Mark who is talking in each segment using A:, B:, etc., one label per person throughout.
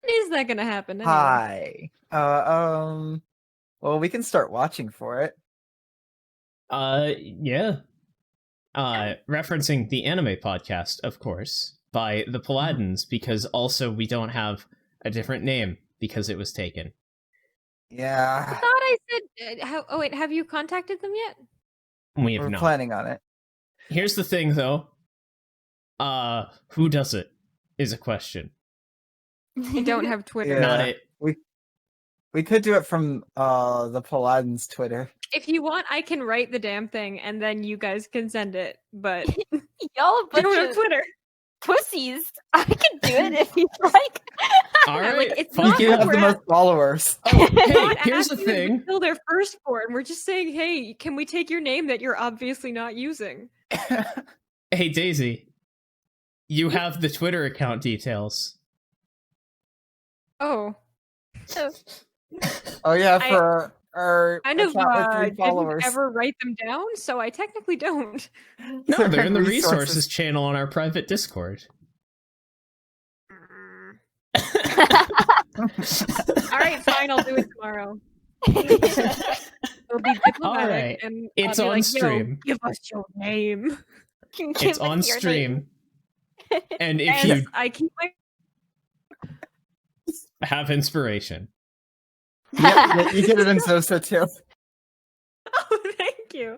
A: Is that gonna happen anyway?
B: Hi. Well, we can start watching for it.
C: Yeah. Referencing the anime podcast, of course, by the Paladins, because also we don't have a different name because it was taken.
A: I
B: Yeah,
A: thought I said. Oh wait, have you contacted them yet?
C: We have
B: we're
C: not.
B: planning on it.
C: Here's the thing, though. Who does it? Is a question.
A: I don't have Twitter.
B: Yeah.
C: Not it.
B: We could do it from the Paladins Twitter.
A: If you want, I can write the damn thing, and then you guys can send it. But
D: Y'all a
A: I don't
D: bunch
A: have
D: of
A: Twitter.
D: pussies. I can do it if you'd like.
C: All
A: Yeah,
C: right,
A: like, it's
C: fuck
A: not
B: You
C: it.
A: like
B: have
A: we're
B: the most followers.
C: Oh,
A: We're
C: hey,
A: not
C: here's the
A: asking them to
C: thing.
A: kill their firstborn. We're just saying, hey, can we take your name that you're obviously not using?
C: Hey, Daisy. You have the Twitter account details.
A: Oh,
B: Oh yeah, for our
A: kind of
B: account with 3
A: didn't
B: followers.
A: ever write them down, so I technically don't.
C: No, they're in the resources channel on our private Discord.
A: All right, fine, I'll do it tomorrow. It'll be diplomatic,
C: All right,
A: and
C: it's
A: I'll be
C: on
A: like,
C: stream.
A: Yo, give us your name.
C: It's on stream. And if
A: And
C: you
A: I keep my
C: have inspiration.
B: Yep, you get it in Zosa too.
A: Oh, thank you.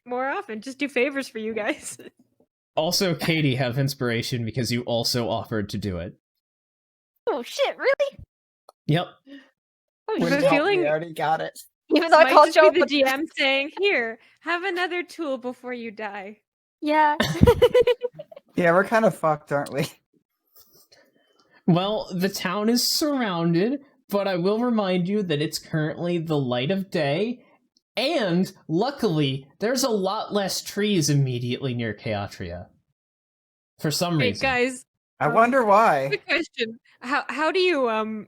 A: More often, just do favors for you guys.
C: Also, Katie have inspiration because you also offered to do it.
D: Oh shit, really?
C: Yep.
A: Oh,
B: When
A: you have a
B: help,
A: feeling
B: we already got it.
D: Even though I
A: might
D: called
A: just
D: y'all
A: be the GM saying, "Here, have another tool before you die."
D: Yeah.
B: Yeah, we're kind of fucked, aren't we?
C: Well, the town is surrounded, but I will remind you that it's currently the light of day, and luckily, there's a lot less trees immediately near Capatria. For some
A: Hey
C: reason.
A: guys,
B: I wonder why.
A: quick question: how do you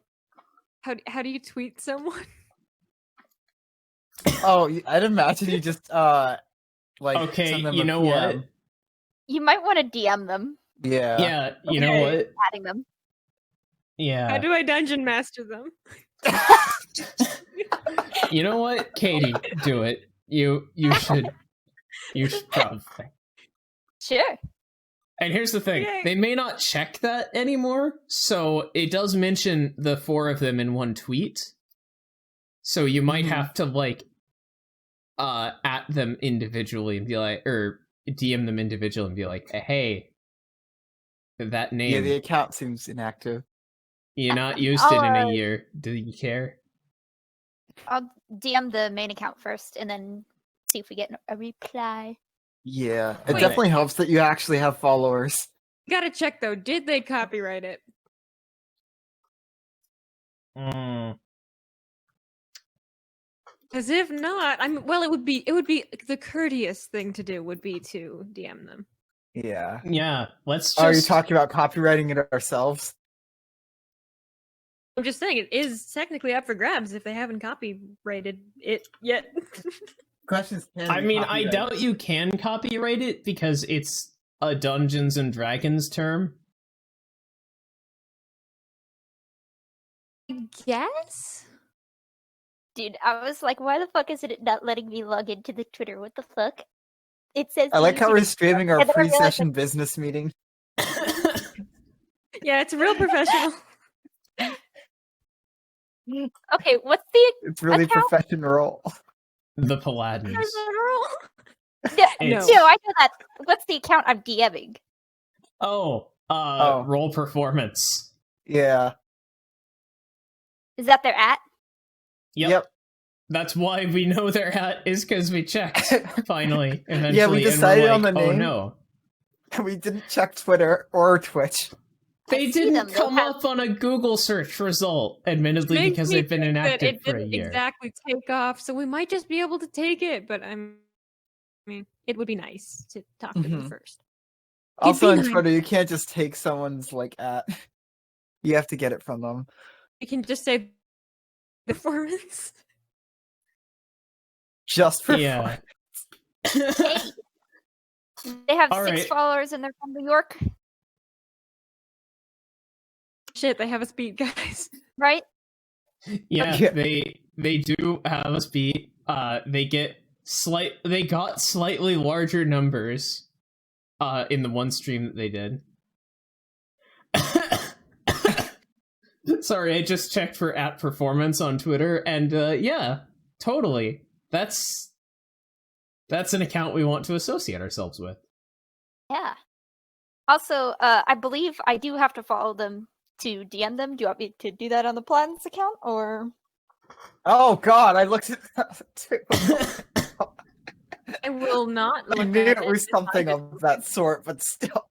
A: how do you tweet someone?
B: Oh, I'd imagine you just like
C: Okay,
B: send them
C: you
B: a
C: know
B: PM.
C: what?
D: You might want to DM them,
B: Yeah.
C: Yeah, you know
A: Okay.
C: what?
D: adding them.
A: How
C: Yeah.
A: do I dungeon master them?
C: You know what? Katie, do it. You should probably.
D: Sure.
C: And here's the thing,
A: Yay.
C: they may not check that anymore, so it does mention the 4 of them in one tweet. So you might have to, like, at them individually and be like, or DM them individually and be like, hey, that
B: Yeah,
C: name,
B: the account seems inactive.
C: you not used it in a year, do you care?
D: I'll DM the main account first and then see if we get a reply.
B: Yeah, it
A: Wait.
B: definitely helps that you actually have followers.
A: Gotta check though. Did they copyright it? Because if not, well, it would be the courteous thing to do would be to DM them.
B: Yeah.
C: Yeah, let's just...
B: Are you talking about copywriting it ourselves?
A: I'm just saying it is technically up for grabs if they haven't copyrighted it yet.
B: Questions can
C: I
B: be
C: mean, I
B: copyrighted.
C: doubt you can copyright it because it's a Dungeons and Dragons term.
A: I guess.
D: Dude, I was like, why the fuck is it not letting me log into the Twitter? What the fuck? It says
B: I like how we're streaming our
D: And then I
B: free
D: realized
B: session business meeting.
A: Yeah, it's real professional.
D: Okay, what's the
B: It's really
D: account?
B: professional.
C: The Paladins.
D: No,
C: It's-
D: no, I know that. What's the account I'm DMing?
C: Oh,
B: Oh.
C: roll performance.
B: Yeah.
D: Is that their at?
C: Yep. That's why we know their hat is because we checked, finally, eventually.
B: Yeah, we
C: and we're
B: decided on
C: like,
B: the
C: oh
B: name.
C: no.
B: We didn't check Twitter or Twitch.
C: They
D: I see
C: didn't
D: them, they'll
C: come
D: have-
C: up on a Google search result, admittedly,
A: Makes
C: because
A: me
C: they've been
A: think that
C: inactive
A: it
C: for a
A: didn't
C: year.
A: exactly take off, so we might just be able to take it. But I mean, it would be nice to talk to them
B: Mhm.
A: first.
B: Also on
A: behind-
B: Twitter, you can't just take someone's like at. You have to get it from them.
A: We can just say performance.
B: Just for
C: Yeah.
B: fun.
D: Hey, they have
C: All
D: 6
C: right.
D: followers and they're from New York.
A: shit, they have us beat, guys.
D: Right?
C: Yeah,
B: Yeah.
C: they do have us beat. They got slightly larger numbers in the one stream that they did. Sorry, I just checked for @performance on Twitter, and yeah, totally. That's an account we want to associate ourselves with.
D: Yeah. Also, I believe I do have to follow them to DM them. Do you want me to do that on the Platens account, or?
B: Oh god, I looked at that too.
A: I will not
B: I
A: look
B: knew
A: at
B: it was something of that sort, but still.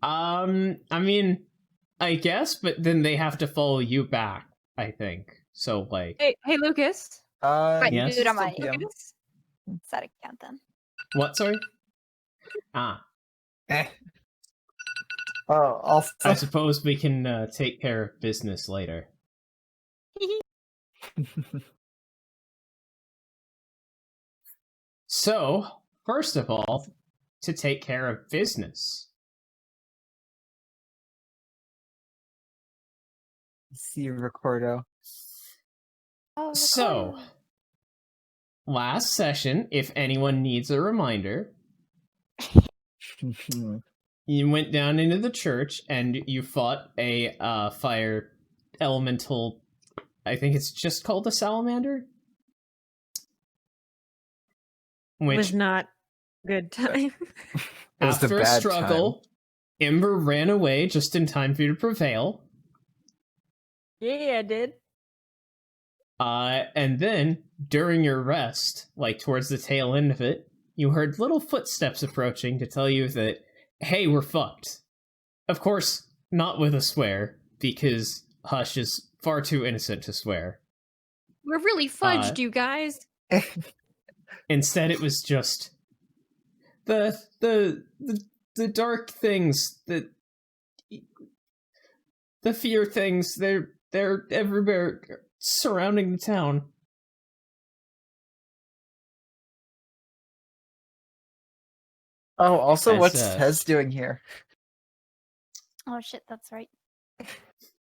C: I mean, I guess, but then they have to follow you back, I think. So, like...
A: Hey, Lucas.
D: Right,
C: Yes?
D: do it on my
A: Lucas?
D: set account then.
C: What, sorry? Ah,
B: Oh, also,
C: I suppose we can take care of business later. So, first of all, to take care of business.
B: see you, Ricordo.
D: Oh,
C: So,
D: Ricardo.
C: last session, if anyone needs a reminder, you went down into the church and you fought a fire elemental. I think it's just called a salamander.
A: It was
C: Which,
A: not a good time.
B: It was the
C: after a
B: bad
C: struggle, Ember ran away just in time for you to prevail.
A: Yeah, I did.
C: And then, during your rest, like towards the tail end of it, you heard little footsteps approaching to tell you that, hey, we're fucked. Of course, not with a swear, because Hush is far too innocent to swear.
A: We're really fudged, you guys.
C: Instead, it was just the dark things, the fear things. They're everywhere surrounding the town.
B: Oh, also,
C: As,
B: what's Tez doing here?
D: Oh shit, that's right.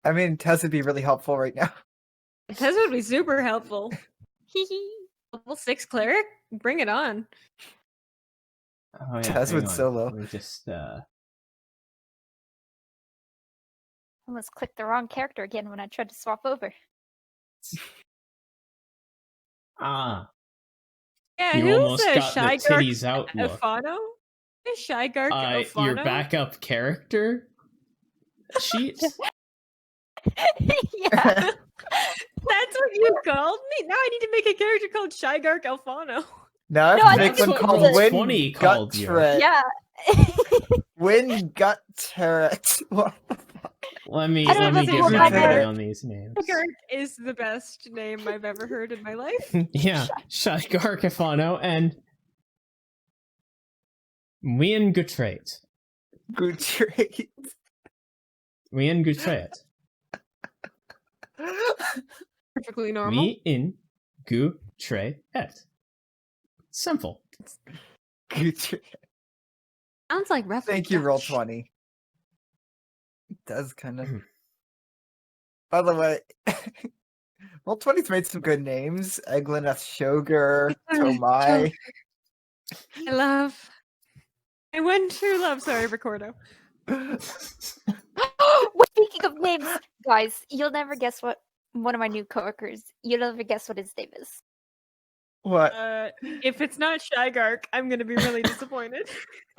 B: I mean, Tez would be really helpful right now.
A: This would be super helpful. Level 6 cleric? Bring it on.
C: Oh yeah,
B: Tez
C: hang
B: would
C: on.
B: solo.
C: Let me just
D: Almost clicked the wrong character again when I tried to swap over.
A: Yeah,
C: You
A: who's
C: almost
A: a
C: got the
A: Shy
C: titties out look.
A: Alfano? Is Shy Gark Alfano?
C: Your backup character sheet.
D: Yeah.
A: That's what you called me? Now I need to make a character called Shy Gark Alfano.
B: Now I
D: No,
B: have
D: I
B: to make
D: think
B: one
D: it's
B: called
D: what
B: Win
C: Roll20
B: Gut
C: called you.
B: Turret.
D: Yeah.
B: Win Gut Turret.
C: Let me
D: I don't
C: give
D: know
C: you
D: what
C: a
D: my
C: reading
B: name-
C: on these names.
A: Shy Gark is the best name I've ever heard in my life.
C: Yeah, Shadgar Kafano and Wien Gutrait.
B: Good trait.
C: Wien Gutrait.
A: Perfectly normal.
C: Wien Gutrait. Simple.
B: Good trait.
A: Sounds like rough.
B: Thank you, Roll20. It does kind of. By the way, Roll20's made some good names. Eglineth Shogur, Tomai.
A: I went true love. Sorry, Ricordo.
D: Well, speaking of names, guys, you'll never guess what one of my new coworkers. You'll never guess what his name is.
B: What?
A: If it's not Shy Gark, I'm gonna be really disappointed.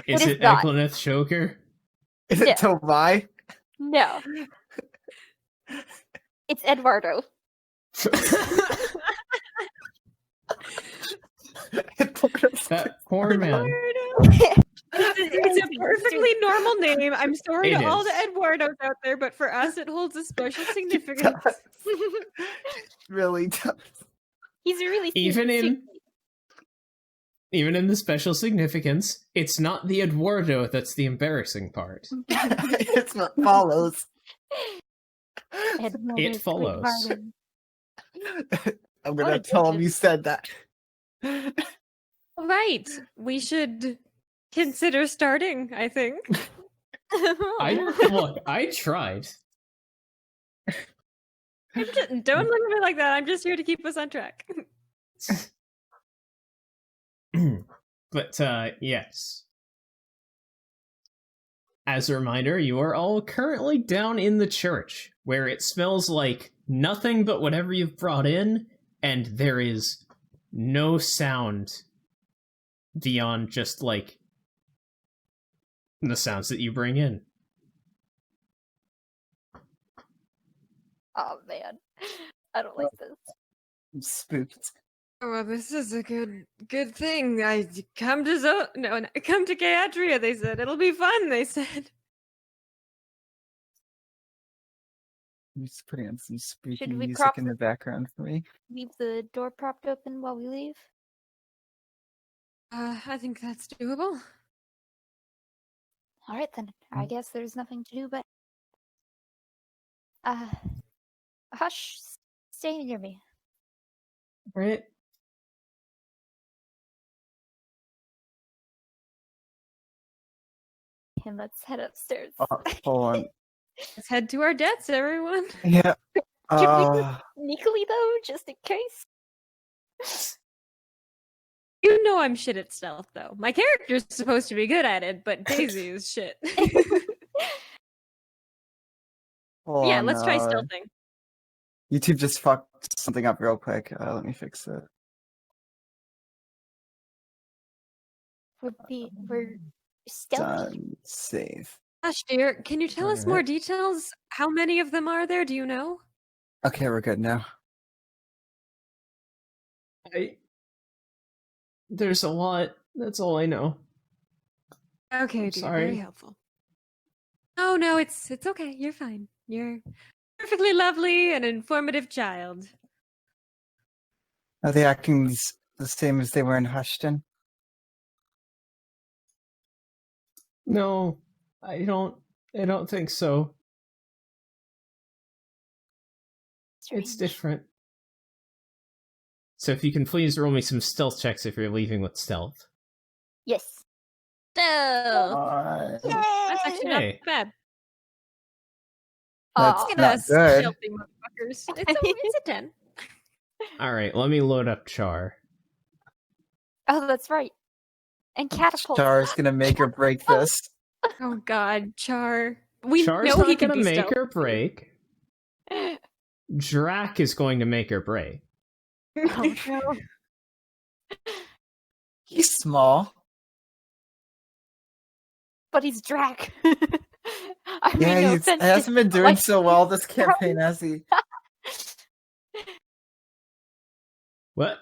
C: Is
D: is
C: it
D: not.
C: Eglineth Shoker?
B: Is it
D: Yeah.
B: Tomai?
D: No. It's Eduardo.
C: That poor man.
A: It's a perfectly normal name. I'm sorry
C: It
A: to all
C: is.
A: the Eduardos out there, but for us, it holds a special significance.
B: Really does.
D: He's a really
C: Even
D: sweet-
C: in- Even in the special significance, it's not the Eduardo that's the embarrassing part.
B: It's what follows.
D: Eduardo
C: It follows.
D: Eduardo.
B: I'm
A: What
B: gonna
A: a
B: tell him
A: digit.
B: you said that.
A: Right. We should consider starting, I think.
C: I tried.
A: Don't look at me like that. I'm just here to keep us on track.
C: But yes. As a reminder, you are all currently down in the church, where it smells like nothing but whatever you've brought in, and there is no sound beyond just, like, the sounds that you bring in.
D: Oh man, I don't like this.
B: I'm spooked.
A: Oh, well, this is a good thing. I come to come to Capatria. They said it'll be fun. They said.
B: I'm just putting on some spooky
D: Should we
B: music
D: prop-
B: in the background for me.
D: Leave the door propped open while we leave.
A: I think that's doable.
D: All right then. I guess there's nothing to do but hush, stay near me.
C: Right?
D: And let's head upstairs.
B: Hold on.
A: Let's head to our deaths, everyone.
B: Yeah.
D: Can we sneakily though, just in case?
A: You know I'm shit at stealth, though. My character's supposed to be good at it, but Daisy is shit.
B: hold
A: Yeah,
B: on,
A: let's try stealthing.
B: YouTube just fucked something up real quick. Let me fix it.
D: We're stealthy.
B: Done. Save.
A: Gosh, dear, can you tell us more
B: Alright.
A: details? How many of them are there? Do you know?
B: Okay, we're good now.
C: There's a lot. That's all I know.
A: Okay,
C: I'm
A: dear,
C: sorry.
A: very helpful. Oh no, it's okay. You're fine. You're perfectly lovely and informative child.
B: Are they acting the same as they were in Hushton?
C: No, I don't think so. It's
D: Strange.
C: different. So if you can please roll me some stealth checks if you're leaving with stealth.
D: Yes.
A: Stealth. That's actually not
C: Hey.
A: bad.
B: That's
D: Aw.
A: Look at
B: not
A: us,
B: good.
A: stealthy motherfuckers. It's a 10.
C: Alright, let me load up Char.
D: Oh, that's right. And catapult.
B: Star's gonna make or break this.
A: Oh God, Char. We
C: Char's
A: know he
C: not
A: can
C: gonna
A: be
C: make
A: stealth.
C: or break. Drac is going to make or break.
D: Oh no.
B: He's small.
D: But he's Drac. I mean,
B: Yeah,
D: no
B: he
D: offense.
B: hasn't been doing
D: like-
B: so well this campaign, has he?
C: What?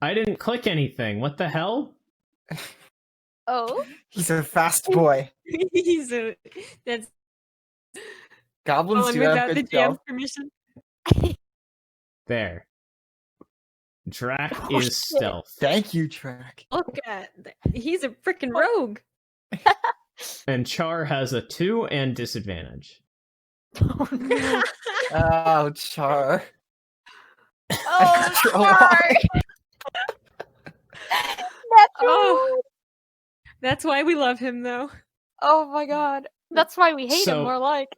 C: I didn't click anything. What the hell?
D: Oh.
B: He's a fast boy.
A: He's a that's
B: Goblins
A: going
B: do have
A: without the
B: good stealth.
A: GM's permission.
C: There. Drac
D: Oh,
C: is
D: shit.
C: stealth.
B: Thank you, Track.
A: Look at he's a freaking rogue.
C: And Char has a 2 and disadvantage.
D: Oh no.
B: Oh, Char.
D: Oh,
B: Natural
D: sorry.
A: Oh. That's why we love him, though.
D: Oh my god. That's why we hate him
C: So-
D: more like.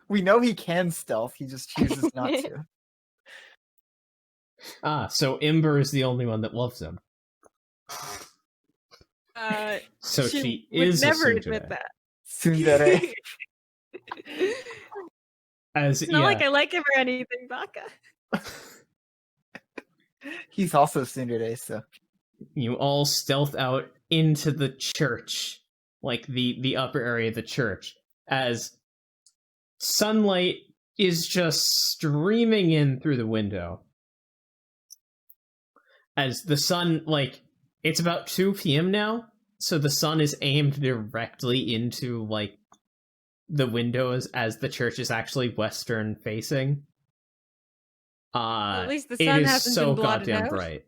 B: We know he can stealth, he just chooses not to.
C: So Ember is the only one that loves him. So she
A: would
C: is
A: never
C: a
A: admit
C: tsundere.
A: that.
B: Tsundere.
C: As
A: It's not like I like him or anything, Baka.
B: He's also Tsundere, so.
C: You all stealth out into the church, like the upper area of the church, as sunlight is just streaming in through the window. As the sun, like, it's about 2 p.m. now, so the sun is aimed directly into, like, the windows as the church is actually western facing.
A: At least the
C: It
A: sun
C: is
A: hasn't
C: so
A: been blotted
C: goddamn
A: out.
C: bright.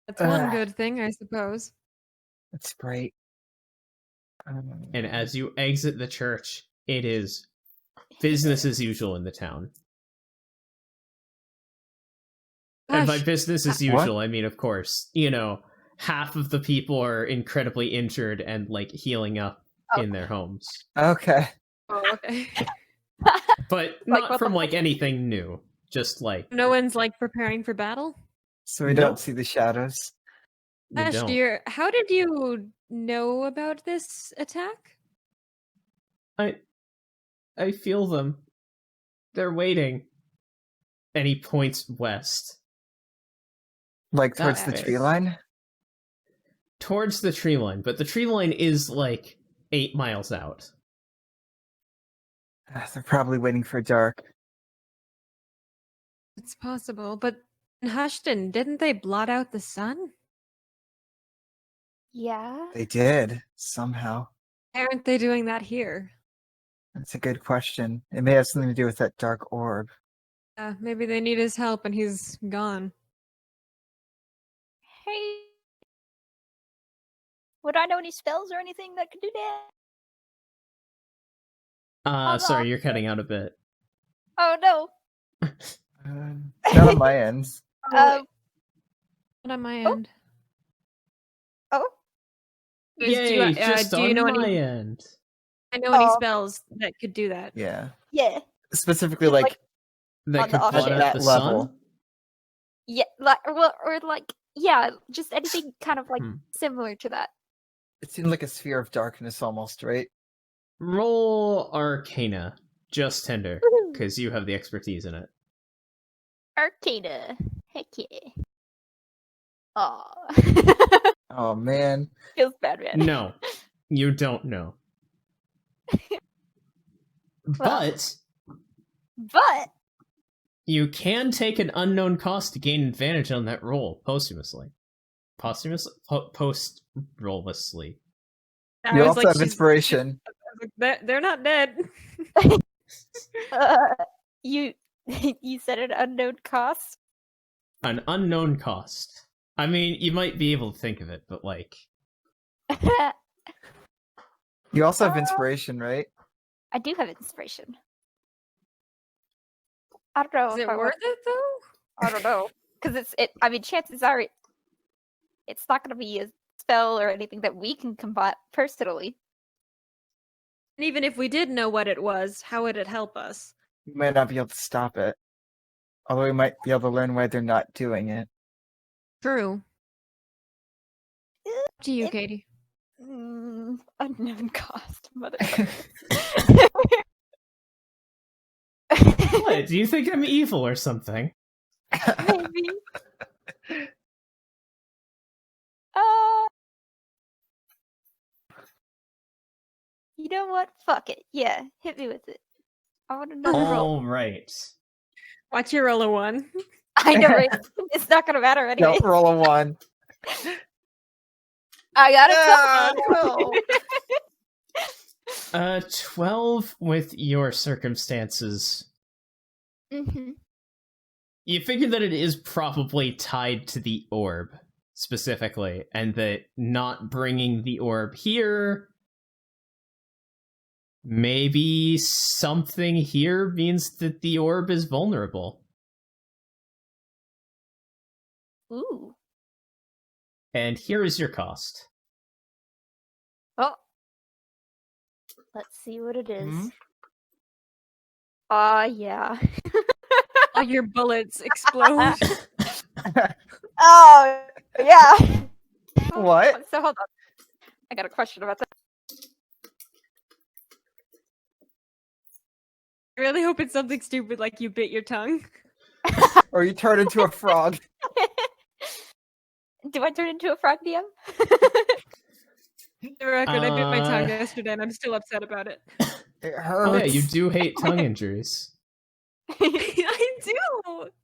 A: That's one good thing, I suppose.
B: That's great.
C: And as you exit the church, it is business as usual in the town. And by
A: Gosh,
C: business as
B: What?
C: usual, I mean, of course, half of the people are incredibly injured and, like, healing up
D: Oh.
C: in their homes.
B: Okay.
A: oh, okay.
C: But
D: Like,
C: not
D: what the
C: from, like,
D: fuck?
C: anything new. Just, like,
A: No one's like preparing for battle.
B: So we
C: Nope.
B: don't see the shadows.
C: you
A: Ash,
C: don't.
A: how did you know about this attack?
C: I feel them. They're waiting. And he points west.
B: Like towards the
C: That
B: tree
C: way.
B: line?
C: Towards the tree line, but the tree line is, like, 8 miles out.
B: They're probably waiting for dark.
A: It's possible, but in Hushton, didn't they blot out the sun?
D: Yeah.
B: They did, somehow.
A: Why aren't they doing that here?
B: That's a good question. It may have something to do with that dark orb.
A: Maybe they need his help and he's gone.
D: Hey. Would I know any spells or anything that could do that? Hold
C: Sorry,
D: on.
C: you're cutting out a bit.
D: Oh no.
B: Not on my end.
D: Um.
A: Not on my
D: Oh.
A: end.
D: Oh.
A: Liz,
C: Yay, just
A: do you
C: on
A: know
C: my
A: any?
C: end.
A: I know any
D: Oh.
A: spells that could do that.
B: Yeah.
D: Yeah.
B: Specifically,
D: Just,
B: like,
C: That
D: On the
C: could
D: off
C: blot
D: chance.
C: out
B: That
C: the
B: level.
C: sun?
D: Yeah. Like or like yeah. Just anything kind of like
C: Hmm.
D: similar to that.
B: it seemed like a sphere of darkness almost, right?
C: Roll Arcana. Just Tinder,
D: Woohoo.
C: because you have the expertise in it.
D: Arcana. Heck yeah. Aw.
B: Oh, man.
D: Feels bad, man.
C: No, you don't know. But
D: But
C: you can take an unknown cost to gain advantage on that roll posthumously. Post-rolllessly.
A: I
B: You
A: was
B: also
A: like,
B: have
A: she's-
B: inspiration.
A: They're not dead.
D: uh, you you said an unknown cost.
C: An unknown cost. I mean, you might be able to think of it, but, like...
B: You also have inspiration, right?
D: I do have inspiration. I don't know.
A: Is
D: if
A: it
D: I
A: worth
D: want-
A: it though?
D: I don't know because I mean, chances are it's not going to be a spell or anything that we can combat personally.
A: And even if we did know what it was, how would it help us?
B: We might not be able to stop it. Although we might be able to learn why they're not doing it.
A: True. Up to you,
D: It-
A: Katie.
D: Unknown cost, mother.
C: What? Do you think I'm evil or something?
D: Maybe. You know what? Fuck it. Yeah, hit me with it. I want to know the roll.
C: Alright.
A: Watch your roll a 1.
D: I know, right? It's not gonna matter anyway.
B: Don't roll a 1.
D: I got
B: Ah,
D: a 12.
C: 12 with your circumstances.
D: Mm-hmm.
C: You figure that it is probably tied to the orb, specifically, and that not bringing the orb here... Maybe something here means that the orb is vulnerable.
D: Ooh.
C: And here is your cost.
D: Oh. Let's see what it is.
B: Hmm?
D: Yeah.
A: All your bullets explode.
D: Oh, yeah.
B: What?
D: So hold on. I got a question about that.
A: I really hope it's something stupid like you bit your tongue.
B: Or you turn into a frog.
D: Do I turn into a frog DM?
A: For the record, I bit my tongue
C: Uh,
A: yesterday and I'm still upset about it.
B: It hurts.
C: Oh yeah, you do hate tongue injuries.
A: I do!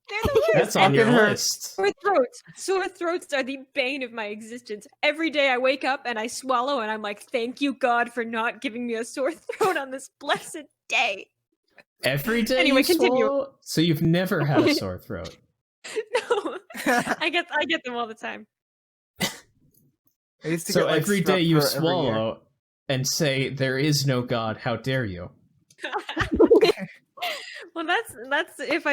A: They're the worst!
C: That's on your
B: fucking hurt.
C: list.
A: Sore throats. Sore throats are the bane of my existence. Every day I wake up and I swallow and I'm like, thank you, God, for not giving me a sore throat on this blessed day.
C: Every day
A: Anyway,
C: you
A: continue.
C: swallow? So you've never had a sore throat.
A: No, I get them all the time.
B: I used to
C: So
B: get, like,
C: every
B: strep
C: day you
B: throat every year.
C: swallow and say, there is no God, how dare you?
A: Well, that's if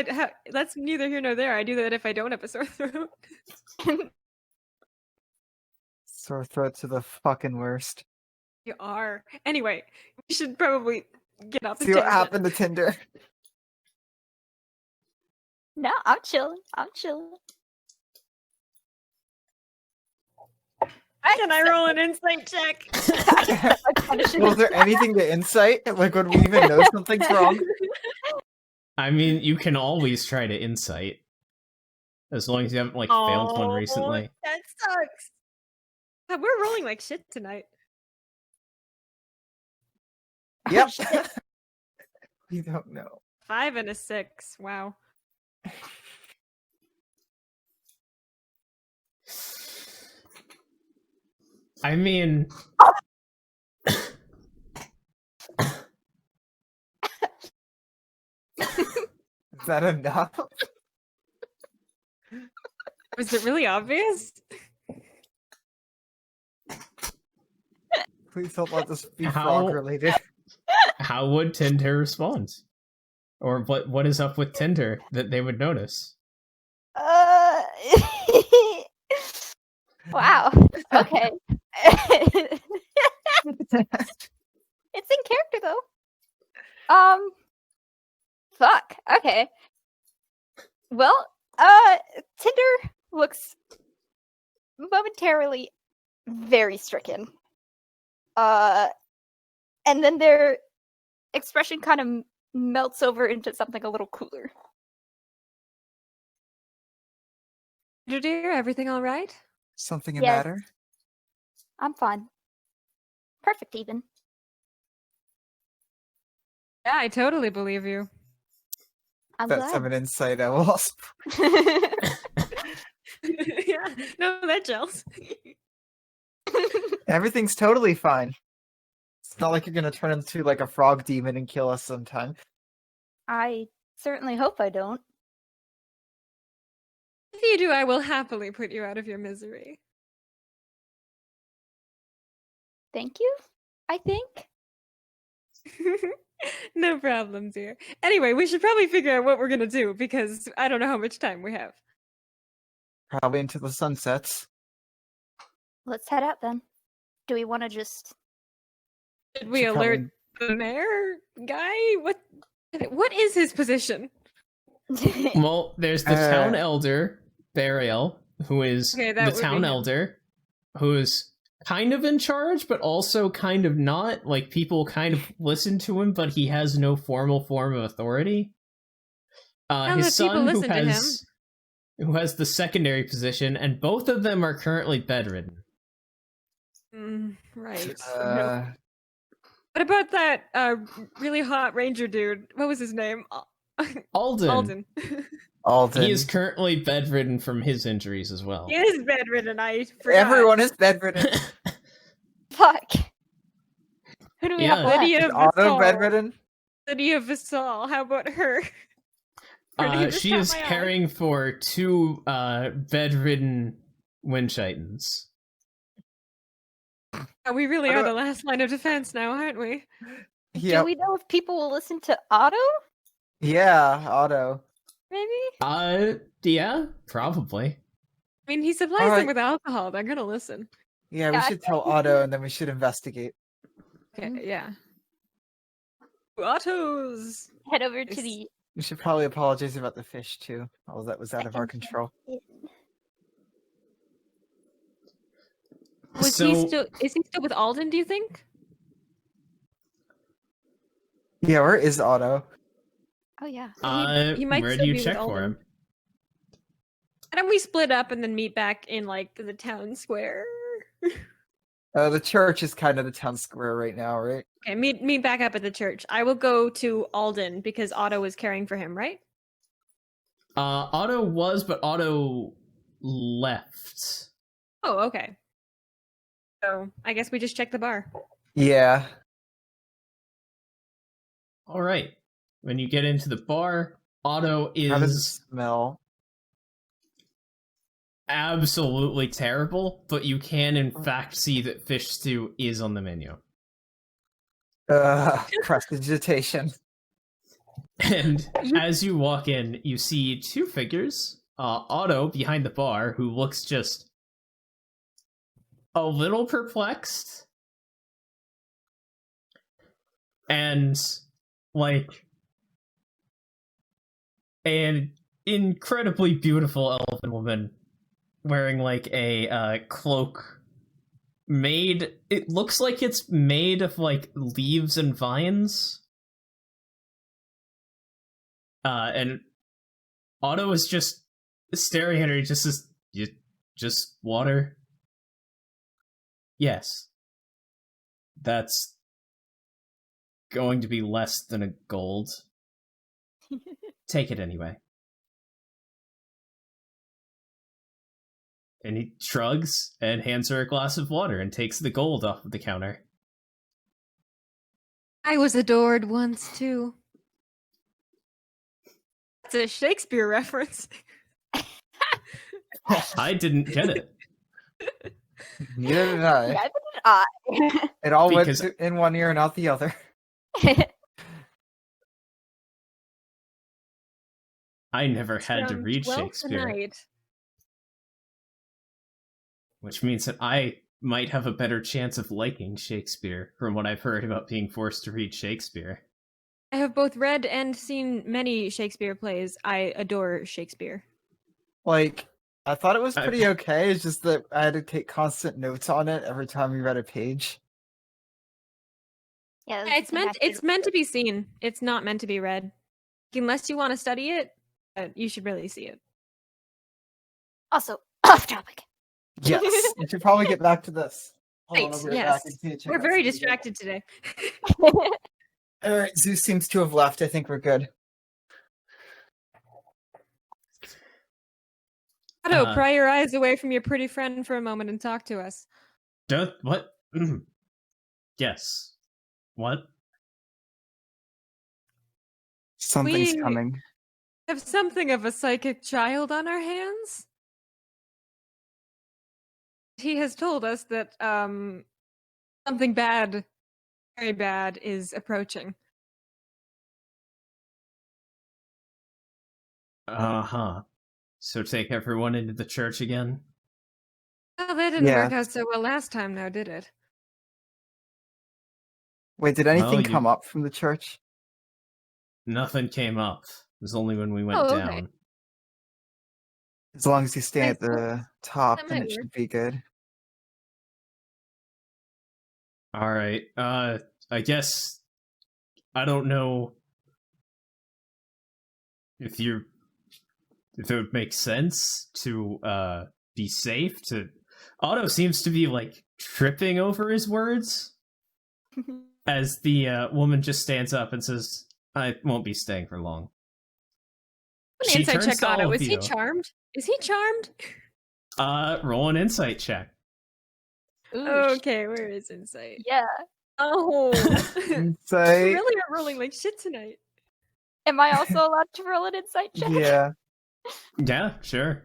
A: that's neither here nor there. I do that if I don't have a sore throat.
B: Sore throats are the fucking worst.
A: You are. Anyway, we should probably get off the
B: See what
A: tangent.
B: happened to Tinder.
D: No, I'm chilling. I'm chilling.
A: Can I roll an insight check?
B: Was there anything to insight? Like, would we even know something's wrong?
C: I mean, you can always try to insight. As long as you haven't, like, failed one recently.
A: That sucks. We're rolling like shit tonight.
B: Yep. We don't know.
A: 5 and a 6. Wow.
C: I mean...
B: Is that enough?
A: Was it really obvious?
B: Please don't let this be
C: How-
B: frog related.
C: How would Tinder respond? Or what is up with Tinder that they would notice?
D: Wow. Okay. It's in character though. Fuck. Okay. Well, Tinder looks momentarily very stricken. And then their expression kind of melts over into something a little cooler.
A: Dear, everything all right?
B: Something the
D: Yes.
B: matter?
D: I'm fine. Perfect, even.
A: Yeah, I totally believe you.
D: I'm
B: That's
D: glad.
B: an insight I will also...
A: Yeah, no, that gels.
B: Everything's totally fine. It's not like you're gonna turn into like a frog demon and kill us sometime.
D: I certainly hope I don't.
A: If you do, I will happily put you out of your misery.
D: Thank you, I think.
A: No problem, dear. Anyway, we should probably figure out what we're gonna do because I don't know how much time we have.
B: Probably into the sunsets.
D: Let's head out then. Do we want to just...
A: Should we
B: Should
A: alert the mayor guy? What is his position?
C: Well, there's the town elder, Burial, who is
A: Okay, that
C: the
A: would
C: town
A: be him.
C: elder, who's kind of in charge, but also kind of not. Like, people kind of listen to him, but he has no formal form of authority.
A: Well,
C: His
A: the people
C: son,
A: listen to him.
C: who has the secondary position, and both of them are currently bedridden.
A: Right.
B: Uh,
A: What about that really hot ranger dude? What was his name?
C: Alden.
A: Alden.
B: Alden.
C: He is currently bedridden from his injuries as well.
A: He is bedridden. I forgot.
B: Everyone is bedridden.
D: Fuck. Who do we
C: Yeah.
D: have left?
A: Lydia
B: Is Otto
A: Vassal.
B: bedridden?
A: Lydia Vassal. How about her? Her name just
C: She
A: caught
C: is
A: my eye.
C: caring for 2 bedridden Winchitons.
A: We really
B: What
A: are
B: about-
A: the last line of defense now, aren't we?
D: Do
B: Yep.
D: we know if people will listen to Otto?
B: Yeah, Otto.
D: Maybe?
C: Yeah, probably.
A: I mean, he supplies
B: Alright.
A: them with alcohol. They're gonna listen.
B: Yeah, we
D: Yeah, I
B: should tell Otto and then we should investigate.
A: Okay,
D: Mhm.
A: yeah. Otto's.
D: Head over to
A: It's-
D: the...
B: We should probably apologize about the fish too. All that was out of our
D: second
B: control.
A: Is he still with Alden, do you think?
B: Yeah, where is Otto?
D: Oh, yeah.
A: He might
C: Where
A: still
C: do you
A: be with
C: check for
A: Alden.
C: him?
A: Why don't we split up and then meet back in like the town square?
B: The church is kind of the town square right now, right?
A: Okay, meet back up at the church. I will go to Alden because Otto is caring for him, right?
C: Otto was, but Otto left.
A: Oh, okay. So I guess we just check the bar.
B: Yeah.
C: All right. When you get into the bar, Otto
B: How does it
C: is
B: smell?
C: absolutely terrible, but you can in fact see that fish stew is on the menu.
B: Prestidigitation.
C: And as you walk in, you see two figures. Otto behind the bar, who looks just a little perplexed. And, like, an incredibly beautiful elven woman wearing, like, a cloak made... It looks like it's made of, like, leaves and vines. And Otto is just staring at her. He just says, just water? Yes. That's going to be less than a gold. Take it anyway. And he shrugs and hands her a glass of water and takes the gold off of the counter.
A: I was adored once, too. It's a Shakespeare reference.
C: I didn't get it.
B: Neither did I.
D: Neither did I.
B: It all
C: Because-
B: went in one ear and out the other.
C: I never had to
A: From
C: read
A: Twelfth
C: Shakespeare,
A: Night.
C: which means that I might have a better chance of liking Shakespeare from what I've heard about being forced to read Shakespeare.
A: I have both read and seen many Shakespeare plays. I adore Shakespeare.
B: Like, I thought it was
C: I-
B: pretty okay. It's just that I had to take constant notes on it every time we read a page.
D: Yeah,
A: Yeah, it's meant to be seen. It's not meant to be read. Unless you want to study it, you should really see it.
D: Also, off topic.
B: Yes, we should probably get back to this. Hold on,
A: Right,
B: I'll be right
A: yes.
B: back. I just need to check
A: We're
B: out
A: very
B: something.
A: distracted today.
B: All right, Zeus seems to have left. I think we're good.
A: Otto, pry your eyes away from your pretty friend for a moment and talk to us.
C: What? Yes. What?
B: Something's
A: We-
B: coming.
A: Have something of a psychic child on our hands? He has told us that something bad, very bad, is approaching.
C: Uh-huh. So take everyone into the church again?
A: Well, that didn't
B: Yeah.
A: work out so well last time, now did it?
B: Wait, did anything
C: Well,
B: come up from the church?
C: Nothing came up. It was only when we went
A: Oh, okay.
C: down.
B: As long as you stay at
A: Nice.
B: the top,
A: That
B: then
A: might
B: it
A: work.
B: should be good.
C: Alright, I guess... I don't know... if it would make sense to, be safe to... Otto seems to be, like, tripping over his words as the, woman just stands up and says, I won't be staying for long.
A: An
C: She
A: insight
C: turns
A: check,
C: to all
A: Otto.
C: of
A: Is he
C: you.
A: charmed? Is he charmed?
C: Roll an insight check.
D: Ooh,
A: Okay, where is insight?
D: yeah.
A: Oh,
B: Say,
A: we really are rolling like shit tonight.
D: Am I also allowed to roll an insight check?
B: yeah.
C: Yeah, sure.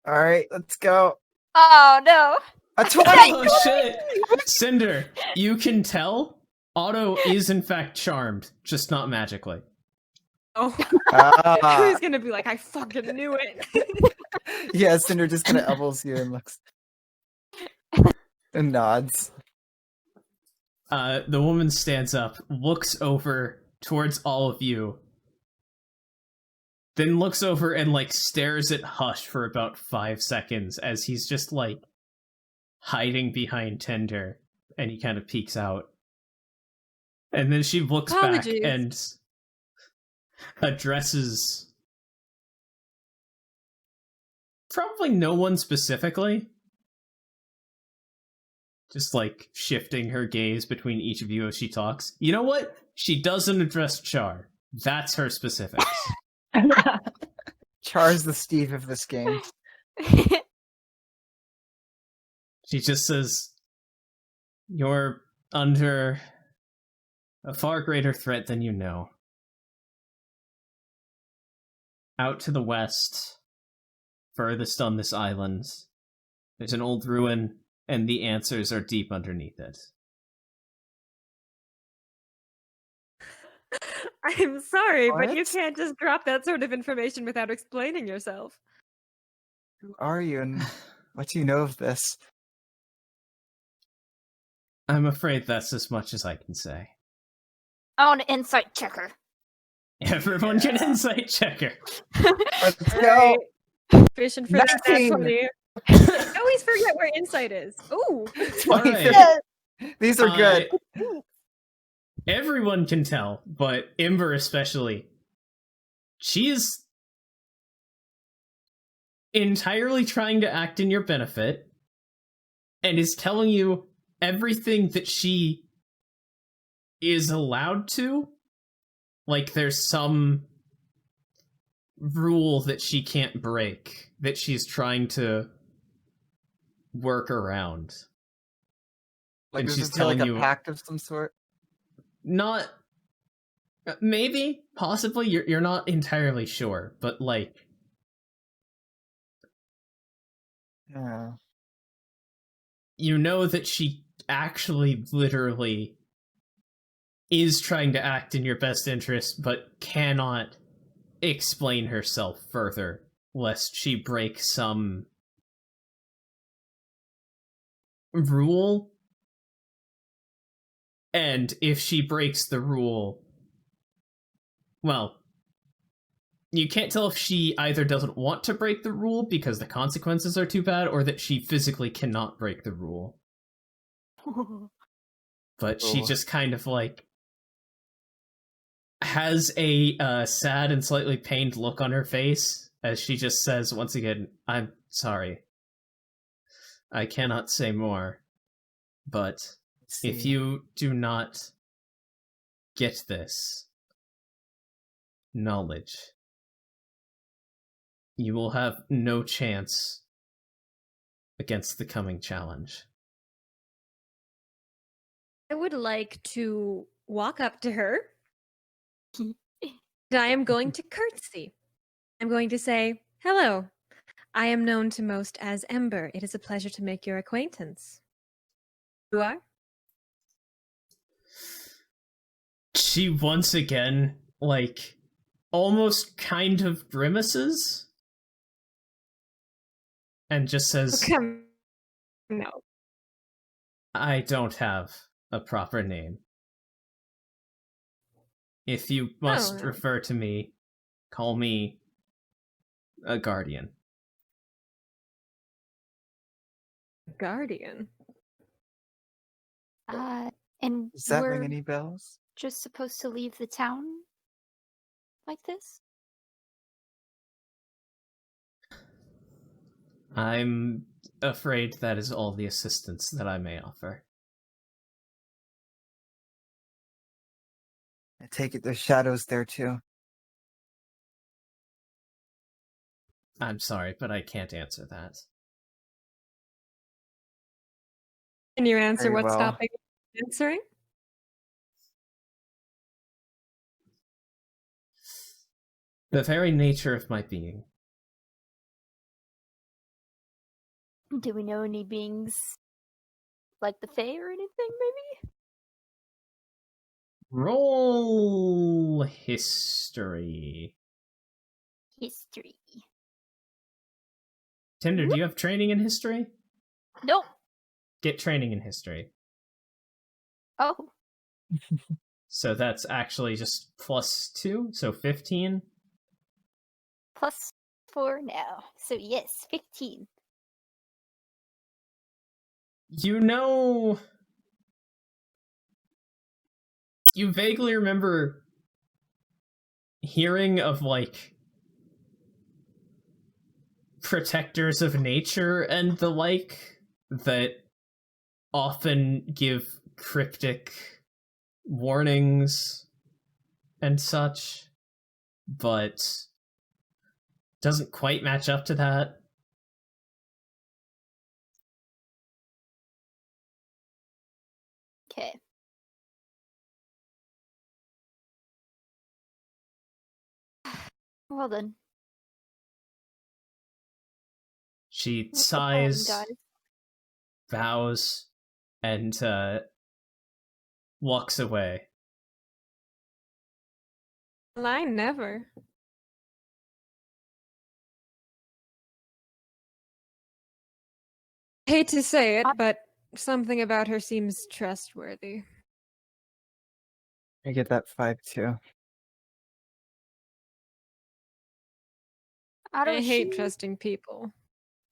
B: All right, let's go.
D: Oh no.
B: A 20!
C: Oh shit! Cinder, you can tell Otto is in fact charmed, just not magically.
A: Oh,
B: Ah.
A: who's gonna be like, I fucking knew it.
B: Yeah, Cinder just kind of elbows you and looks and nods.
C: The woman stands up, looks over towards all of you, then looks over and, like, stares at Hush for about 5 seconds as he's just, like, hiding behind Tinder, and he kind of peeks out. And then she looks
A: Apologies.
C: back and addresses probably no one specifically. Just, like, shifting her gaze between each of you as she talks. You know what? She doesn't address Char. That's her specifics.
B: Char's the Steve of this game.
C: She just says, you're under a far greater threat than you know. Out to the west, furthest on this island, there's an old ruin, and the answers are deep underneath it.
A: I'm sorry, but you
B: What?
A: can't just drop that sort of information without explaining yourself.
B: Who are you and what do you know of this?
C: I'm afraid that's as much as I can say.
D: I want an insight checker.
C: Everyone can insight checker.
B: Let's go.
A: Alright. Fishing for that
B: 19.
A: 20. I always forget where insight is. Ooh.
B: 23.
D: Yes.
B: These are good.
C: Everyone can tell, but Ember especially. She is entirely trying to act in your benefit and is telling you everything that she is allowed to. Like there's some rule that she can't break that she's trying to work around.
B: Like
C: and
B: this
C: she's
B: is like
C: telling
B: a
C: you
B: pact of some sort.
C: not maybe possibly you're not entirely sure, but like
B: Yeah.
C: you know that she actually literally is trying to act in your best interest but cannot explain herself further lest she break some rule. And if she breaks the rule, well, you can't tell if she either doesn't want to break the rule because the consequences are too bad, or that she physically cannot break the rule. But she
B: Oh.
C: just kind of like has a sad and slightly pained look on her face as she just says once again, "I'm sorry. I cannot say more. But if you do not get this knowledge, you will have no chance against the coming challenge."
A: I would like to walk up to her. And I am going to curtsy. I'm going to say, "Hello. I am known to most as Ember. It is a pleasure to make your acquaintance." You are?
C: She once again, like, almost kind of grimaces and just says,
A: Come. No.
C: "I don't have a proper name. If you must
A: no.
C: refer to me, call me a guardian."
A: Guardian.
D: And
B: Does that
D: we're
B: ring any bells?
D: just supposed to leave the town like this?
C: I'm afraid that is all the assistance that I may offer.
B: I take it there's shadows there too.
C: I'm sorry, but I can't answer that.
A: Can you answer
B: Very
A: what's
B: well.
A: stopping you from answering?
C: The very nature of my being.
D: Do we know any beings like the Fae or anything, maybe?
C: Roll history.
D: History.
C: Tinder, do you have training in history?
D: Nope.
C: Get training in history.
D: Oh.
C: So that's actually just +2, so 15.
D: +4 now. So yes, 15.
C: You know... You vaguely remember hearing of, like, protectors of nature and the like that often give cryptic warnings and such, but doesn't quite match up to that.
D: Okay. Well then.
C: She
D: What's the plan,
C: sighs,
D: guys?
C: bows, and walks away.
A: Well, I never. Hate to say it, but something about her seems trustworthy.
B: I get that vibe too.
D: Otto,
A: I hate trusting people.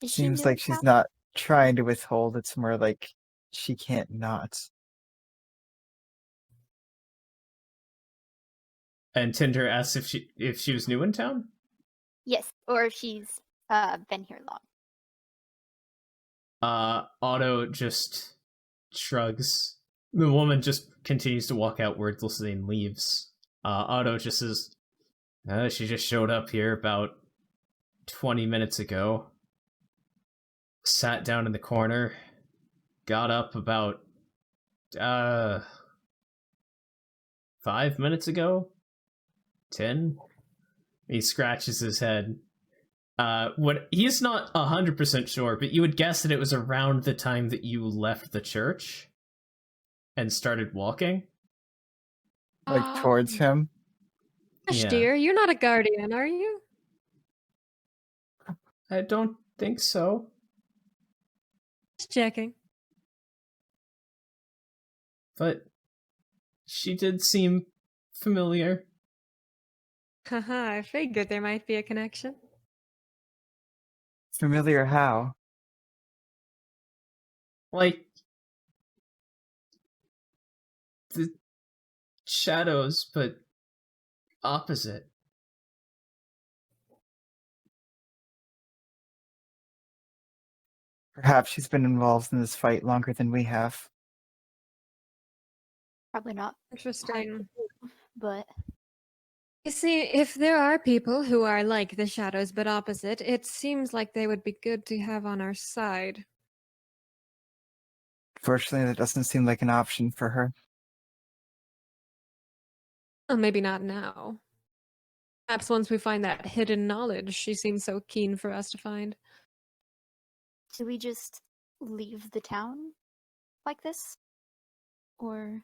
D: Is she
B: Seems
D: new
B: like
D: in
B: she's
D: town?
B: not trying to withhold. It's more like she can't not.
C: And Tinder asks if she was new in town.
D: Yes, or if she's been here long.
C: Otto just shrugs. The woman just continues to walk out wordlessly and leaves. Otto just says, she just showed up here about 20 minutes ago. Sat down in the corner. Got up about 5 minutes ago? 10? He scratches his head. What he's not 100% sure, but you would guess that it was around the time that you left the church and started walking.
B: Like towards him.
A: Gosh,
C: Yeah.
A: dear, you're not a guardian, are you?
C: I don't think so.
A: Just checking.
C: But she did seem familiar.
A: Haha, I figured there might be a connection.
B: Familiar how?
C: Like the shadows, but opposite.
B: Perhaps she's been involved in this fight longer than we have.
D: Probably not.
A: Interesting.
D: But
A: You see, if there are people who are like the shadows but opposite, it seems like they would be good to have on our side.
B: Fortunately, that doesn't seem like an option for her.
A: Well, maybe not now. Perhaps once we find that hidden knowledge she seems so keen for us to find.
D: do we just leave the town like this? Or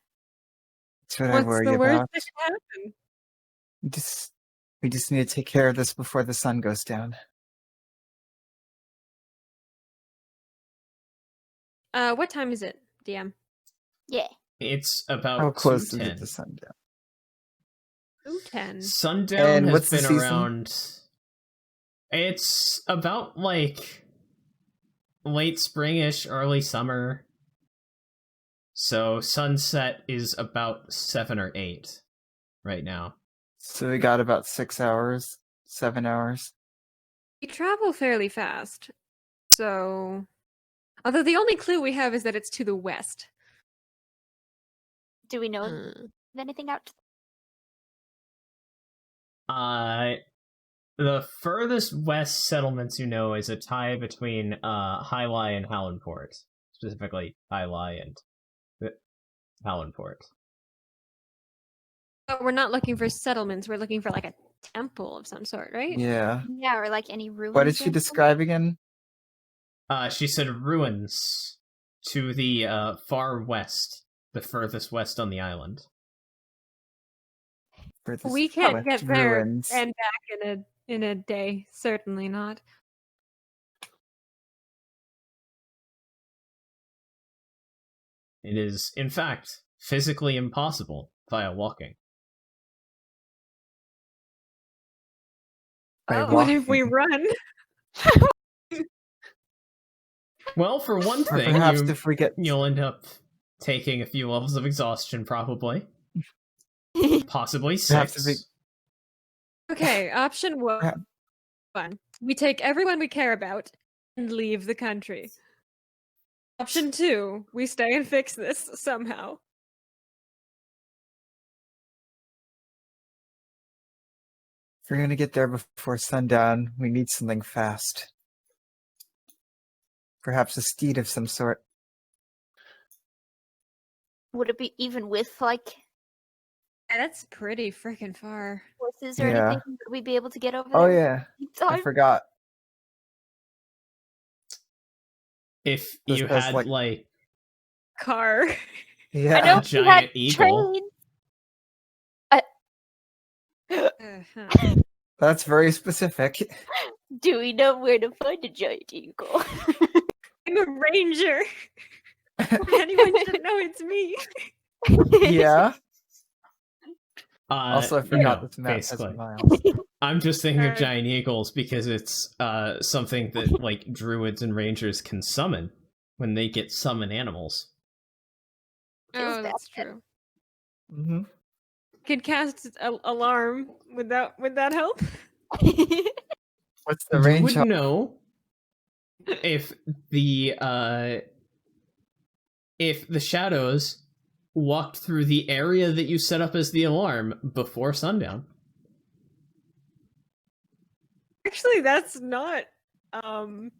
B: That's what I
A: What's
B: worry
A: the worst
B: about.
A: that could happen?
B: We just need to take care of this before the sun goes down.
A: What time is it, DM?
D: yeah.
C: It's about
B: How close is
C: 2:10.
B: it to sundown?
A: 2:10.
C: Sundown
B: And
C: has
B: what's the
C: been
B: season?
C: around. It's about like late springish, early summer. So sunset is about 7 or 8 right now.
B: So we got about 6 hours, 7 hours.
A: We travel fairly fast, so... Although the only clue we have is that it's to the west.
D: Do we know
A: Hmm.
D: anything out?
C: The furthest west settlements you know is a tie between Highley and Hallenport. Specifically, Highley and Hallenport.
A: But we're not looking for settlements, we're looking for like a temple of some sort, right?
B: Yeah.
D: Yeah, or like any ruins.
B: What did
D: or
B: she
D: anything?
B: describe again?
C: She said ruins to the far west, the furthest west on the island.
B: For this
A: We can't
B: west
A: get there
B: ruins.
A: and back in a day. Certainly not.
C: It is, in fact, physically impossible via walking.
B: By
A: What if we
B: walking.
A: run?
C: Well, for one
B: Or
C: thing,
B: perhaps if we get
C: you'll end up taking a few levels of exhaustion, probably. Possibly
B: Perhaps if
C: 6.
A: Okay, option
B: Perhaps-
A: one. We take everyone we care about and leave the country. Option 2, we stay and fix this somehow.
B: if we're gonna get there before sundown, we need something fast. Perhaps a steed of some sort.
D: Would it be even with like
A: Yeah, that's pretty freaking far.
D: horses or
B: Yeah.
D: anything? Would we be able to get over
B: Oh
D: there?
B: yeah, I
D: Time?
B: forgot.
C: If
B: This
C: you
B: has,
C: had,
B: like-
A: Car.
B: Yeah.
D: I know
C: A
D: we
C: giant
D: had
C: eagle.
D: trains.
A: Uh-huh.
B: That's very specific.
D: Do we know where to find a giant eagle?
A: I'm a ranger. Anyone should know it's me.
B: Yeah.
C: Uh,
B: Also, I
C: you
B: forgot
C: know,
B: this map has
C: basically.
B: miles.
C: I'm just thinking of
A: Alright.
C: giant eagles because it's something that like druids and rangers can summon when they get summon animals.
D: Feels
A: Oh,
D: bad.
A: that's true.
B: Hmm.
A: Could cast alarm. Would that help?
B: What's the
C: You
B: range?
C: would know if the shadows walked through the area that you set up as the alarm before sundown.
A: Actually, that's not. That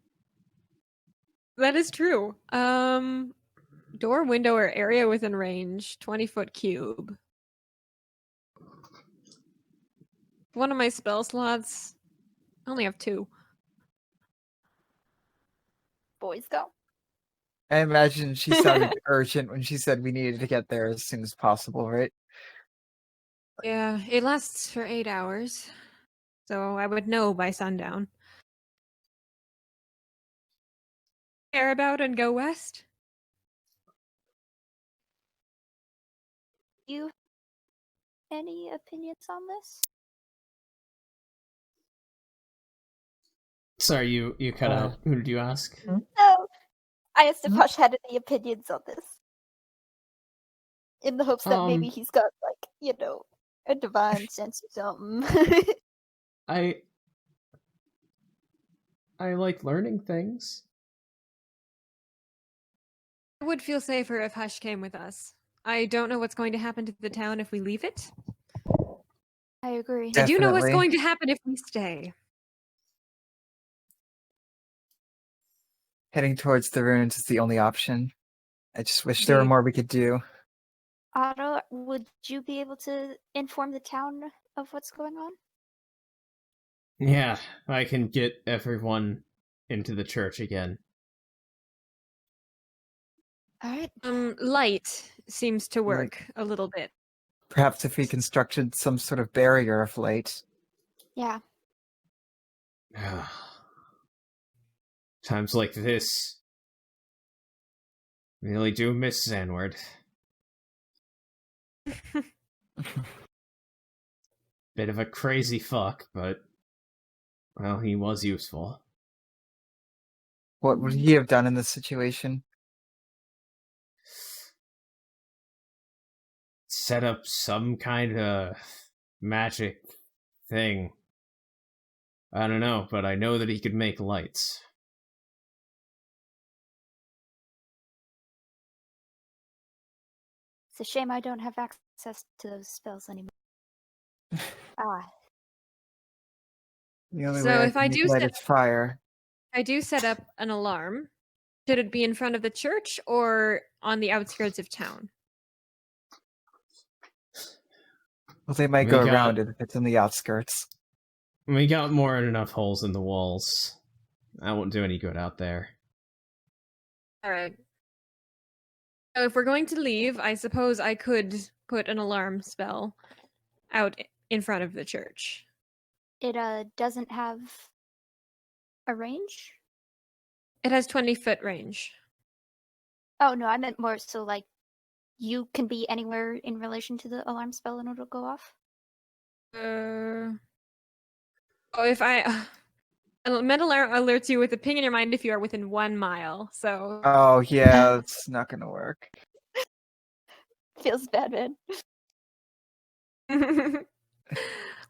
A: is true. Door, window, or area within range. 20-foot cube. One of my spell slots. I only have 2.
D: Boys go.
B: I imagine she sounded urgent when she said we needed to get there as soon as possible, right?
A: Yeah, it lasts for 8 hours. So I would know by sundown. Care about and go west?
D: You any opinions on this?
C: Sorry, you cut out. Who did you ask?
D: No. I asked if
B: Hmm?
D: Hush had any opinions on this. In the hopes that maybe he's got, like, you know, a divine sense or something.
C: I like learning things.
A: I would feel safer if Hush came with us. I don't know what's going to happen to the town if we leave it.
D: I agree.
A: I do know what's
B: Definitely.
A: going to happen if we stay.
B: Heading towards the ruins is the only option. I just wish there were
A: Indeed.
B: more we could do.
D: Otto, would you be able to inform the town of what's going on?
C: Yeah, I can get everyone into the church again.
D: Alright.
A: Light seems to
B: Like-
A: work a little bit.
B: Perhaps if we constructed some sort of barrier of light.
D: Yeah.
C: Times like this really do miss Zanward. Bit of a crazy fuck, but well, he was useful.
B: What would he have done in this situation?
C: Set up some kind of magic thing. I don't know, but I know that he could make lights.
D: It's a shame I don't have access to those spells anymore.
B: The only
A: So
B: way I
A: if
B: can
A: I
B: make
A: do
B: light
A: set-
B: is fire.
A: I do set up an alarm. Should it be in front of the church or on the outskirts of town?
B: Well, they might
C: We
B: go
C: got-
B: around it if it's in the outskirts.
C: We got more than enough holes in the walls. That won't do any good out there.
A: Alright. So if we're going to leave, I suppose I could put an alarm spell out in front of the church.
D: It doesn't have a range?
A: It has 20-foot range.
D: Oh no, I meant more so like you can be anywhere in relation to the alarm spell and it'll go off.
A: Oh, if I mental alerts you with a ping in your mind if you are within 1 mile. So
B: Oh, yeah, it's not gonna work.
D: Feels bad, man.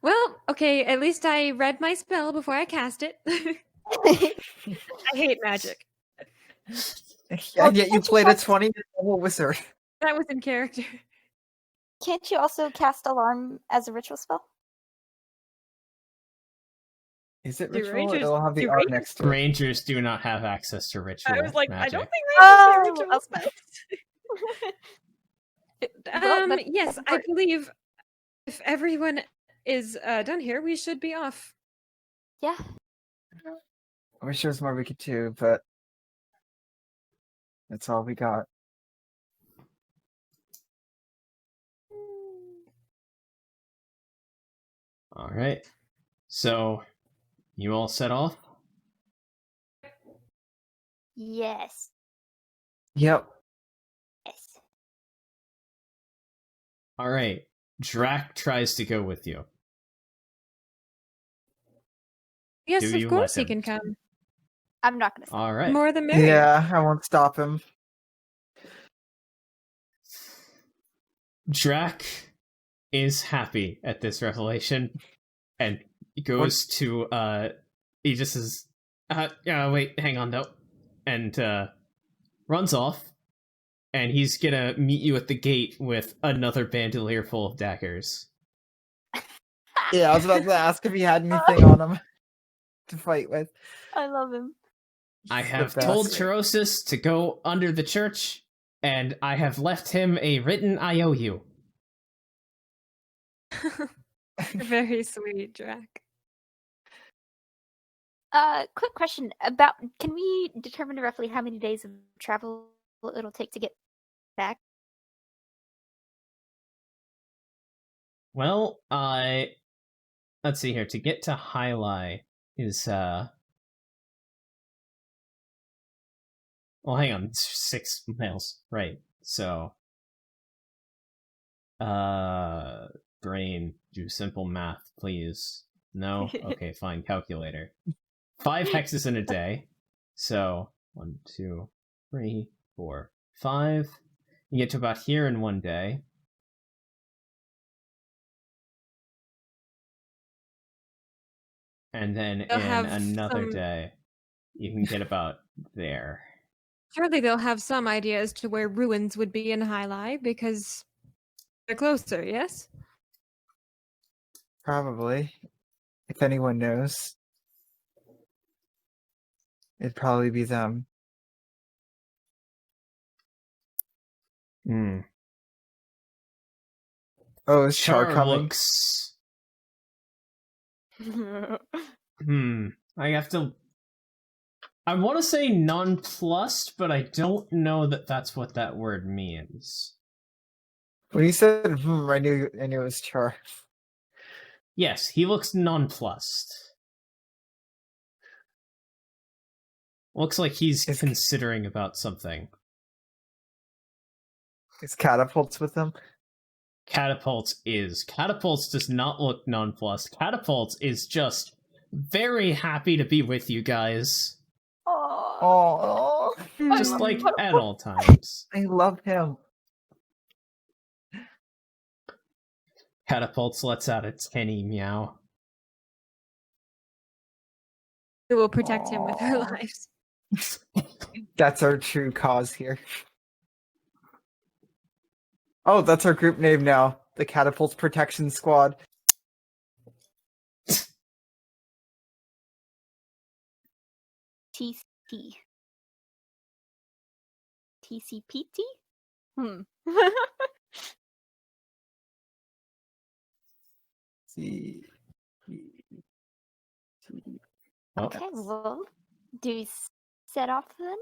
A: well, okay, at least I read my spell before I cast it. I hate magic.
B: Yeah, yet you
D: can't you
B: played a
D: cast-
B: 20-level wizard.
A: That was in character.
D: Can't you also cast alarm as a ritual spell?
B: Is it
A: Do
B: ritual?
A: rangers-
B: It'll have the
A: do
B: R
A: rangers-
B: next to it.
C: Rangers do not have access to ritual
A: I was like,
C: magic.
A: I don't think
D: Oh,
A: rangers do ritual
D: okay.
A: spells.
D: Well, that's
A: Yes, I
D: important.
A: believe if everyone is done here, we should be off.
D: Yeah.
B: I wish there was more we could do, but that's all we got.
C: All right. So, you all set off?
D: Yes.
B: Yep.
D: Yes.
C: All right. Drac tries to go with you.
A: Yes,
C: Do
A: of
C: you
A: course
C: let
A: he
C: him?
A: can come.
D: I'm not gonna.
C: All right.
A: More the merrier.
B: Yeah, I won't stop him.
C: Drac is happy at this revelation and goes to he just says wait, hang on though, and runs off, and he's gonna meet you at the gate with another bandolier full of daggers.
B: Yeah, I was about to ask if he had anything on him to fight with.
D: I love him.
C: I
B: He's the
C: have
B: best.
C: told Cherosis to go under the church, and I have left him a written IOU.
A: Very sweet, Drac.
D: Quick question about: can we determine roughly how many days of travel it'll take to get back?
C: Well, let's see here. To get to Highlight is well, hang on, it's 6 miles, right? So, brain, do simple math, please. No, okay, fine. Calculator. 5 hexes in a day. So 1, 2, 3, 4, 5. You get to about here in 1 day. And then
A: They'll
C: in
A: have
C: another
A: some-
C: day, you can get about there.
A: Surely they'll have some idea as to where ruins would be in Highlight because they're closer, yes?
B: Probably. If anyone knows, it'd probably be them.
C: Hmm.
B: Oh, is Char
C: Char
B: coming?
C: looks. I have to. I want to say nonplussed, but I don't know that that's what that word means.
B: When you said I knew it was Char.
C: Yes, he looks nonplussed. Looks like he's
B: Is-
C: considering about something.
B: Is Catapults with them?
C: Catapults does not look nonplussed. Catapults is just very happy to be with you guys.
B: Oh,
C: Just like at all times.
B: I love him.
C: Catapults lets out a tinny meow.
A: We will protect him with our
B: Aw.
A: lives.
B: That's our true cause here. Oh, that's our group name now. The Catapults Protection Squad.
D: TC. TCPT? Hmm.
B: See.
C: Oh,
D: Okay, well, do we set off then?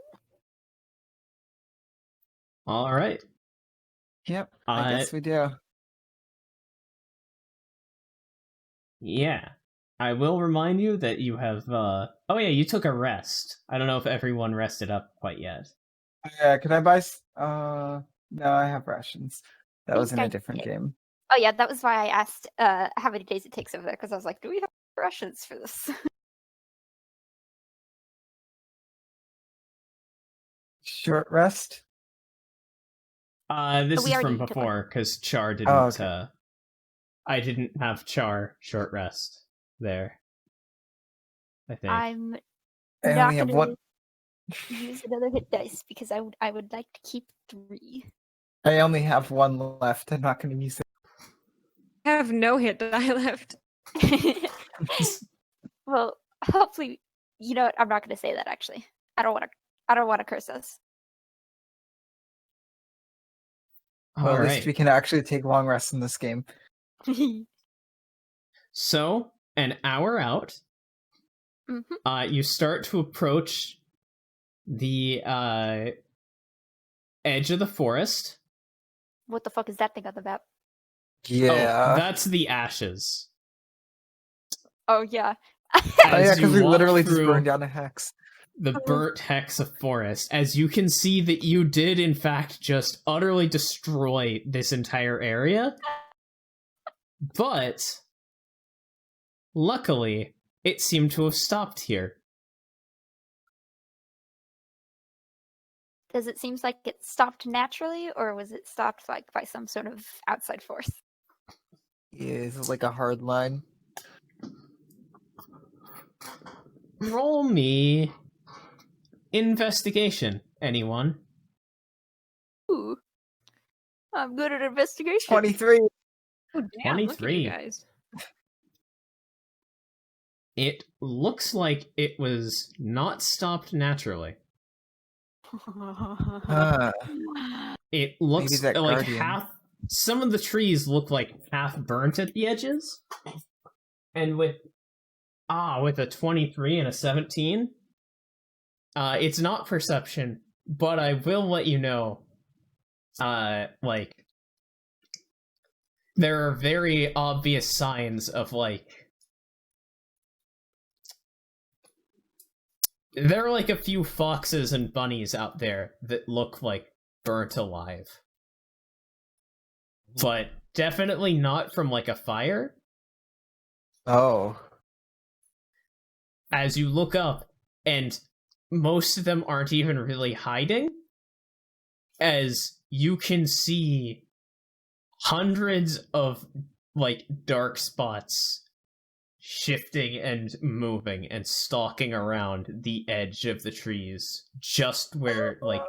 C: all right.
B: Yep, I guess we do.
C: Yeah. I will remind you that you have oh yeah, you took a rest. I don't know if everyone rested up quite yet.
B: Yeah, could I buy? No, I have rations. That was in
D: Think
B: a
D: I
B: different
D: did.
B: game.
D: Oh yeah, that was why I asked how many days it takes over there, because I was like, do we have rations for this?
B: Short rest.
C: This
D: We
C: is
D: already
C: from
D: took one.
C: before because Char didn't.
B: Oh, okay.
C: I didn't have Char short rest there. I think.
D: I'm
B: I
D: not
B: only have
D: gonna
B: one.
D: use another hit dice because I would like to keep 3.
B: I only have one left. I'm not going to use it.
A: I have no hit die left.
D: Well, hopefully, you know what? I'm not gonna say that actually. I don't want to curse us.
B: Well,
C: All
B: at least
C: right.
B: we can actually take long rests in this game.
C: So an hour out,
D: Mhm.
C: you start to approach the edge of the forest.
D: What the fuck is that thing on the map?
B: Yeah.
C: Oh, that's the ashes.
D: Oh yeah.
B: Oh yeah,
C: As
B: because
C: you
B: we
C: walk
B: literally just
C: through
B: burned down a hex.
C: the burnt hex of forest, as you can see that you did in fact just utterly destroy this entire area. But luckily, it seemed to have stopped here.
D: Does it seem like it stopped naturally, or was it stopped like by some sort of outside force?
B: Yeah, this is like a hard line.
C: Roll me investigation, anyone.
D: Ooh. I'm good at investigation.
B: 23.
A: Oh damn! Look at you
C: 23.
A: guys.
C: It looks like it was not stopped naturally. It looks
B: that
C: like
B: guardian.
C: half. Some of the trees look like half burnt at the edges, and with a 23 and a 17, it's not perception, but I will let you know. Like there are very obvious signs of like. There are like a few foxes and bunnies out there that look like burnt alive. But definitely not from like a fire.
B: Oh.
C: As you look up, and most of them aren't even really hiding, as you can see hundreds of like dark spots shifting and moving and stalking around the edge of the trees, just where like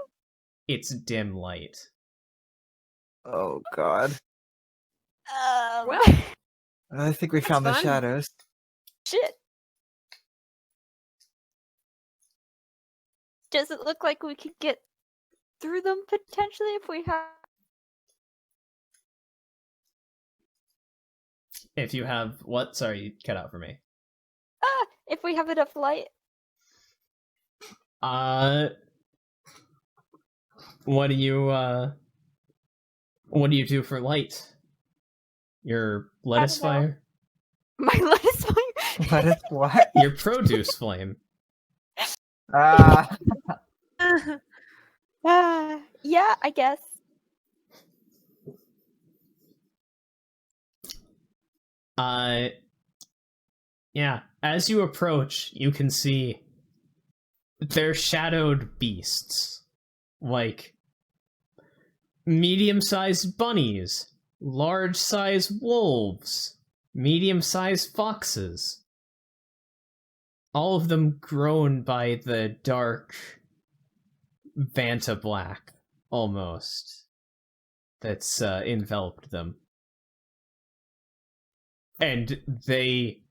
C: it's dim light.
B: Oh god.
A: Well,
B: I think we found the
A: fun.
B: shadows.
D: Shit. Does it look like we could get through them potentially if we have?
C: If you have what? Sorry, you cut out for me.
D: If we have enough light?
C: What do you do for light? Your lettuce
D: I don't know.
C: fire?
D: My lettuce fire?
B: What is what?
C: Your produce flame.
B: Ah.
D: Yeah, I guess.
C: Yeah. As you approach, you can see they're shadowed beasts. Like medium-sized bunnies, large-sized wolves, medium-sized foxes. All of them grown by the dark Vanta black, almost, that's enveloped them. And they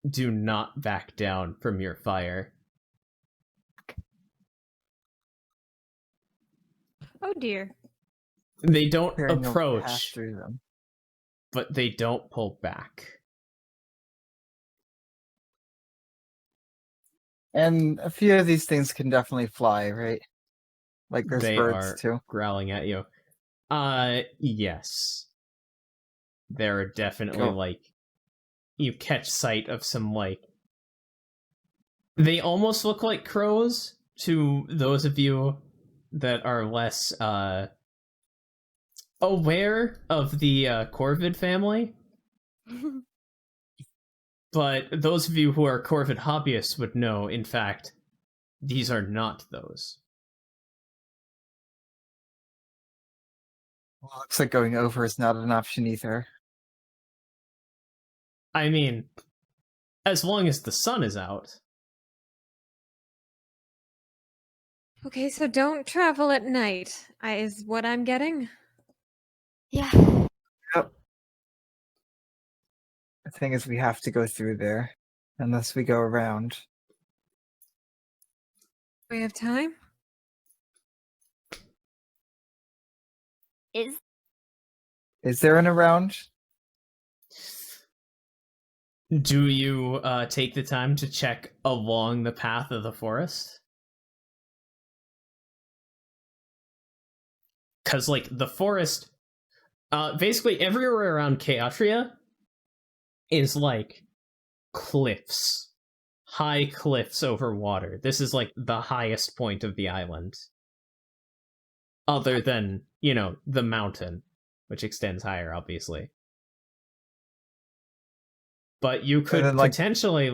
C: do not back down from your fire.
A: oh dear.
C: They don't
B: Hearing you'll pass
C: approach,
B: through them.
C: but they don't pull back.
B: And a few of these things can definitely fly, right? Like there's
C: They
B: birds
C: are
B: too.
C: growling at you. Yes. There are definitely,
B: Cool.
C: like, you catch sight of some, like, they almost look like crows to those of you that are less, aware of the, Corvid family. But those of you who are Corvid hobbyists would know, in fact, these are not those.
B: Well, looks like going over is not an option either.
C: I mean, as long as the sun is out.
A: Okay, so don't travel at night. Is what I'm getting.
D: Yeah.
B: Yep. The thing is, we have to go through there, unless we go around.
A: We have time.
B: Is there an around?
C: Do you take the time to check along the path of the forest? Because, like, the forest, basically everywhere around Capatria is, like, cliffs. High cliffs over water. This is like the highest point of the island. Other than, the mountain, which extends higher, obviously. But you could
B: then,
C: potentially,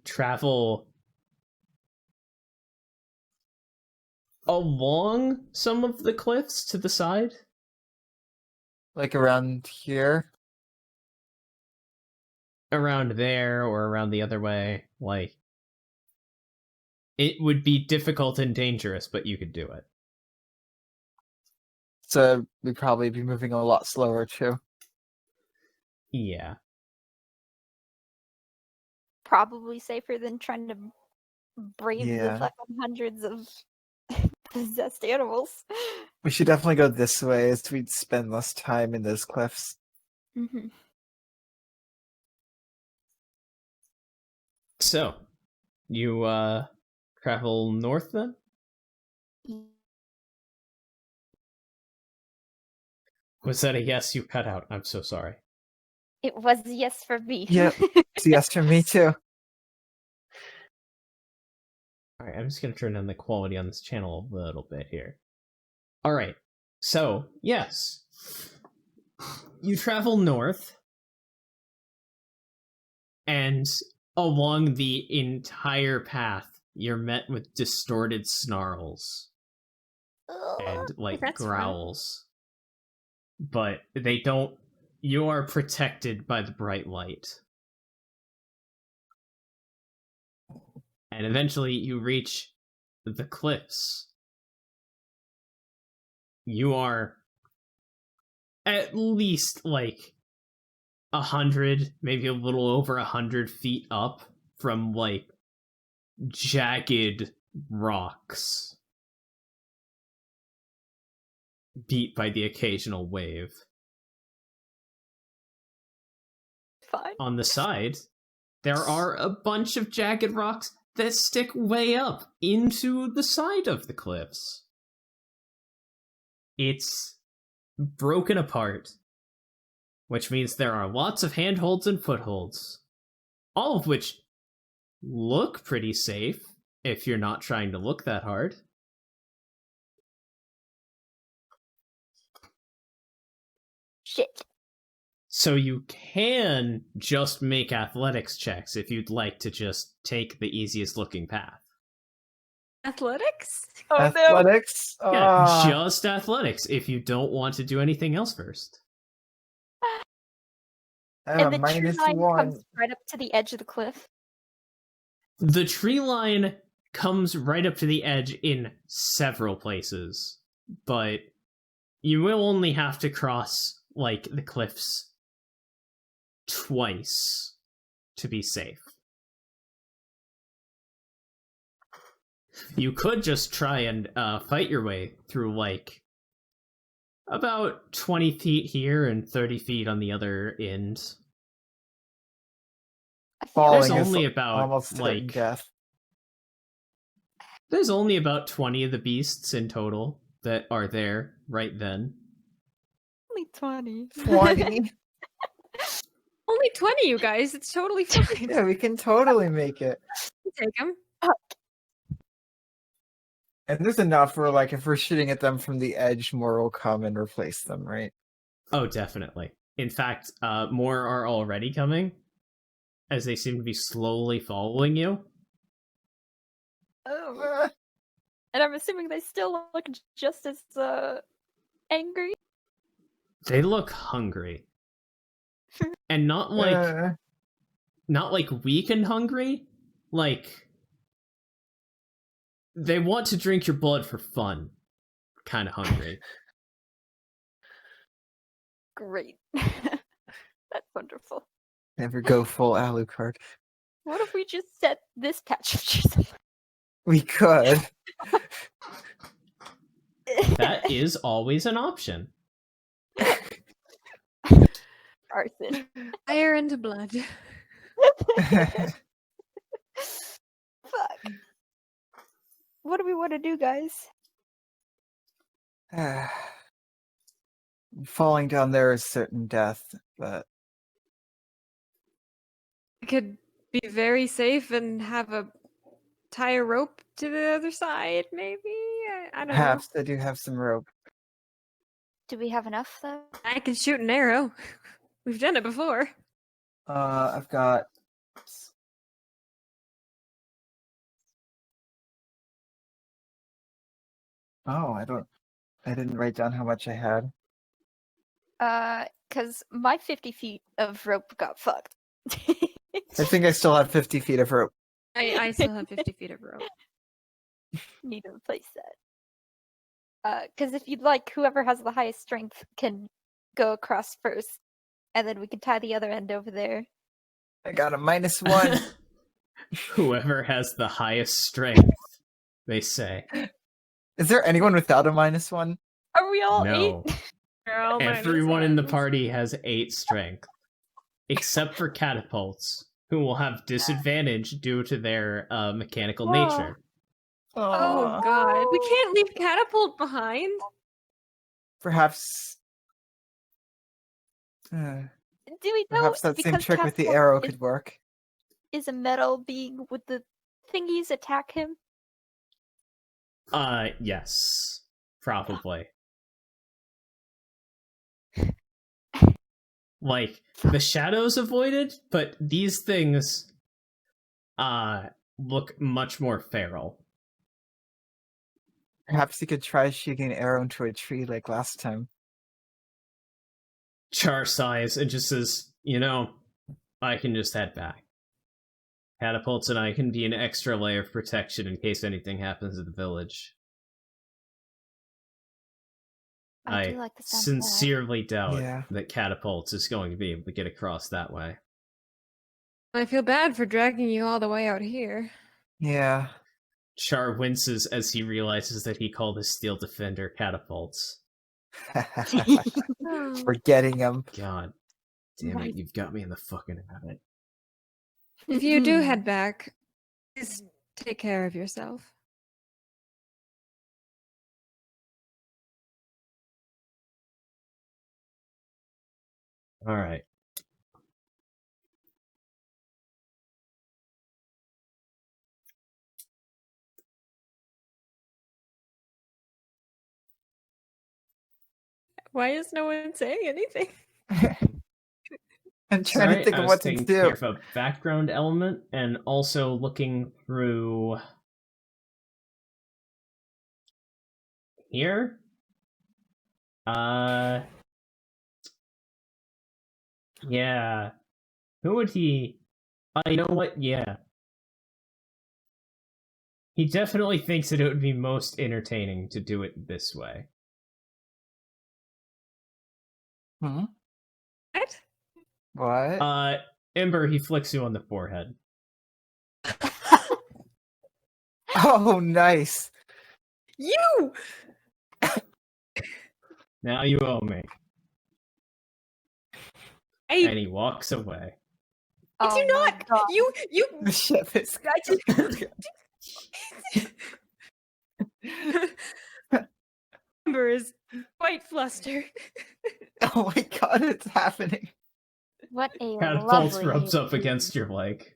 C: travel along some of the cliffs to the side.
B: Like around here?
C: Around there or around the other way. It would be difficult and dangerous, but you could do it.
B: So we'd probably be moving a lot slower too.
C: Yeah.
D: Probably safer than trying to brave the
B: Yeah.
D: fucking hundreds of possessed animals.
B: We should definitely go this way as we'd spend less time in those cliffs.
D: Mm-hmm.
C: So, you travel north then? Was that a yes? You cut out. I'm so sorry.
D: It was a yes for me.
B: Yep. It's a yes for me too.
C: Alright, I'm just going to turn down the quality on this channel a little bit here. Alright, so, yes. You travel north, and along the entire path, you're met with distorted snarls and,
A: That's fun.
C: growls. But they don't... You are protected by the bright light. And eventually you reach the cliffs. You are at least 100, maybe a little over 100 feet up from jagged rocks beat by the occasional wave.
D: Fine.
C: On the side, there are a bunch of jagged rocks that stick way up into the side of the cliffs. It's broken apart, which means there are lots of handholds and footholds, all of which look pretty safe if you're not trying to look that hard.
D: Shit.
C: So you can just make athletics checks if you'd like to just take the easiest looking path.
A: Athletics?
D: Oh no.
B: Athletics?
C: Yeah, just athletics if you don't want to do anything else first.
D: And the tree
B: minus
D: line
B: one.
D: comes right up to the edge of the cliff.
C: The tree line comes right up to the edge in several places, but you will only have to cross, the cliffs twice to be safe. You could just try and fight your way through, about 20 feet here and 30 feet on the other end.
B: Falling
C: There's
B: is
C: only about,
B: almost certain death.
C: There's only about 20 of the beasts in total that are there right then.
D: Only 20.
B: 20?
A: Only 20, you guys. It's totally fine.
B: Yeah, we can totally make it.
A: Take them.
B: And there's enough where, if we're shooting at them from the edge, more will come and replace them, right?
C: Oh, definitely. In fact, more are already coming, as they seem to be slowly following you.
D: Oh. And I'm assuming they still look just as angry.
C: They look hungry. And not weak and hungry, they want to drink your blood for fun. Kind of hungry.
D: Great. That's wonderful.
B: Never go full Alucard.
D: What if we just set this patch of trees on
B: We could.
C: That is always an option.
D: Arson.
A: Fire into blood.
D: Fuck. What do we want to do, guys?
B: Falling down there is certain death, but
A: We could be very safe and have a tie a rope to the other side, maybe? I don't know.
B: Perhaps I do have some rope.
D: Do we have enough though?
A: I can shoot an arrow. We've done it before.
B: I've got. Oh, I didn't write down how much I had.
D: Because my 50 feet of rope got fucked.
B: I think I still have 50 feet of rope.
A: I still have 50 feet of rope.
D: Need to replace that. Because if you'd like, whoever has the highest strength can go across first, and then we can tie the other end over there.
B: I got a -1.
C: Whoever has the highest strength, they say.
B: Is there anyone without a -1?
D: Are we all
C: No.
D: 8?
C: Everyone in the party has 8 strength. Except for catapults, who will have disadvantage due to their mechanical
D: Whoa.
C: nature.
A: Oh god. We can't leave catapult behind.
B: Perhaps.
D: Do we know?
B: Perhaps that same
D: because
B: trick with the
D: Catapult
B: arrow could work.
D: Is a metal being with the thingies attack him?
C: Yes. Probably. Like, the shadows avoided, but these things look much more feral.
B: Perhaps you could try shooting an arrow into a tree like last time.
C: Char sighs and just says, I can just head back. Catapults and I can be an extra layer of protection in case anything happens to the village.
D: I do like the sound of that.
C: sincerely doubt
B: Yeah.
C: that Catapults is going to be able to get across that way.
A: I feel bad for dragging you all the way out here.
B: Yeah.
C: Char winces as he realizes that he called his steel defender catapults.
B: We're getting him.
C: God damn
A: Right.
C: it, you've got me in the fucking habit.
A: If you do head back, please take care of yourself.
C: Alright.
A: Why is no one saying anything?
B: I'm trying to think
C: I
B: of
C: was
B: what to
C: taking
B: do.
C: care of a background element and also looking through here. Yeah. Who would he? You know what? Yeah. He definitely thinks that it would be most entertaining to do it this way.
B: Hmm?
A: What?
B: What?
C: Ember, he flicks you on the forehead.
B: Oh, nice.
A: You!
C: Now you owe me.
A: I
C: And he walks away.
A: do
D: my
A: not!
D: God.
A: You
B: The ship is.
A: Ember is quite flustered.
B: Oh my god, it's happening.
D: What a
C: Catapults
D: lovely
C: rubs up
D: evening.
C: against your leg.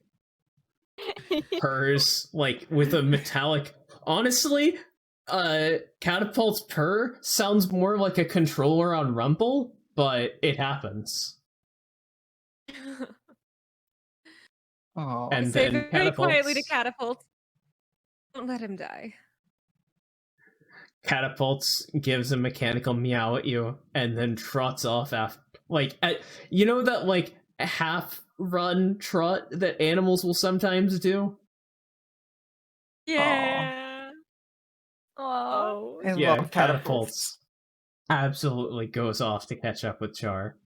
C: Purrs, like, with a metallic... Honestly, Catapult's purr sounds more like a controller on Rumble, but it happens.
B: Oh.
C: And
A: Say
C: then
A: very quietly to
C: Catapults...
A: Catapult. Don't let him die.
C: Catapults gives a mechanical meow at you, and then trots off after... Like, you know that, like, half-run trot that animals will sometimes do?
A: Yeah.
D: Aw.
B: I
C: Yeah,
B: love
C: Catapults absolutely goes off to catch up with Char.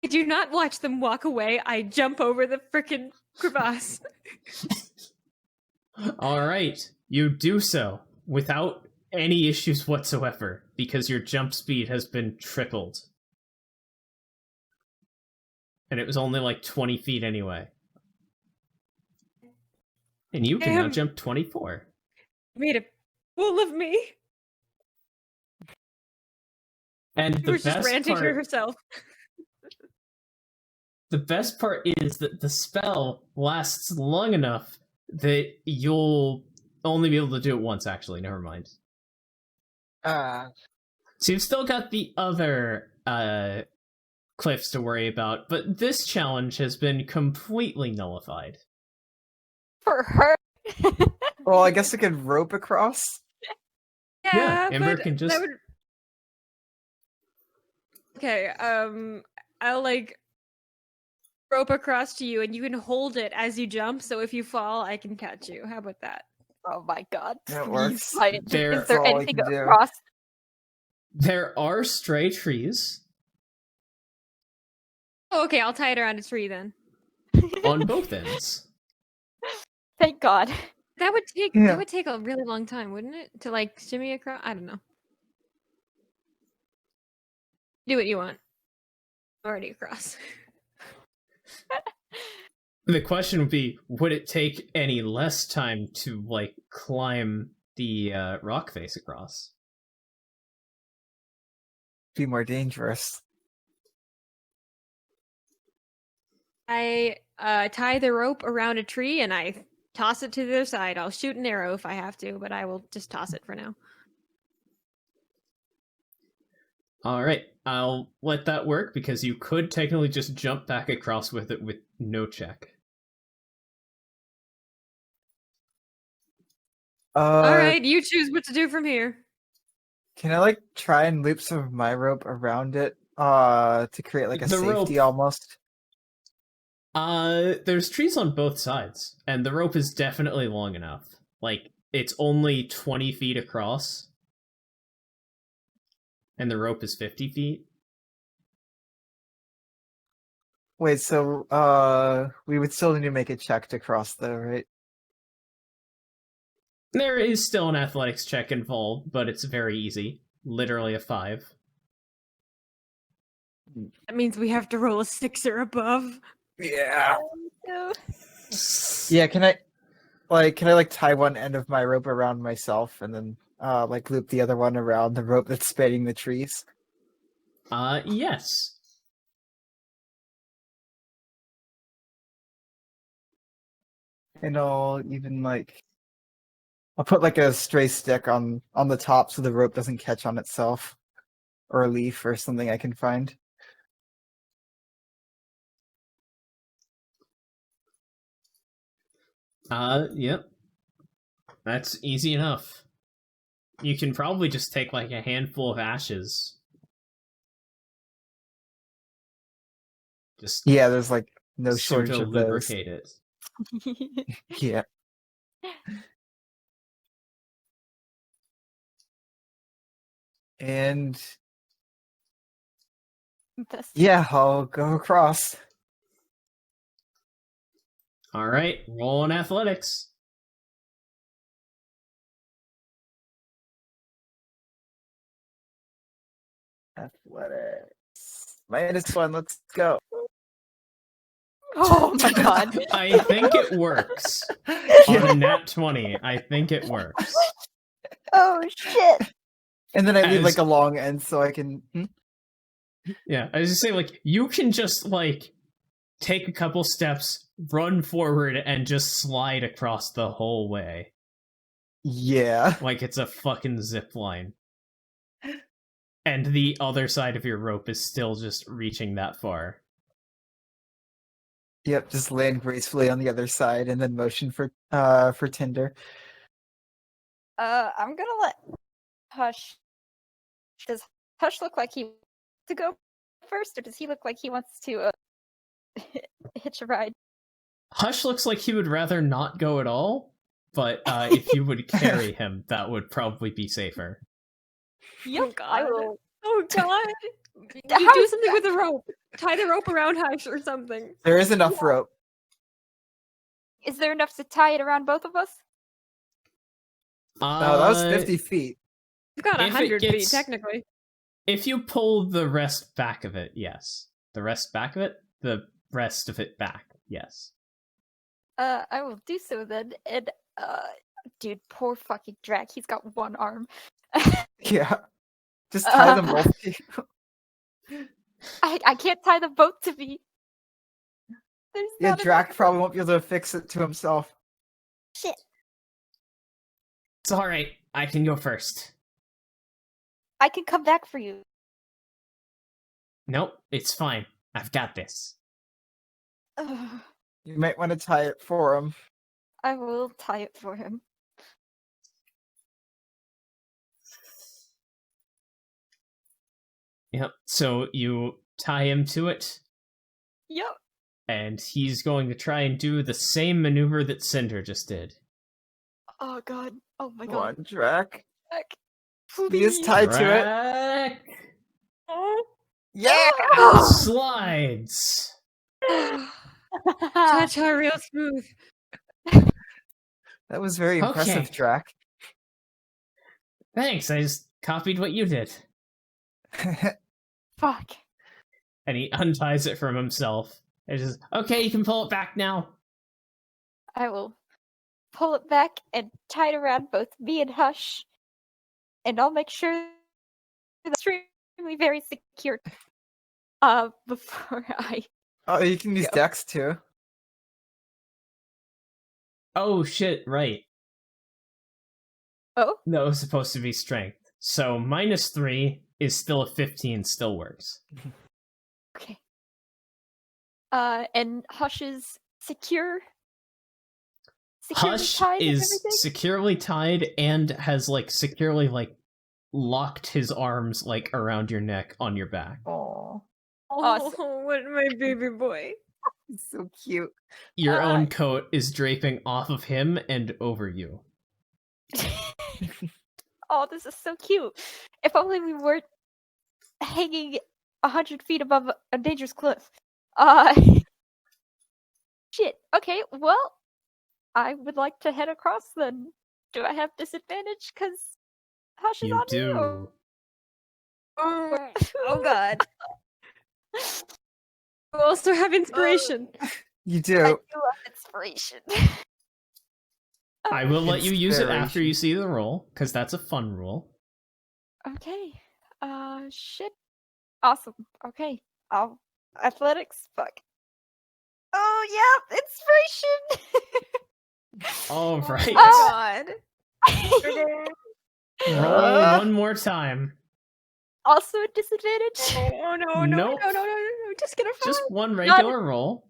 A: I do not watch them walk away. I jump over the frickin' crevasse.
C: Alright, you do so without any issues whatsoever, because your jump speed has been tripled. And it was only like 20 feet anyway. And you can now
A: Damn.
C: jump 24.
A: Made a fool of me.
C: And
A: She
C: the
A: was just
C: best
A: ranting to
C: part...
A: herself.
C: The best part is that the spell lasts long enough that you'll only be able to do it once, actually. Never mind. So you've still got the other cliffs to worry about, but this challenge has been completely nullified.
D: For her.
B: Well, I guess I could rope across.
C: Yeah, Ember
A: but
C: can just-
A: that would... Okay, I'll like rope across to you, and you can hold it as you jump. So if you fall, I can catch you. How about that?
D: Oh my god.
B: That
D: please,
B: works.
D: Ryan,
C: There-
D: is there
B: That's all I
D: anything
B: can do.
D: across?
C: There are stray trees
A: Oh, okay, I'll tie it around a tree then.
C: on both ends.
D: Thank god.
A: That would take
B: Yeah.
A: that would take a really long time, wouldn't it? To like shimmy across. I don't know. Do what you want. Already across.
C: The question would be, would it take any less time to, like, climb the rock face across?
B: Be more dangerous.
A: I tie the rope around a tree and I toss it to the other side. I'll shoot an arrow if I have to, but I will just toss it for now.
C: Alright, I'll let that work, because you could technically just jump back across with it with no check.
A: All right, you choose what to do from here.
B: Can I like try and loop some of my rope around it to create like a
C: The
B: safety
C: rope-
B: almost?
C: There's trees on both sides, and the rope is definitely long enough. Like, it's only 20 feet across, and the rope is 50 feet.
B: Wait, so we would still need to make a check to cross though, right?
C: There is still an athletics check involved, but it's very easy. Literally a 5.
A: That means we have to roll a 6 or above.
B: Yeah.
D: No.
B: Yeah, can I like tie one end of my rope around myself and then like loop the other one around the rope that's spanning the trees?
C: Yes.
B: And I'll even like I'll put like a stray stick on the top so the rope doesn't catch on itself. Or a leaf or something I can find.
C: Yep. That's easy enough. You can probably just take like a handful of ashes. Just
B: Yeah, there's like no shortage
C: to
B: of those.
C: lubricate it.
B: Yeah. And
D: That's-
B: yeah, I'll go across.
C: Alright, roll on athletics.
B: Athletics. -1, let's go.
D: Oh my god.
C: I think it works. On a nat 20, I think it works.
D: Oh shit.
B: And then I leave
C: As-
B: like a long end so I can.
C: Yeah, I was just saying, like, you can just, like, take a couple steps, run forward, and just slide across the whole way.
B: Yeah.
C: Like it's a fucking zip line. And the other side of your rope is still just reaching that far.
B: Yep, just land gracefully on the other side and then motion for Tinder.
D: I'm gonna let Hush. Does Hush look like he wants to go first, or does he look like he wants to hitch a ride?
C: Hush looks like he would rather not go at all, but if you would carry him, that would probably be safer.
D: Yep, I
A: God.
D: will.
A: Oh god!
D: How
A: You do
D: is
A: something with the rope. Tie the rope around Hush or something.
B: There is enough rope.
D: Is there enough to tie it around both of us?
B: No, that was 50 feet.
A: You've got
C: If it
A: 100 feet,
C: gets-
A: technically.
C: If you pull the rest back of it, yes. The rest back of it? The rest of it back, yes.
D: I will do so then. And dude, poor fucking Drac. He's got one arm.
B: Yeah. Just tie them both.
D: I can't tie them both to me. There's
B: Yeah,
D: not
B: Drac
D: enough-
B: probably won't be able to fix it to himself.
D: Shit.
C: It's alright. I can go first.
D: I can come back for you.
C: Nope, it's fine. I've got this.
D: Ugh,
B: You might want to tie it for him.
D: I will tie it for him.
C: Yep, so you tie him to it,
D: Yep.
C: and he's going to try and do the same maneuver that Cinder just did.
D: Oh god. Oh my
B: Come
D: god.
B: on, Drac.
D: Heck.
B: He is tied to it.
C: Drac
B: Yeah!
C: slides!
A: Touch her real smooth.
B: That was very impressive,
C: Okay.
B: Drac.
C: Thanks, I just copied what you did.
D: Fuck.
C: And he unties it from himself. And just, okay, you can pull it back now.
D: I will pull it back and tie it around both me and Hush. And I'll make sure that's extremely very secure. Before I
B: Oh, you can use
D: Go.
B: Dex too.
C: Oh shit, right.
D: Oh?
C: That was supposed to be strength. So -3 is still a 15, still works.
D: Okay. And Hush is securely
C: Hush
D: tied and
C: is
D: everything?
C: securely tied and has securely locked his arms around your neck on your back.
B: Oh,
D: Awesome.
A: Oh, what my baby boy.
B: he's so cute.
C: Your
D: Uh,
C: own coat is draping off of him and over you.
D: Oh, this is so cute. If only we weren't hanging 100 feet above a dangerous cliff. Shit. Okay, well, I would like to head across then. Do I have disadvantage? Because Hush is
C: You
D: on me?
C: do.
A: Oh god. You also have inspiration.
B: You
D: I
B: do.
D: do love inspiration.
C: I will let you use it after
B: Inspiration.
C: you see the roll, because that's a fun rule.
D: Okay. Shit. Awesome. Okay. I'll athletics. Fuck. Oh yeah, inspiration.
C: All right.
A: Oh god.
C: Roll one more time.
D: Also a disadvantage.
A: Oh no, no,
C: Nope.
A: no. Just get a 5.
C: Just one regular roll.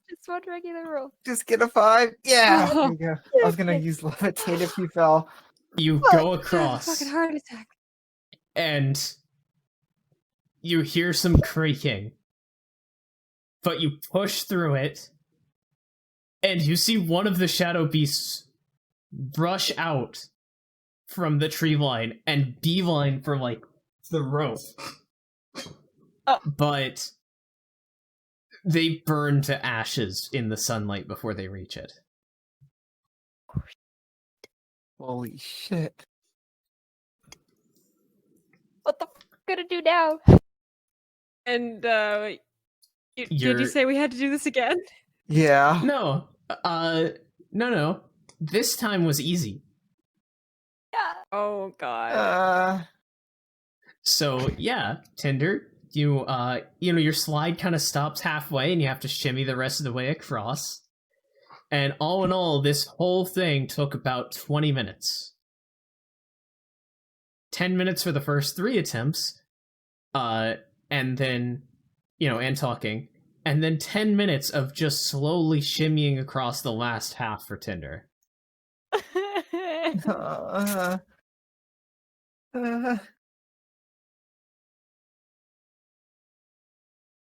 D: Just one regular roll.
B: Just get a 5. Yeah.
A: Oh.
B: There you go. I was gonna use levitate if you fell.
C: You
D: Fuck.
C: go
A: Fucking
C: across,
A: heart attack.
C: and you hear some creaking. But you push through it, and you see one of the Shadowbeasts rush out from the tree line and beeline for the rope. But they burn to ashes in the sunlight before they reach it.
B: Holy shit.
D: What the f gonna do now?
A: And did
C: You're-
A: you say we had to do this again?
B: Yeah.
C: No, no. This time was easy.
D: Yeah.
A: Oh god.
C: So yeah, Tinder, you your slide kind of stops halfway, and you have to shimmy the rest of the way across. And all in all, this whole thing took about 20 minutes. 10 minutes for the first 3 attempts, and then, and talking, and then 10 minutes of just slowly shimmying across the last half for Tinder.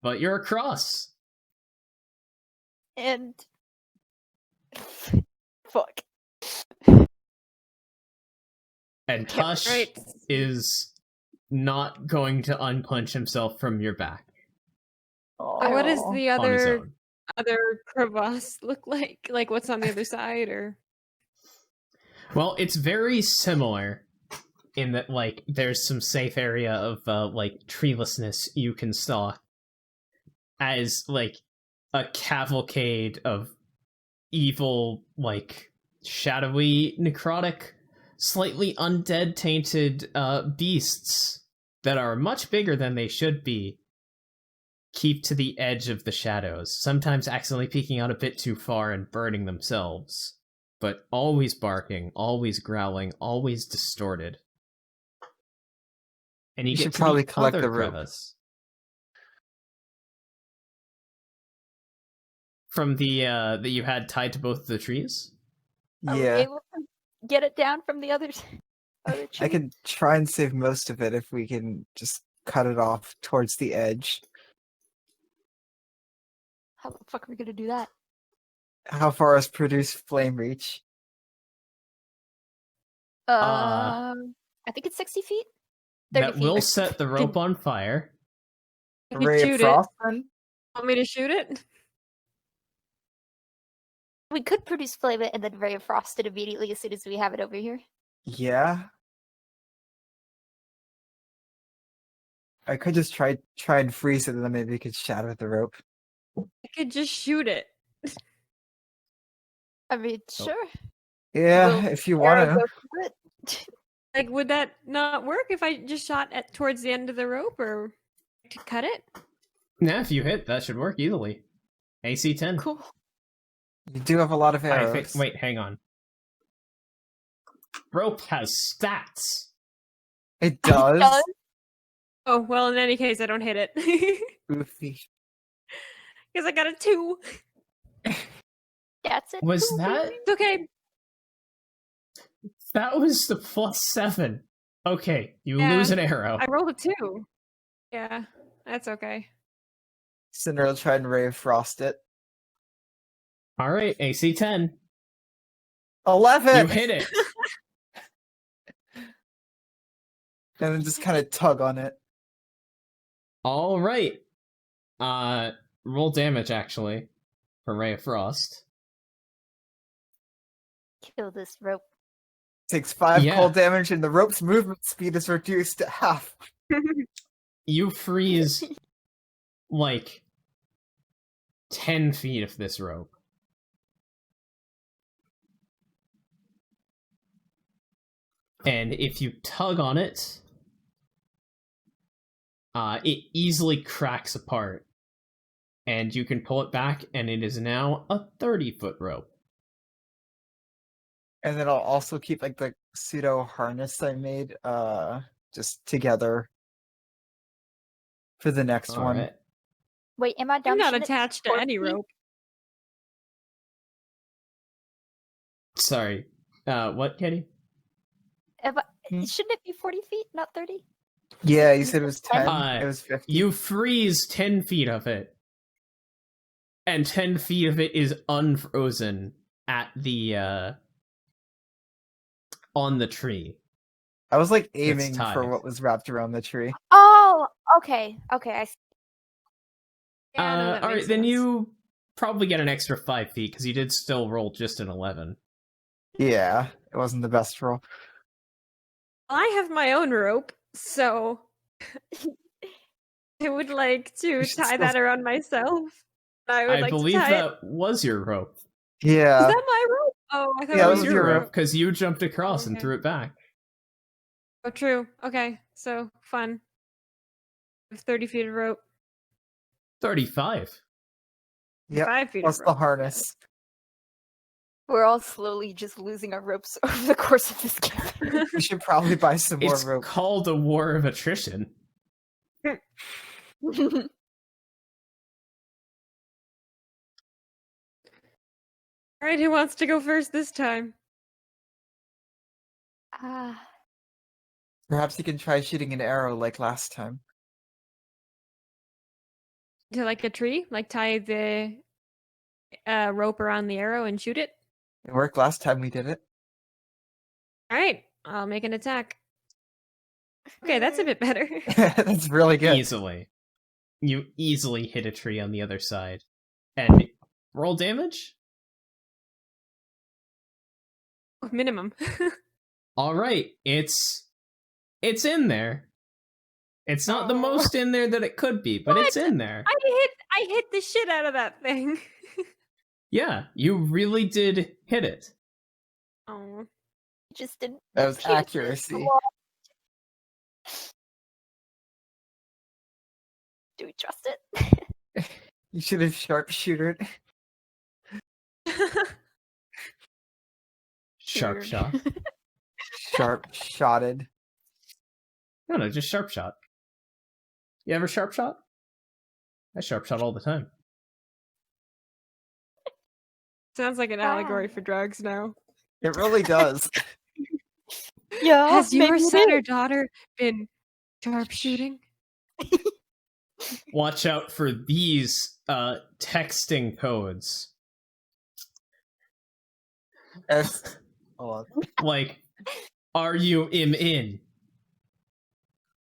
C: But you're across.
D: And fuck.
C: And Hush
A: right.
C: is not going to unpunch himself from your back
A: What does the
C: on his
A: other
C: own.
A: crevasse look like? Like what's on the other side, or?
C: Well, it's very similar in that, there's some safe area of, treelessness you can stalk as, a cavalcade of evil, shadowy, necrotic, slightly undead tainted, beasts that are much bigger than they should be, keep to the edge of the shadows, sometimes accidentally peeking out a bit too far and burning themselves, but always barking, always growling, always distorted. And you
B: We
C: get
B: should
C: to
B: probably
C: the
B: collect
C: other
B: the rope.
C: crevice. From the that you had tied to both the trees?
D: Are we
B: Yeah,
D: able to get it down from the other
B: I
D: tree?
B: can try and save most of it if we can just cut it off towards the edge.
D: How the fuck are we gonna do that?
B: How far is produce flame reach?
C: Uh,
D: I think it's 60 feet. 30
C: That
D: feet.
C: will set the rope on fire.
A: You
B: Ray of
A: shoot it.
B: frost then?
A: Want me to shoot it?
D: We could produce flame it and then ray of frost it immediately as soon as we have it over here.
B: Yeah. I could just try and freeze it, and then maybe we could shatter the rope.
A: I could just shoot it.
D: I mean,
C: Oh.
D: sure.
B: Yeah,
D: Will
B: if you
D: arrow
B: want to.
D: go through it?
A: Like, would that not work if I just shot at towards the end of the rope, or to cut it?
C: Yeah, if you hit, that should work easily. AC 10.
D: Cool.
B: You do have a lot of
C: I
B: arrows.
C: think, wait, hang on. Rope has stats.
B: It does?
D: does?
A: Oh well, in any case, I don't hit it
B: Goofy.
A: because I got a 2.
D: That's it.
C: Was
D: Cool,
C: that?
D: baby.
A: It's okay.
C: That was the +7. Okay, you
A: Yeah.
C: lose an arrow.
A: I rolled a 2. Yeah, that's okay.
B: Cinder will try and ray of frost it.
C: Alright, AC 10.
B: 11!
C: You hit it.
B: And then just kind of tug on it.
C: Alright. Roll damage, actually, for Ray of Frost.
D: Kill this rope.
B: Takes 5
C: Yeah.
B: cold damage, and the rope's movement speed is reduced to half.
C: You freeze, like, 10 feet of this rope. And if you tug on it, it easily cracks apart. And you can pull it back, and it is now a 30-foot rope.
B: And then I'll also keep like the pseudo harness I made just together for the next one.
C: Alright.
D: Wait, am I
A: I'm
D: dumb?
A: not
D: Shouldn't it
A: attached to
D: support
A: any
D: me?
A: rope.
C: Sorry. What, Katie?
D: Shouldn't it be 40 feet, not 30?
B: Yeah, you said it was 10.
C: Uh,
B: It was 50.
C: You freeze 10 feet of it. And 10 feet of it is unfrozen at the, on the tree.
B: I was like aiming
C: tied.
B: for what was wrapped around the tree.
D: Oh, okay. Okay, I see.
A: Yeah, no, that
C: Alright,
A: makes
C: then
A: sense.
C: you probably get an extra 5 feet, because you did still roll just an 11.
B: Yeah, it wasn't the best roll.
A: I have my own rope, so I would like to
B: You should
A: tie
B: still-
A: that around myself. I would
C: I
A: like
C: believe
A: to tie it.
C: that was your rope.
B: Yeah.
A: Is that my rope? Oh, I thought
B: Yeah,
A: it
C: That
A: was
C: was
B: was
C: your
B: your
C: rope, because you jumped across and
A: Okay.
C: threw it back.
A: Oh, true. Okay, so fun. 30 feet of rope.
C: 35.
B: Yep.
A: 5 feet
B: Plus
A: of
B: the
A: rope.
B: harness.
D: We're all slowly just losing our ropes over the course of this game.
B: We should probably buy some more
C: It's
B: rope.
C: called a war of attrition.
A: All right, who wants to go first this time?
B: Perhaps you can try shooting an arrow like last time.
A: To like a tree? Like tie the rope around the arrow and shoot it?
B: It worked last time we did it.
A: All right, I'll make an attack. Okay, that's a bit better.
B: That's really good.
C: Easily. You easily hit a tree on the other side. And roll damage?
A: Minimum.
C: Alright, it's in there. It's not the
A: Oh.
C: most in there that it could be, but it's
A: What?
C: in there.
A: I hit the shit out of that thing.
C: Yeah, you really did hit it.
A: Oh.
D: Just didn't.
B: That was
D: hit it
B: accuracy.
D: well. Do we trust it?
B: You should have sharpshootered.
C: Sharp
D: Weird.
C: shot.
B: Sharp-shotted.
C: No, just sharp shot. You ever sharp shot? I sharp shot all the time.
A: Sounds like an allegory for drugs now.
B: It really does.
D: Yeah.
A: Has your
D: maybe it
A: son
D: is.
A: or daughter been sharpshooting?
C: Watch out for these texting codes.
B: Hold on.
C: Like, are you in?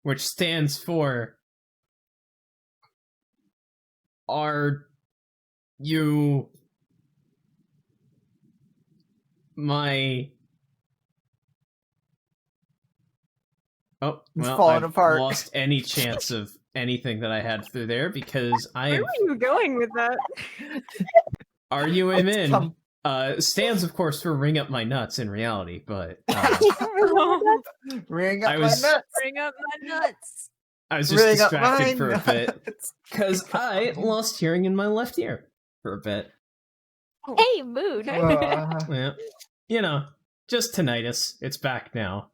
C: Which stands for, are you my... Oh,
B: It's
C: well,
B: falling
C: I've
B: apart.
C: lost any chance of anything that I had through there because I
A: Where
C: have...
A: were you going with that?
C: Are you in?
B: Come-
C: Stands, of course, for ring up my nuts in reality, but
B: Ring up
C: I
B: my
C: was-
B: nuts.
A: Bring up my nuts.
C: I was just
B: Ring up my
C: distracted for a bit
B: nuts.
C: because I lost hearing in my left ear for a bit.
D: Hey, mood.
C: Yeah, you know, just tinnitus. It's back now.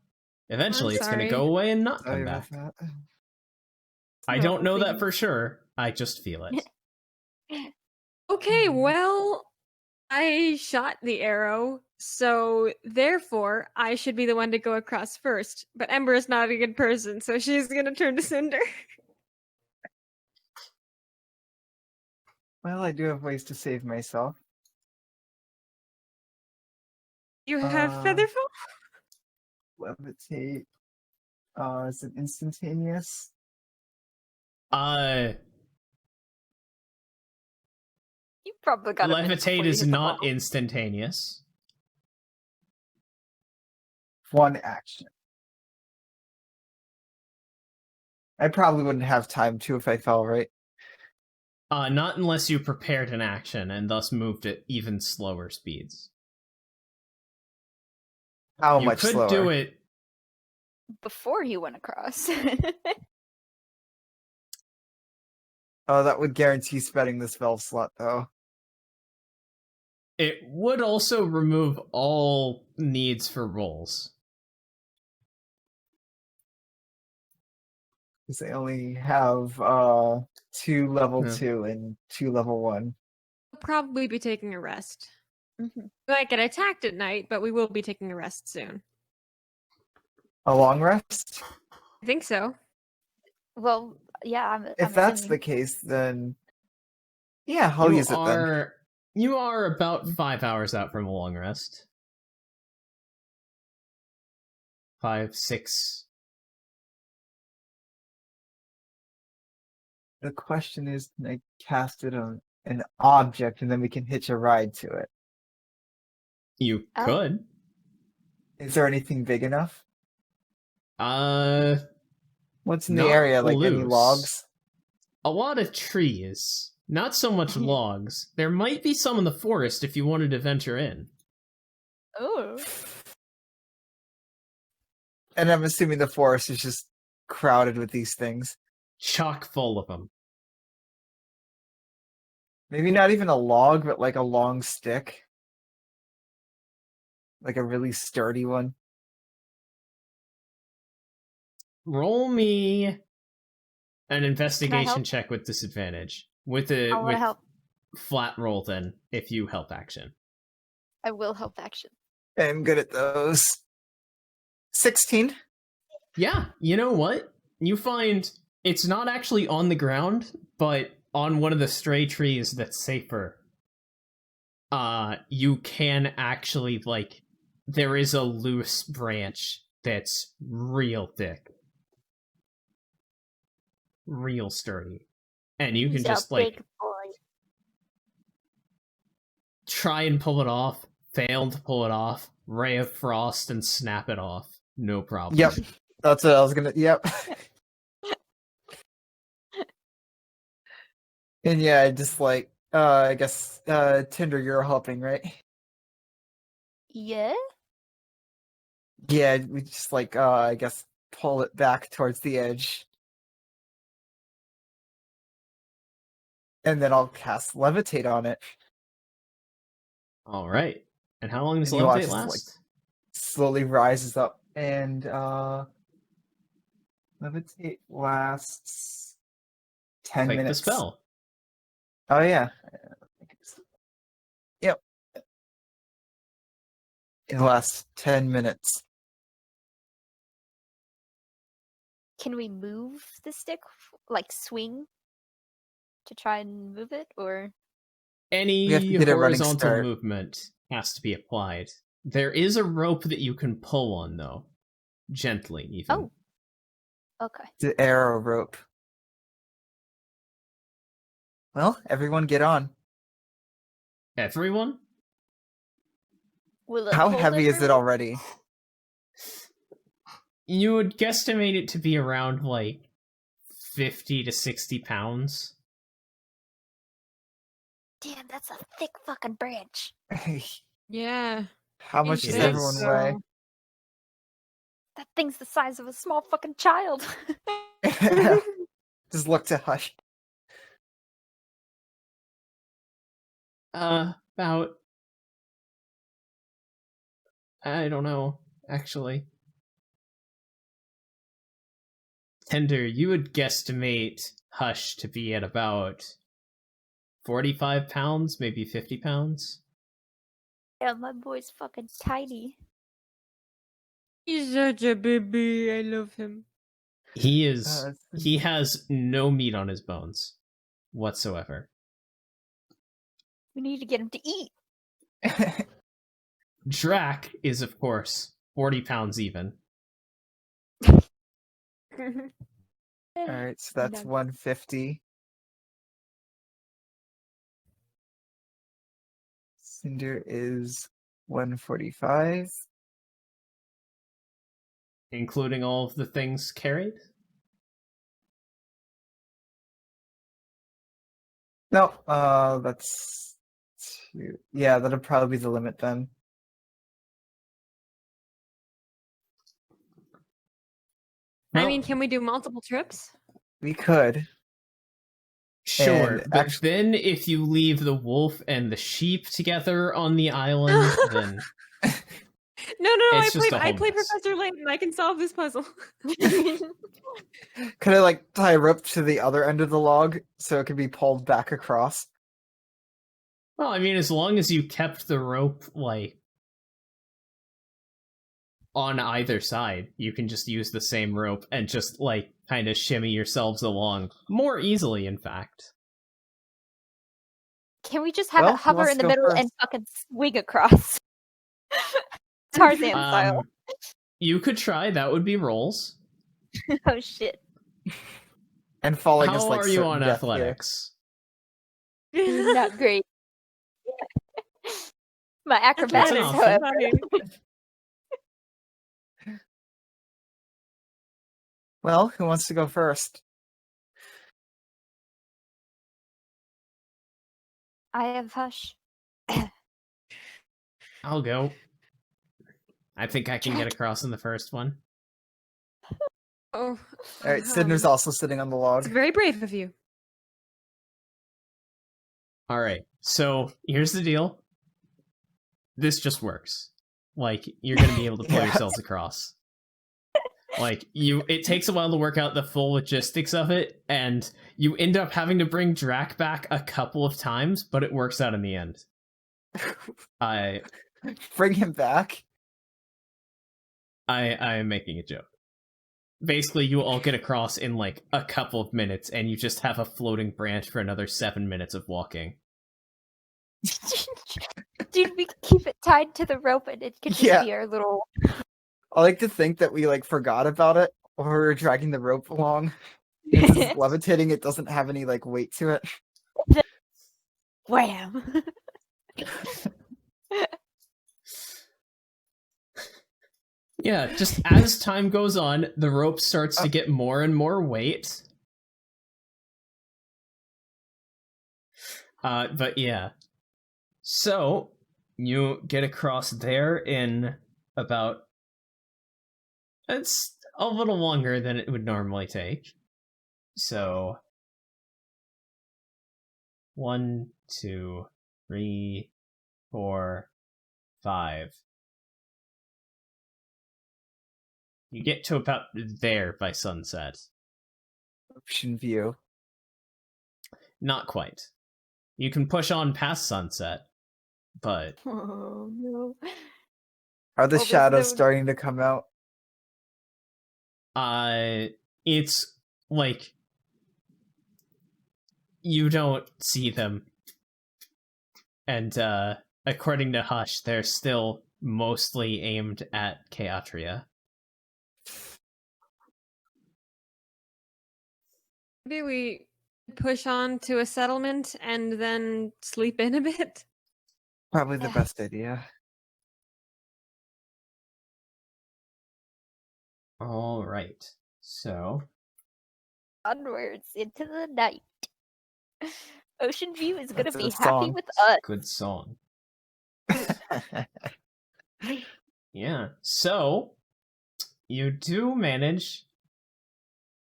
C: Eventually, it's going to
A: sorry.
C: go away and not
B: Sorry
C: come
B: about
C: back.
B: that.
C: I don't know that
A: Things.
C: for sure. I just feel it.
A: Okay, well, I shot the arrow, so therefore I should be the one to go across first. But Ember is not a good person, so she's gonna turn to Cinder.
B: Well, I do have ways to save myself.
A: You have
B: Uh,
A: Featherfall?
B: Levitate. Is it instantaneous?
D: You probably got a minute before
C: Levitate
D: you
C: is
D: hit the
C: not
D: wall.
C: instantaneous.
B: One action. I probably wouldn't have time to if I fell, right?
C: Not unless you prepared an action and thus moved at even slower speeds.
B: How
C: You
B: much
C: could
B: slower?
C: do it.
D: Before you went across.
B: Oh, that would guarantee spending the spell slot, though.
C: It would also remove all needs for rolls.
B: Because they only have 2 level
C: Yeah.
B: 2 and 2 level 1.
A: We'll probably be taking a rest.
D: Mhm.
A: We might get attacked at night, but we will be taking a rest soon.
B: A long rest?
A: I think so.
D: Well, yeah,
B: If
D: I'm
B: that's the
D: assuming.
B: case, then yeah, I'll use it then.
C: You are about 5 hours out from a long rest. 5, 6.
B: The question is, can I cast it on an object and then we can hitch a ride to it?
C: You
D: Oh.
C: could.
B: Is there anything big enough? What's in the
C: Not
B: area? Like any
C: loose.
B: logs?
C: A lot of trees. Not so much logs. There might be some in the forest if you wanted to venture in.
D: Oh.
B: And I'm assuming the forest is just crowded with these things.
C: Chock full of them.
B: Maybe not even a log, but like a long stick. Like a really sturdy one.
C: Roll me an investigation
D: help?
C: check with disadvantage. With
D: I want
C: with
D: to help.
C: flat roll then, if you help action.
D: I will help action.
B: I'm good at those. 16?
C: Yeah, you know what? You find it's not actually on the ground, but on one of the stray trees that's safer. You can actually, like, there is a loose branch that's real thick. Real sturdy. And you can
D: He's
C: just,
D: a
C: like,
D: big boy.
C: try and pull it off, fail to pull it off, ray of frost and snap it off. No problem.
B: Yep. That's what I was gonna. Yep. And yeah, I just like. I guess Tinder, you're helping, right?
D: Yeah?
B: Yeah, we just like. I guess pull it back towards the edge. and then I'll cast levitate on it.
C: All right. And how long does
B: And you watch
C: levitate
B: as,
C: last?
B: Slowly rises up, and levitate lasts 10
C: Like the
B: minutes.
C: spell.
B: Oh yeah. Yep. It lasts 10 minutes.
D: Can we move the stick, like swing, to try and move it, or?
C: Any
B: We have to get a running
C: horizontal
B: start.
C: movement has to be applied. There is a rope that you can pull on, though. Gently, even.
D: Oh. Okay.
B: The arrow rope. Well, everyone get on.
C: Everyone?
D: Will it
B: How
D: hold
B: heavy is it
D: everyone?
B: already?
C: You would guesstimate it to be around, like, 50 to 60 pounds.
D: Damn, that's a thick fucking branch.
A: Yeah.
B: How much
A: It
B: does
C: is.
B: everyone weigh?
D: That thing's the size of a small fucking child.
B: Just look to Hush.
C: About... I don't know, actually. Tinder, you would guesstimate Hush to be at about 45 pounds, maybe 50 pounds.
D: Yeah, my boy's fucking tiny.
A: He's such a baby. I love him.
C: He is...
B: Uh,
C: he has no meat on his bones whatsoever.
D: We need to get him to eat.
C: Drac is, of course, 40 pounds even.
B: Alright, so that's
D: No.
B: 150. Cinder is 145.
C: Including all of the things carried?
B: No, that's two. Yeah, that'll probably be the limit then.
A: I
C: Well,
A: mean, can we do multiple trips?
B: We could.
C: sure,
B: and
C: but then if you leave the wolf and the sheep together on the island, then
A: No,
C: It's just a
A: I
C: whole
A: play
C: mess.
A: Professor Layton. I can solve this puzzle.
B: Could I like tie a rope to the other end of the log so it could be pulled back across?
C: well, I mean, as long as you kept the rope like on either side, you can just use the same rope and just like kind of shimmy yourselves along more easily, in fact.
D: Can we just have
B: Well,
D: it
B: who
D: hover
B: wants
D: in
B: to
D: the
B: go
D: middle and
B: first?
D: fucking swing across? Tarzan style.
C: You could try, that would be rolls.
D: Oh shit.
B: And falling is
C: How
B: like
C: are you
B: certain
C: on
B: death here.
C: athletics?
D: Not great. My
C: That's an
D: acrobatics,
C: option.
D: however.
B: Well, who wants to go first?
D: I have Hush.
C: I'll go. I think I can get across in the first one.
A: Oh,
B: Alright, Cinder's also sitting on the log.
A: it's very brave of you.
C: Alright, so here's the deal. This just works. Like, you're gonna be able to pull
B: Yeah.
C: yourselves across. Like, it takes a while to work out the full logistics of it, and you end up having to bring Drac back a couple of times, but it works out in the end. I
B: Bring him back.
C: am making a joke. Basically, you all get across in like a couple of minutes, and you just have a floating branch for another 7 minutes of walking.
D: Dude, we could keep it tied to the rope and it could just
B: Yeah.
D: be our little.
B: I like to think that we like forgot about it or we were dragging the rope along. And since it's levitating, it doesn't have any like weight to it.
D: Wham!
C: Yeah, just as time goes on, the rope starts to get more and more weight. But yeah. So, you get across there in about... It's a little longer than it would normally take. So... 1, 2, 3, 4, 5. You get to about there by sunset.
B: Ocean view.
C: Not quite. You can push on past sunset, but
D: Oh no.
B: Are the
D: Well, there's
B: shadows
D: no-
B: starting to come out?
C: it's like you don't see them. And according to Hush, they're still mostly aimed at Capatria.
A: Maybe we push on to a settlement and then sleep in a bit.
B: Probably the best idea.
C: All right. So,
D: Onwards into the night. Ocean View is gonna
B: That's a
D: be happy
B: song.
D: with us.
C: good song. Yeah. So, you do manage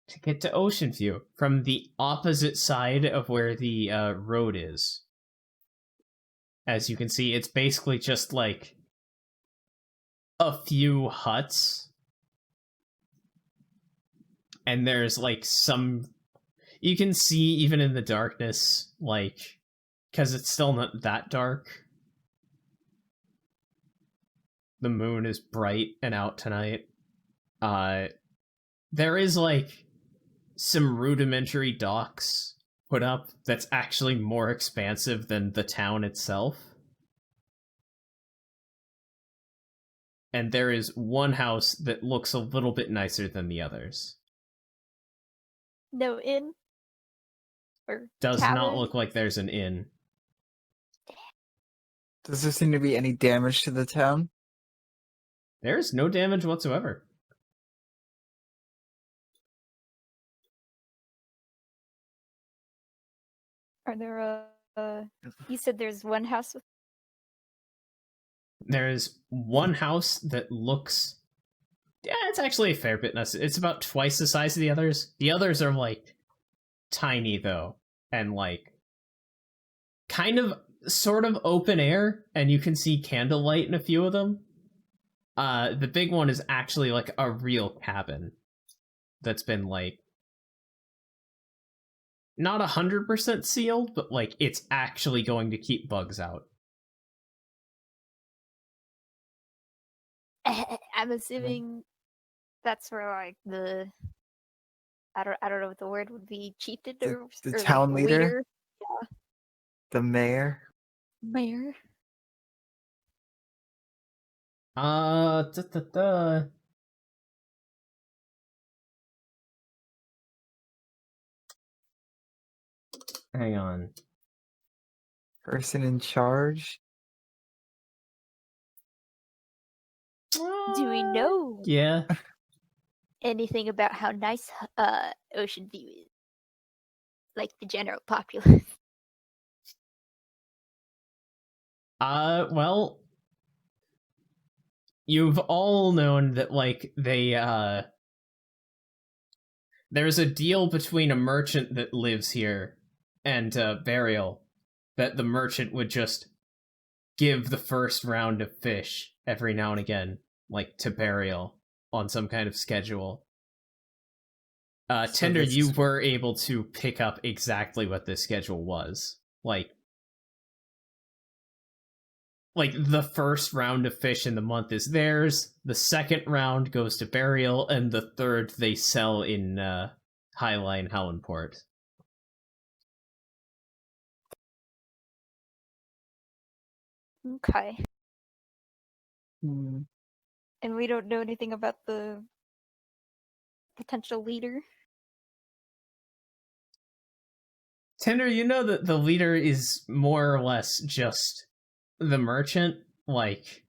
C: to get to Ocean View from the opposite side of where the road is. As you can see, it's basically just like a few huts. And there's like some... You can see even in the darkness, like... Because it's still not that dark. The moon is bright and out tonight. There is like some rudimentary docks put up that's actually more expansive than the town itself. And there is one house that looks a little bit nicer than the others.
D: No inn? Or
C: Does
D: tavern?
C: not look like there's an inn.
B: Does there seem to be any damage to the town?
C: There's no damage whatsoever.
D: Are there you said there's one house with
C: There's one house that looks... Yeah, it's actually a fair bit nice. It's about twice the size of the others. The others are, like, tiny, though. And, like, kind of, sort of open air. And you can see candlelight in a few of them. The big one is actually, like, a real cabin. That's been, like... Not 100% sealed, but, like, it's actually going to keep bugs out.
D: I'm assuming that's where like the I don't know what the word would be, chieftain
B: The-
D: or
B: the
D: or, like,
B: town leader?
D: Yeah.
B: The mayor?
D: Mayor.
C: Hang on.
B: Person in charge?
D: Do we know
C: Yeah.
D: anything about how nice Ocean View is? Like the general populace.
C: Well, you've all known that, like, there's a deal between a merchant that lives here and Burial, that the merchant would just give the first round of fish every now and again, like, to Burial on some kind of schedule. Tinder,
B: this
C: you
B: is-
C: were able to pick up exactly what this schedule was. Like, the first round of fish in the month is theirs, the second round goes to Burial, and the third they sell in Highline Hallenport.
D: Okay.
B: Hmm.
D: And we don't know anything about the potential leader.
C: Tinder, you know that the leader is more or less just the merchant, like...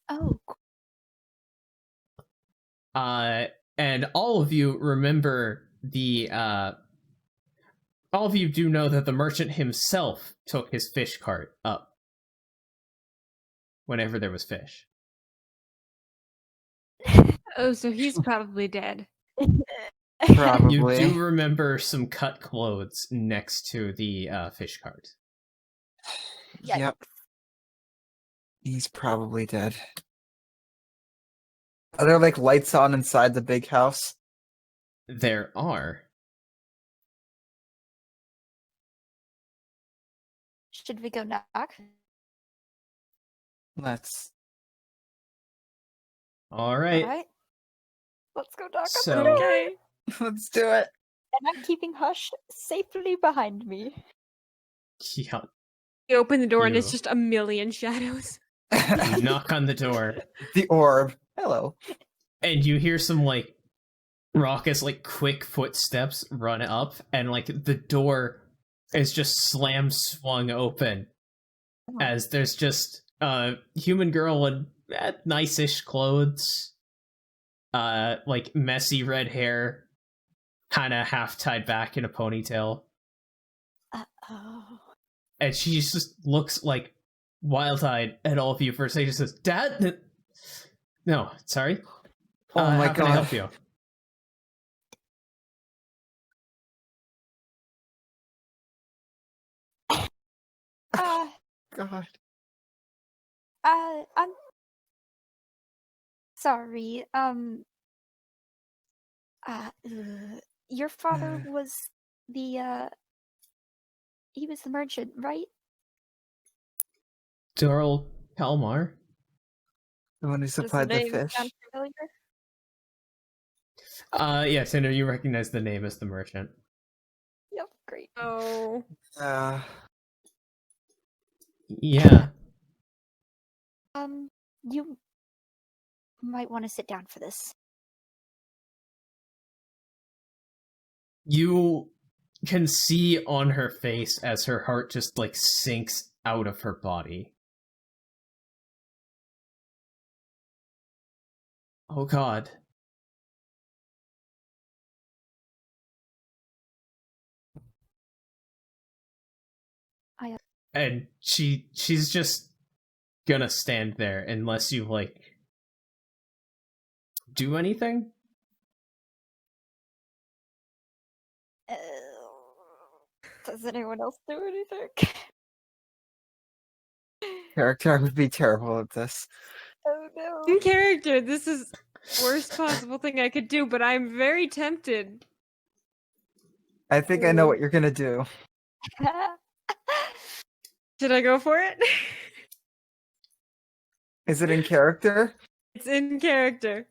D: Oh,
C: and all of you remember the, all of you do know that the merchant himself took his fish cart up whenever there was fish.
A: Oh, so he's probably dead.
B: Probably.
C: You do remember some cut clothes next to the fish cart.
B: Yep. He's probably dead. Are there like lights on inside the big house?
C: There are.
D: Should we go knock?
B: Let's.
C: All right.
D: Alright. Let's go knock on the
C: So-
D: door.
A: Okay.
B: Let's do it.
D: And I'm keeping Hush safely behind me.
C: Yeah.
A: You open the door and it's
C: You-
A: just a million shadows.
C: You knock on the door,
B: The orb. Hello.
C: and you hear some like raucous, like quick footsteps run up, and like the door is just slam swung open
D: Oh.
C: as there's just a human girl in nice-ish clothes, like messy red hair, kind of half tied back in a ponytail,
D: Uh-oh.
C: and she just looks like wild-eyed at all of you for a second. Says, "Dad, no, sorry.
B: Oh my
C: how can I
B: God.
C: help you?"
D: Uh,
B: God.
D: I'm sorry. Your father was the, he was the merchant, right?
C: Doral Palmar.
B: The one who
A: Does the
B: supplied the
A: name
B: fish.
A: sound
D: Familiar?
C: Yeah, Cinder, you recognize the name as the merchant.
D: Yep, great.
A: Oh.
B: Uh,
C: Yeah.
D: You might want to sit down for this.
C: You can see on her face as her heart just like sinks out of her body. Oh God. And she's just gonna stand there unless you like do anything.
D: Does anyone else do anything?
B: character would be terrible at this.
D: Oh no.
A: In character, this is worst possible thing I could do, but I'm very tempted.
B: I think I know what you're gonna do.
A: Should I go for it?
B: Is it in character?
A: It's in character.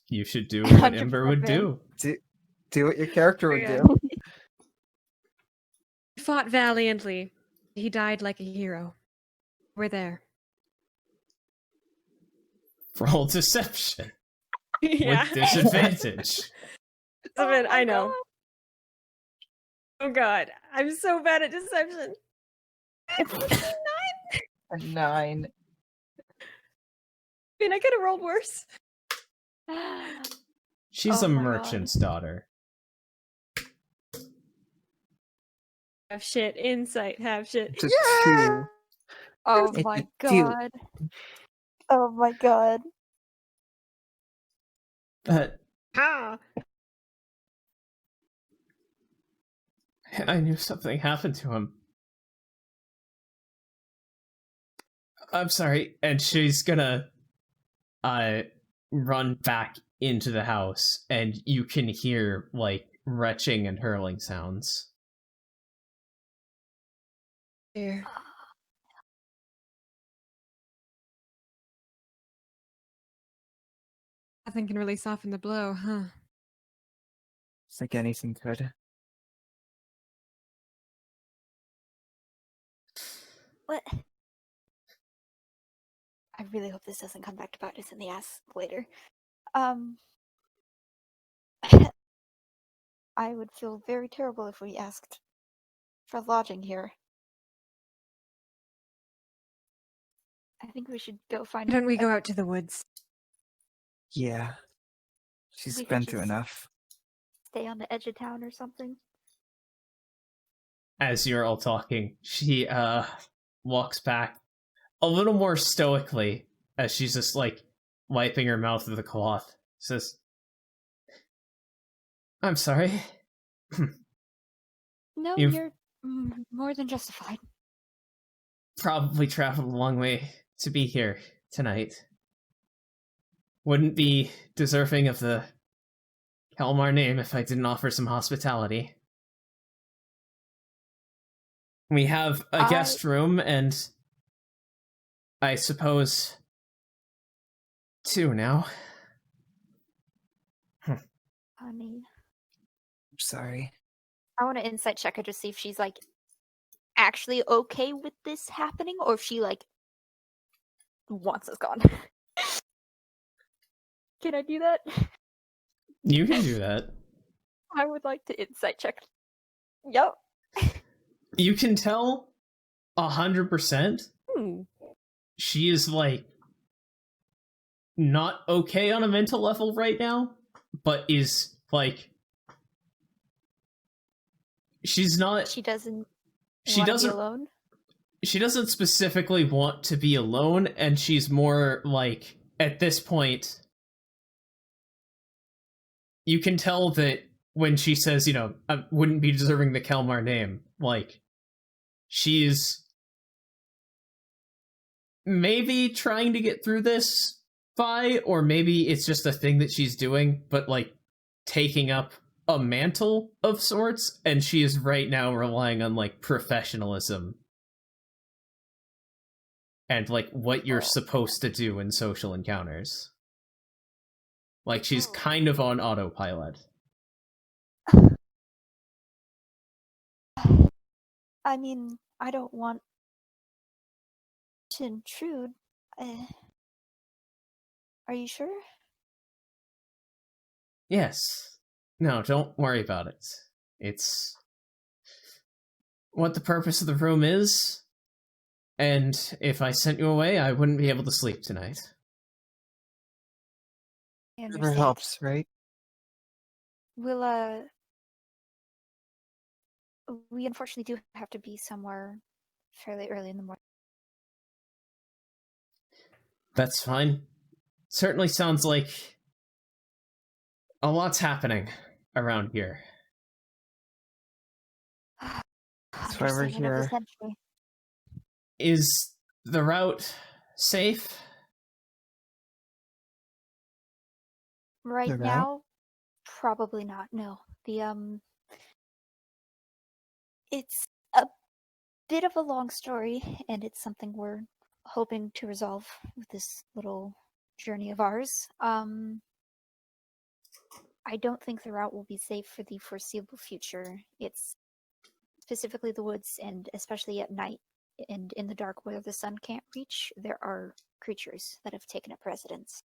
C: You should do what
D: 100%
C: Ember would
D: man.
C: do.
B: Do what your character would
A: Yeah.
B: do.
A: He fought valiantly. He died like a hero. We're there.
C: Roll deception
A: Yeah.
C: with disadvantage.
A: I know. Oh God. I'm so bad at deception.
B: A 9.
A: I mean, I could have rolled worse.
C: She's
D: Oh
C: a
D: my God.
C: merchant's daughter.
A: Have shit. Insight. Have shit.
B: Just 2.
D: Oh
B: It's
D: my
B: a deal.
D: god. Oh my god.
C: But
A: Ah.
C: I knew something happened to him. I'm sorry. And she's gonna run back into the house, and you can hear like retching and hurling sounds.
A: Here. Nothing can really soften the blow, huh?
B: It's like anything could.
D: What? I really hope this doesn't come back to bite us in the ass later. I would feel very terrible if we asked for lodging here. I think we should go find.
A: Why don't we go out to the woods?
B: Yeah. She's
D: We could
B: been through
D: just-
B: enough.
D: Stay on the edge of town or something.
C: As you're all talking, she walks back a little more stoically as she's just like wiping her mouth with a cloth. Says, I'm sorry.
D: No,
C: You've-
D: you're more than justified.
C: Probably traveled a long way to be here tonight. Wouldn't be deserving of the Kalmar name if I didn't offer some hospitality. We have a guest room and I suppose 2 now.
D: Honey.
B: I'm sorry.
D: I want to insight check her to see if she's like actually okay with this happening or if she like wants us gone. Can I do that?
C: You can do that.
D: I would like to insight check. Yup.
C: You can tell 100% she is like not okay on a mental level right now, but is like she's not
D: She doesn't
C: she
D: want to
C: doesn't
D: be alone.
C: she doesn't specifically want to be alone, and she's more like at this point you can tell that when she says, you know, I wouldn't be deserving the Kelmar name, like she's maybe trying to get through this or maybe it's just a thing that she's doing, but like taking up a mantle of sorts, and she is right now relying on like professionalism and like what you're supposed to do in social encounters. Like she's kind of on autopilot.
D: I mean, I don't want to intrude. Are you sure?
C: Yes. No, don't worry about it. It's what the purpose of the room is, and if I sent you away, I wouldn't be able to sleep tonight.
D: I
B: Never
D: understand.
B: helps, right?
D: We'll we unfortunately do have to be somewhere fairly early in the morning.
C: That's fine. Certainly sounds like a lot's happening around here.
B: That's why we're
D: Understatement of the
B: here.
D: century.
C: Is the route safe?
D: Right
B: The route?
D: now, probably not. No, it's a bit of a long story, and it's something we're hoping to resolve with this little journey of ours. I don't think the route will be safe for the foreseeable future. It's specifically the woods, and especially at night and in the dark where the sun can't reach, there are creatures that have taken up residence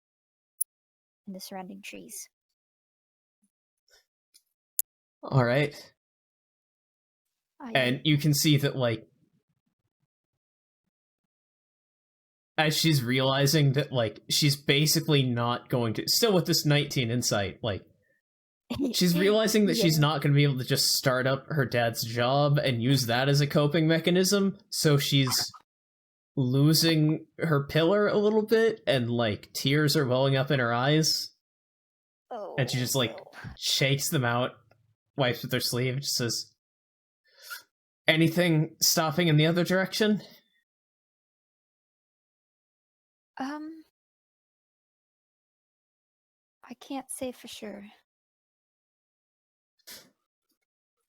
D: in the surrounding trees.
C: All right. And you can see that, like, as she's realizing that, like, she's basically not going to, still with this 19 insight, like, she's realizing that she's not going to be able to just start up her dad's job and use that as a coping mechanism, so she's losing her pillar a little bit, and, like, tears are welling up in her eyes.
D: Oh,
C: and she just, like, shakes them out, wipes with her sleeve, just says, anything stopping in the other direction?
D: I can't say for sure.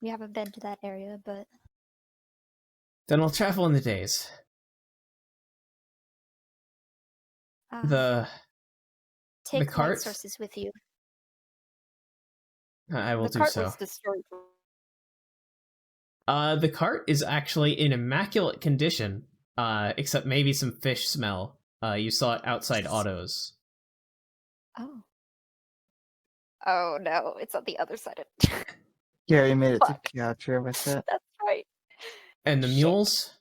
D: We haven't been to that area, but
C: Then I'll travel in the days. The
D: take
C: cart?
D: light sources with you.
C: I will
D: The
C: do
D: cart
C: so.
D: was destroyed.
C: The cart is actually in immaculate condition, except maybe some fish smell. You saw it outside Otto's.
D: Oh. Oh no, it's on the other side of
B: Gary made it
D: Fuck.
B: to Capatria with it.
D: That's right.
C: And the
D: Shit.
C: mules?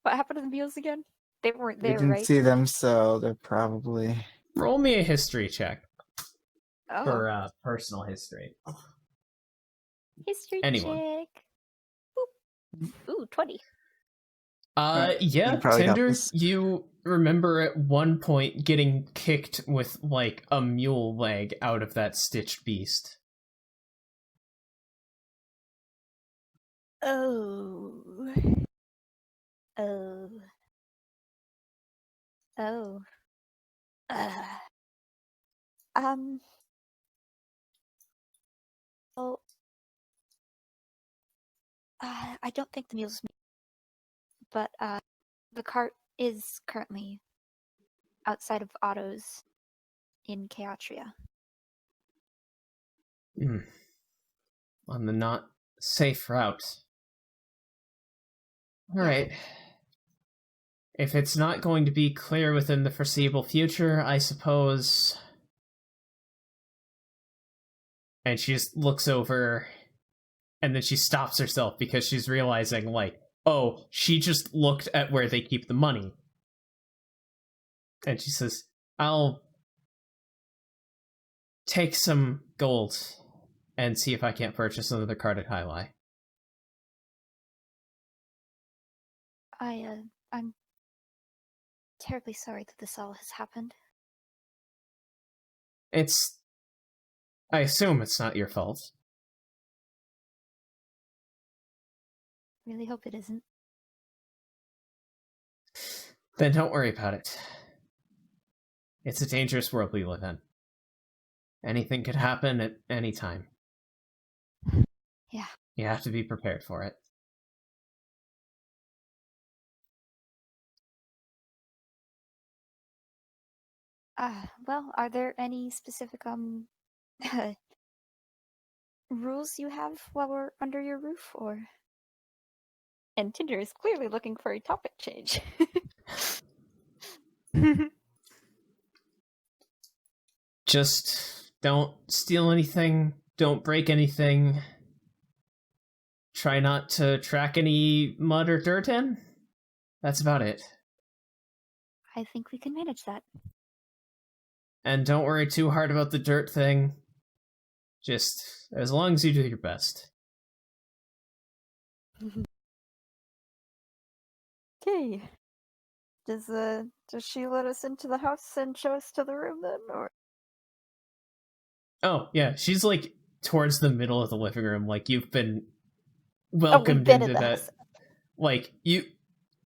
D: What happened to the mules again? They weren't
B: We
D: there,
B: didn't
D: right?
B: see them, so they're probably...
C: Roll me a history check
D: Oh.
C: for personal history.
D: History
C: Anyone.
D: check. Ooh, 20.
C: Yeah,
B: probably got
C: Tinder,
B: this.
C: you remember at one point getting kicked with, like, a mule leg out of that stitched beast.
D: Oh. Oh. Oh. Uh. Um. Well, I don't think the mule's but the cart is currently outside of Otto's in Capatria.
C: On the not safe route. Alright. If it's not going to be clear within the foreseeable future, I suppose... And she just looks over, and then she stops herself because she's realizing, like, oh, she just looked at where they keep the money. And she says, I'll take some gold and see if I can't purchase another card at Highlight.
D: I'm terribly sorry that this all has happened.
C: I assume it's not your fault.
D: Really hope it isn't.
C: Then don't worry about it. It's a dangerous world we live in. Anything could happen at any time.
D: Yeah.
C: You have to be prepared for it.
D: Well, are there any specific rules you have while we're under your roof, or? And Tinder is clearly looking for a topic change.
C: Just don't steal anything, don't break anything. Try not to track any mud or dirt in. That's about it.
D: I think we can manage that.
C: And don't worry too hard about the dirt thing. Just as long as you do your best.
D: Okay. Does she let us into the house and show us to the room then, or?
C: Oh, yeah, she's like towards the middle of the living room, like you've been
D: We've
C: welcomed
D: been
C: into
D: in the
C: that.
D: house.
C: Like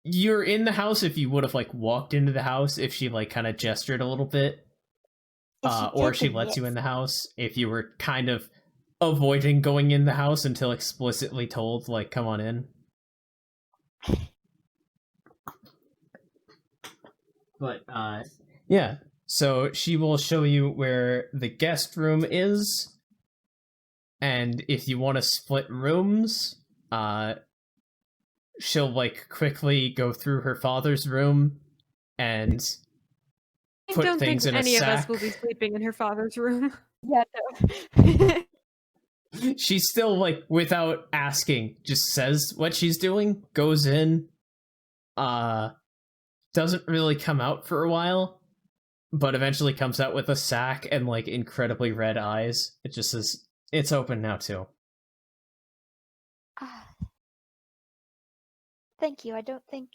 C: you're in the house if you would have like walked into the house if she like kind of gestured a little bit. Or she lets you in the house if you were kind of avoiding going in the house until explicitly told, like, come on in. But, yeah. So she will show you where the guest room is, and if you want to split rooms, she'll, like, quickly go through her father's room and
A: I
C: put
A: don't think
C: things in a
A: any of us
C: sack.
A: will be sleeping in her father's room.
D: Yeah, no.
C: She's still, like, without asking, just says what she's doing, goes in, doesn't really come out for a while, but eventually comes out with a sack and, like, incredibly red eyes. It just says, it's open now, too.
D: Thank you. I don't think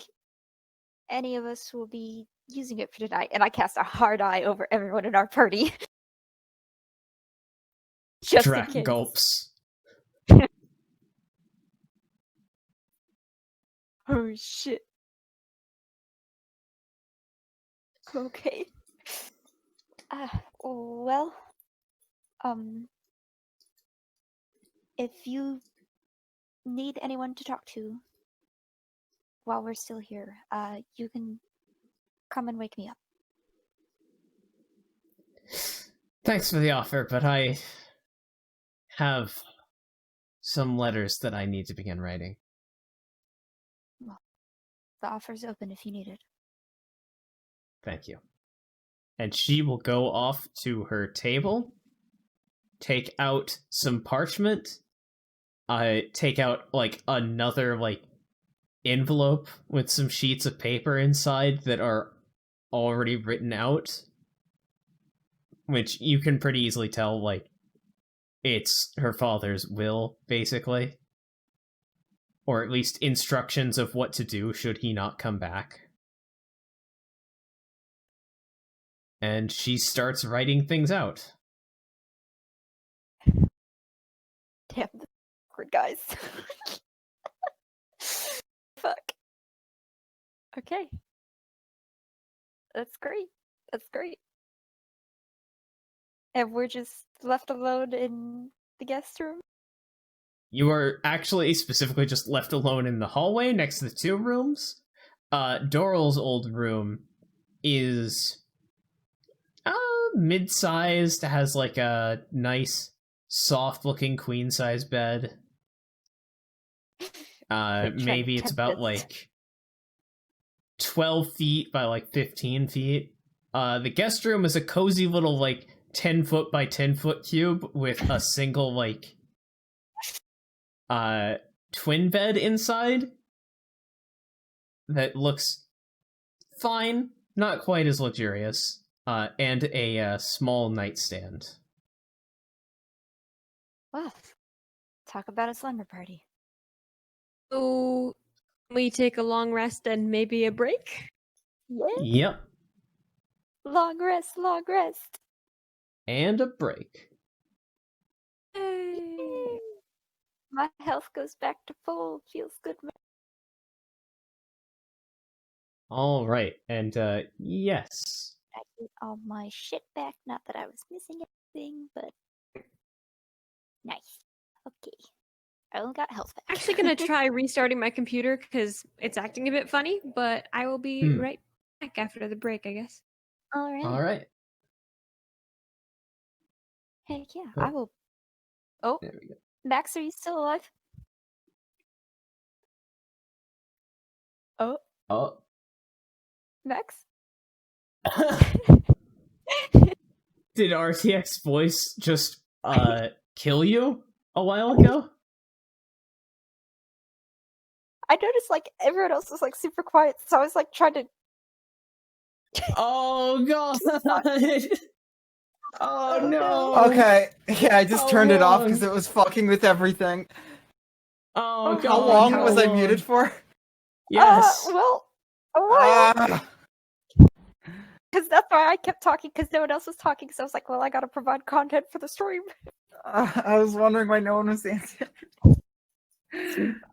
D: any of us will be using it for tonight. And I cast a hard eye over everyone in our party. Just in case.
C: Gulps.
D: Oh shit. Okay. Well, if you need anyone to talk to while we're still here, you can come and wake me up.
C: Thanks for the offer, but I have some letters that I need to begin writing.
D: Well, the offer's open if you need it.
C: Thank you. And she will go off to her table, take out some parchment, take out, like, another, like, envelope with some sheets of paper inside that are already written out, which you can pretty easily tell, like, it's her father's will, basically. or at least instructions of what to do should he not come back. And she starts writing things out.
D: Damn, this is awkward, guys. Fuck. Okay. That's great. That's great. And we're just left alone in the guest room?
C: You are actually specifically just left alone in the hallway next to the two rooms. Doral's old room is mid-sized, has like a nice, soft-looking queen-size bed. Maybe it's about like 12 feet by like 15 feet. The guest room is a cozy little like 10 foot by 10 foot cube with a single like twin bed inside that looks fine, not quite as luxurious, and a small nightstand.
D: Well, talk about a slumber party.
A: So we take a long rest and maybe a break?
D: Yeah.
C: Yep,
D: Long rest, long rest.
C: and a break.
A: Yay.
D: My health goes back to full. Feels good.
C: All right, and yes.
D: I get all my shit back. Not that I was missing anything, but nice. Okay. I only got health back.
A: Actually gonna try restarting my computer because it's acting a bit funny, but I will be right back after the break, I guess.
D: All right.
C: All right.
D: Heck yeah.
C: Oh.
D: I will. Oh,
C: There we go.
D: Max, are you still alive? Oh,
C: Oh.
D: Max?
C: Did RTX voice just kill you a while ago?
D: I noticed like everyone else was like super quiet, so I was like trying to.
C: Oh god! Oh no!
B: Okay, yeah, I just
C: How
B: turned it off
C: long?
B: because it was fucking with everything.
C: Oh god!
B: How long
C: how
B: was I
C: long?
B: muted for?
C: Yes.
D: Well, a while.
B: Ah,
D: Because that's why I kept talking, because no one else was talking, so I was like, well, I gotta provide content for the stream.
B: I was wondering why no one was answering.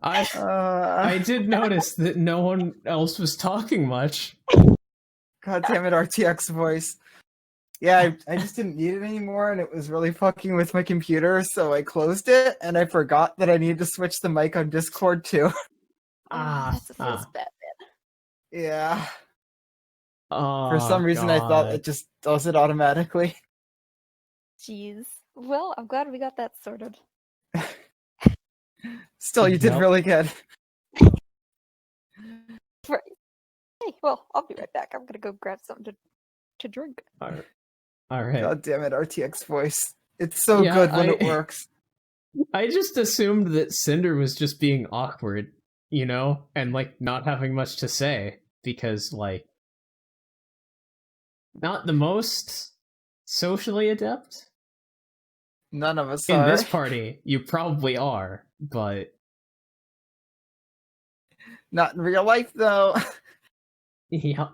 C: I did notice that no one else was talking much.
B: God damn it, RTX voice. Yeah, I just didn't need it anymore, and it was really fucking with my computer, so I closed it, and I forgot that I needed to switch the mic on Discord too.
D: That's a feels bad, man.
B: Yeah.
C: Oh,
B: For some reason, I thought
C: God.
B: it just does it automatically.
D: Jeez. Well, I'm glad we got that sorted.
B: Still, you did
C: Yep.
B: really good.
D: Hey, well, I'll be right back. I'm gonna go grab something to drink.
C: All right.
B: God damn it, RTX voice. It's so
C: Yeah,
B: good when it works.
C: I just assumed that Cinder was just being awkward, you know, and like not having much to say because like not the most socially adept.
B: None of us
C: In
B: are.
C: this party, you probably are, but
B: Not in real life, though.
C: yeah.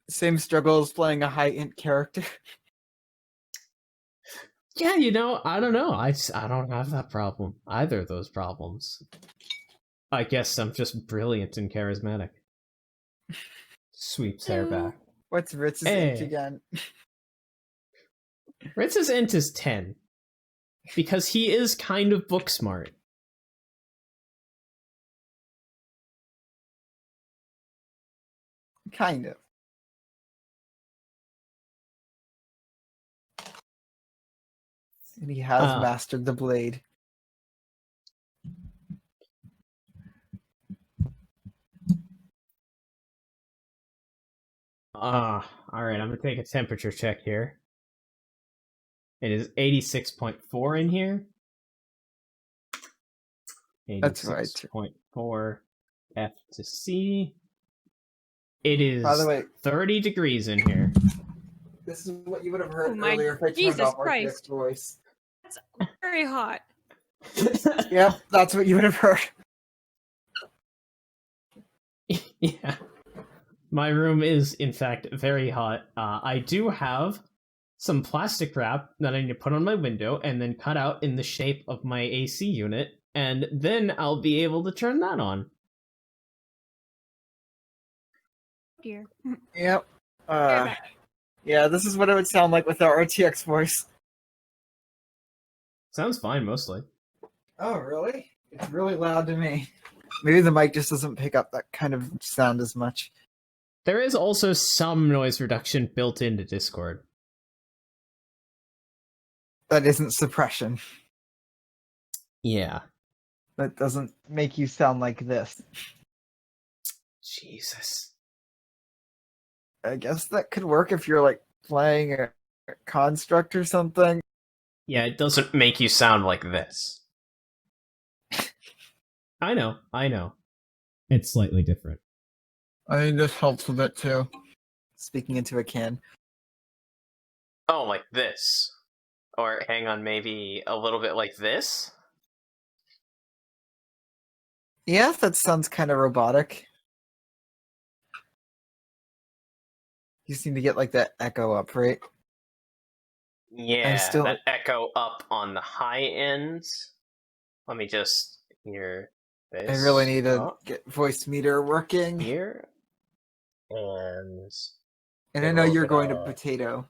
B: Same struggle as playing a high-int character.
C: Yeah, you know, I don't know. I don't have that problem. Either of those problems. I guess I'm just brilliant and charismatic. Sweeps hair back.
B: What's Ritz's
C: Hey.
B: int again?
C: Ritz's int is 10. Because he is kind of book smart.
B: Kind of. And he has mastered the blade.
C: Alright, I'm gonna take a temperature check here. It is 86.4 in here.
B: That's right.
C: 86.4 F to C. It is
B: By the way,
C: 30 degrees in here.
B: this is what you would have heard
A: Oh my
B: earlier if I turned
A: Jesus
B: off RTX
A: Christ.
B: voice.
A: That's very hot.
B: Yep, that's what you would have heard.
C: Yeah. My room is, in fact, very hot. I do have some plastic wrap that I need to put on my window and then cut out in the shape of my AC unit, and then I'll be able to turn that on.
A: Dear.
B: Yep.
A: back.
B: Yeah, this is what it would sound like with our RTX voice.
C: Sounds fine, mostly.
B: Oh, really? It's really loud to me. Maybe the mic just doesn't pick up that kind of sound as much.
C: There is also some noise reduction built into Discord.
B: That isn't suppression.
C: Yeah.
B: That doesn't make you sound like this.
C: Jesus.
B: I guess that could work if you're like playing a construct or something.
C: Yeah, it doesn't make you sound like this. I know. It's slightly different.
B: I think this helps with it too. Speaking into a can.
C: Oh, like this. Or hang on, maybe a little bit like this?
B: Yeah, that sounds kind of robotic. You seem to get like that echo up, right?
C: Yeah,
B: still-
C: that echo up on the high end. Let me just hear this.
B: I really need to
C: up
B: get voice meter working.
C: here. And
B: And
C: get
B: I
C: a
B: know
C: little
B: you're
C: bit
B: going to
C: of
B: potato.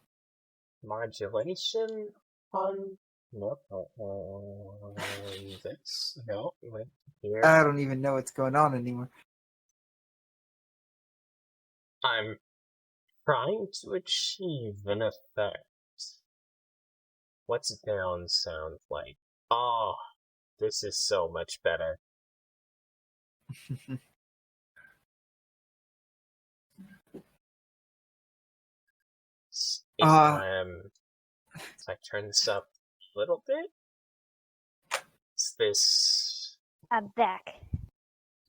C: modulation on. Nope. This. No, wait, here.
B: I don't even know what's going on anymore.
C: I'm trying to achieve an effect. What's down sound like? Oh, this is so much better. If I turn this up a little bit, it's this
D: I'm back.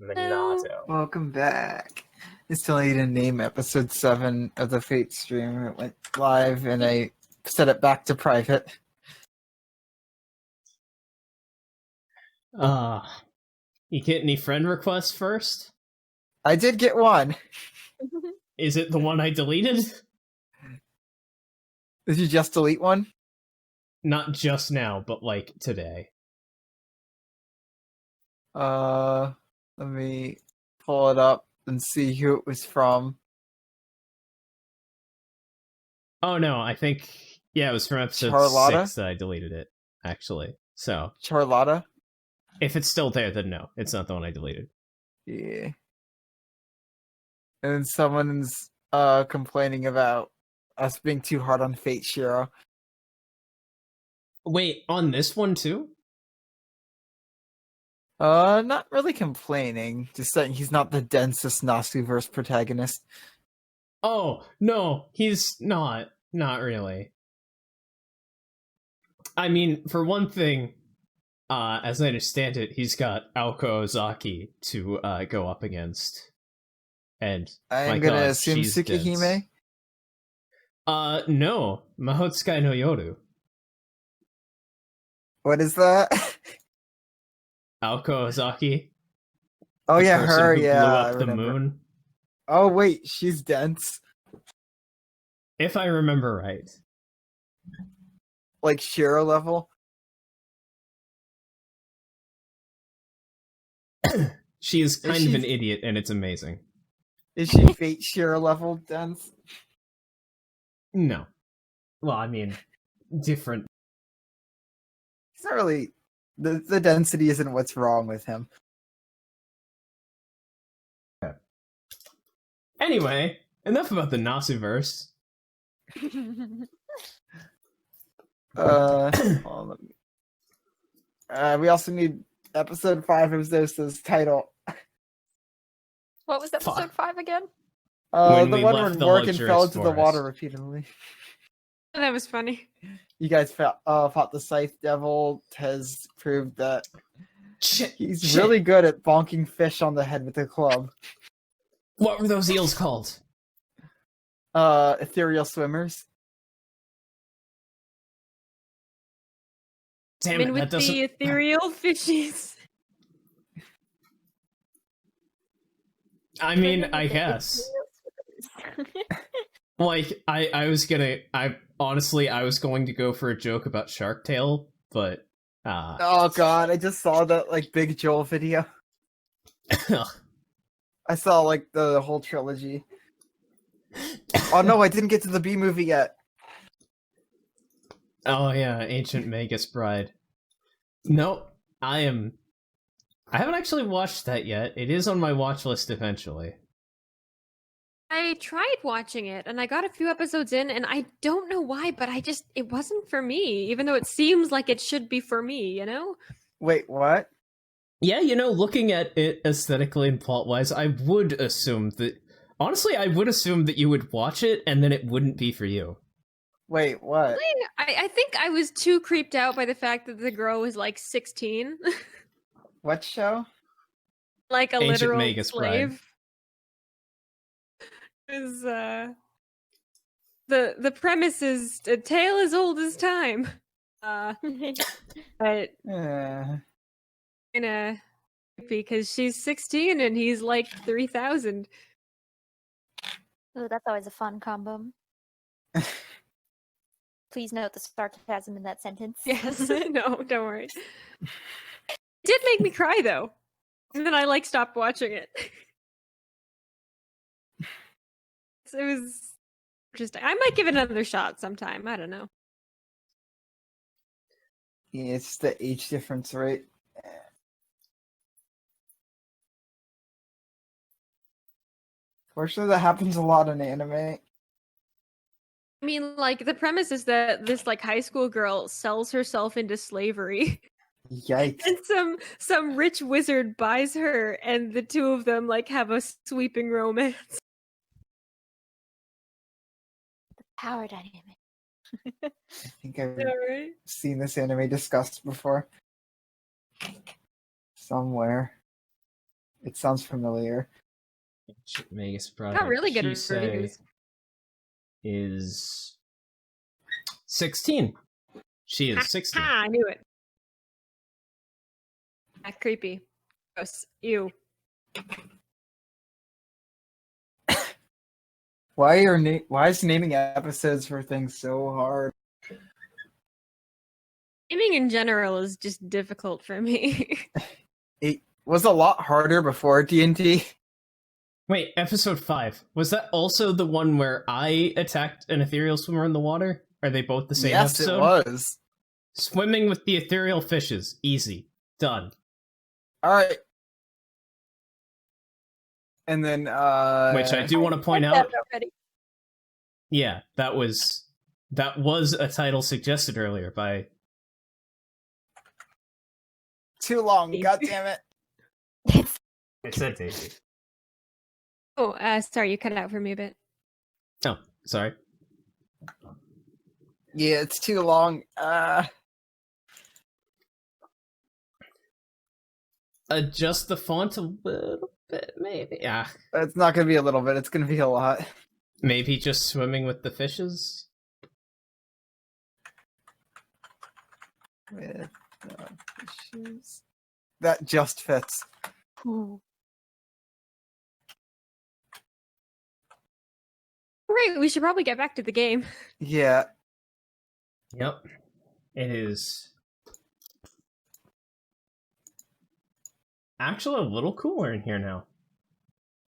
C: Minato.
B: Welcome back. I still need to name episode 7 of the Fate stream. It went live and I set it back to private.
C: You get any friend requests first?
B: I did get one.
C: Is it the one I deleted?
B: Did you just delete one?
C: Not just now, but like today.
B: Let me pull it up and see who it was from.
C: Oh no, I think it was from episode
B: Charlotta?
C: 6 that I deleted it, actually. So
B: Charlotta?
C: if it's still there, then no, it's not the one I deleted.
B: Yeah. And then someone's complaining about us being too hard on Fate Shiro.
C: Wait, on this one too?
B: Not really complaining, just saying he's not the densest Nasuverse protagonist.
C: Oh, no, he's not. Not really. I mean, for one thing, as I understand it, he's got Aoko Ozaki to go up against. And
B: I'm gonna assume
C: she's
B: Tsukihime?
C: dense. No, Mahotsukai no Yoru.
B: What is that?
C: Aoko Ozaki.
B: Oh
C: the
B: yeah,
C: person
B: her,
C: who
B: yeah.
C: blew
B: I
C: up the
B: remember.
C: moon.
B: Oh wait, she's dense.
C: If I remember right.
B: Like Shiro level?
C: She is kind of
B: she-
C: an idiot, and it's amazing.
B: Is she Fate Shiro level dense?
C: No. Well, I mean, different.
B: It's not really the density isn't what's wrong with him.
C: Anyway, enough about the Nasuverse.
B: Hold on, let me- we also need episode 5 of Zosa's title.
D: What was episode 5 again?
C: When
B: The
C: we
B: one
C: left
B: where
C: the
B: Morgan
C: luxurious
B: fell into the
C: forest.
B: water repeatedly.
A: That was funny.
B: You guys fought the Scythe Devil. Has proved that he's really good at bonking fish on the head with a club.
C: What were those eels called?
B: Ethereal swimmers.
C: Damn it,
A: with
C: that doesn't...
A: the ethereal fishies.
C: I mean, I guess. Like, I was going to go for a joke about Shark Tale, but...
B: Oh god, I just saw that like Big Joel video. I saw like the whole trilogy. Oh no, I didn't get to the B movie yet.
C: Oh yeah, Ancient Magus Bride. Nope, I haven't actually watched that yet. It is on my watch list eventually.
A: I tried watching it, and I got a few episodes in, and I don't know why, but it wasn't for me, even though it seems like it should be for me, you know?
B: Wait, what?
C: Yeah, looking at it aesthetically and plot-wise, I would assume that... Honestly, I would assume that you would watch it, and then it wouldn't be for you.
B: Wait, what?
A: I think I was too creeped out by the fact that the girl was like 16.
B: What show?
A: Like a
C: Ancient
A: literal
C: Magus Bride.
A: slave. Is the premise is a tale as old as time. But in a because she's 16 and he's like 3,000.
D: Oh, that's always a fun combo. Please note the sarcasm in that sentence.
A: Yes, no, don't worry. It did make me cry though, and then I stopped watching it. It was interesting. I might give it another shot sometime. I don't know.
B: Yeah, it's the age difference, right? Fortunately, that happens a lot in anime.
A: I mean, the premise is that this high school girl sells herself into slavery.
B: Yikes.
A: And some rich wizard buys her, and the two of them have a sweeping romance.
D: Power dynamic.
B: I think I've
A: Right?
B: seen this anime discussed before. Somewhere. It sounds familiar.
C: Magus Bride.
A: Got really good
C: Kisei
A: reviews.
C: Is 16. She is 16.
A: I knew it. Creepy. Gross. Ew.
B: Why is naming episodes for things so hard?
A: Naming in general is just difficult for me.
B: It was a lot harder before D&D.
C: Wait, episode 5. Was that also the one where I attacked an ethereal swimmer in the water? Are they both the same
B: Yes,
C: episode?
B: it was.
C: Swimming with the ethereal fishes. Easy. Done.
B: Alright. And then,
C: Which I do want to point
D: I
C: out.
D: already.
C: Yeah, that was a title suggested earlier by...
B: Too long, god damn it.
C: It said Daisy.
A: Oh, sorry, you cut out for me a bit.
C: Oh, sorry.
B: Yeah, it's too long.
C: Adjust the font a little bit, maybe.
B: It's not gonna be a little bit, it's gonna be a lot.
C: Maybe just swimming with the fishes?
B: With the fishes. That just fits.
D: Ooh.
A: Right, we should probably get back to the game.
B: Yeah.
C: Yep. It is actually a little cooler in here now.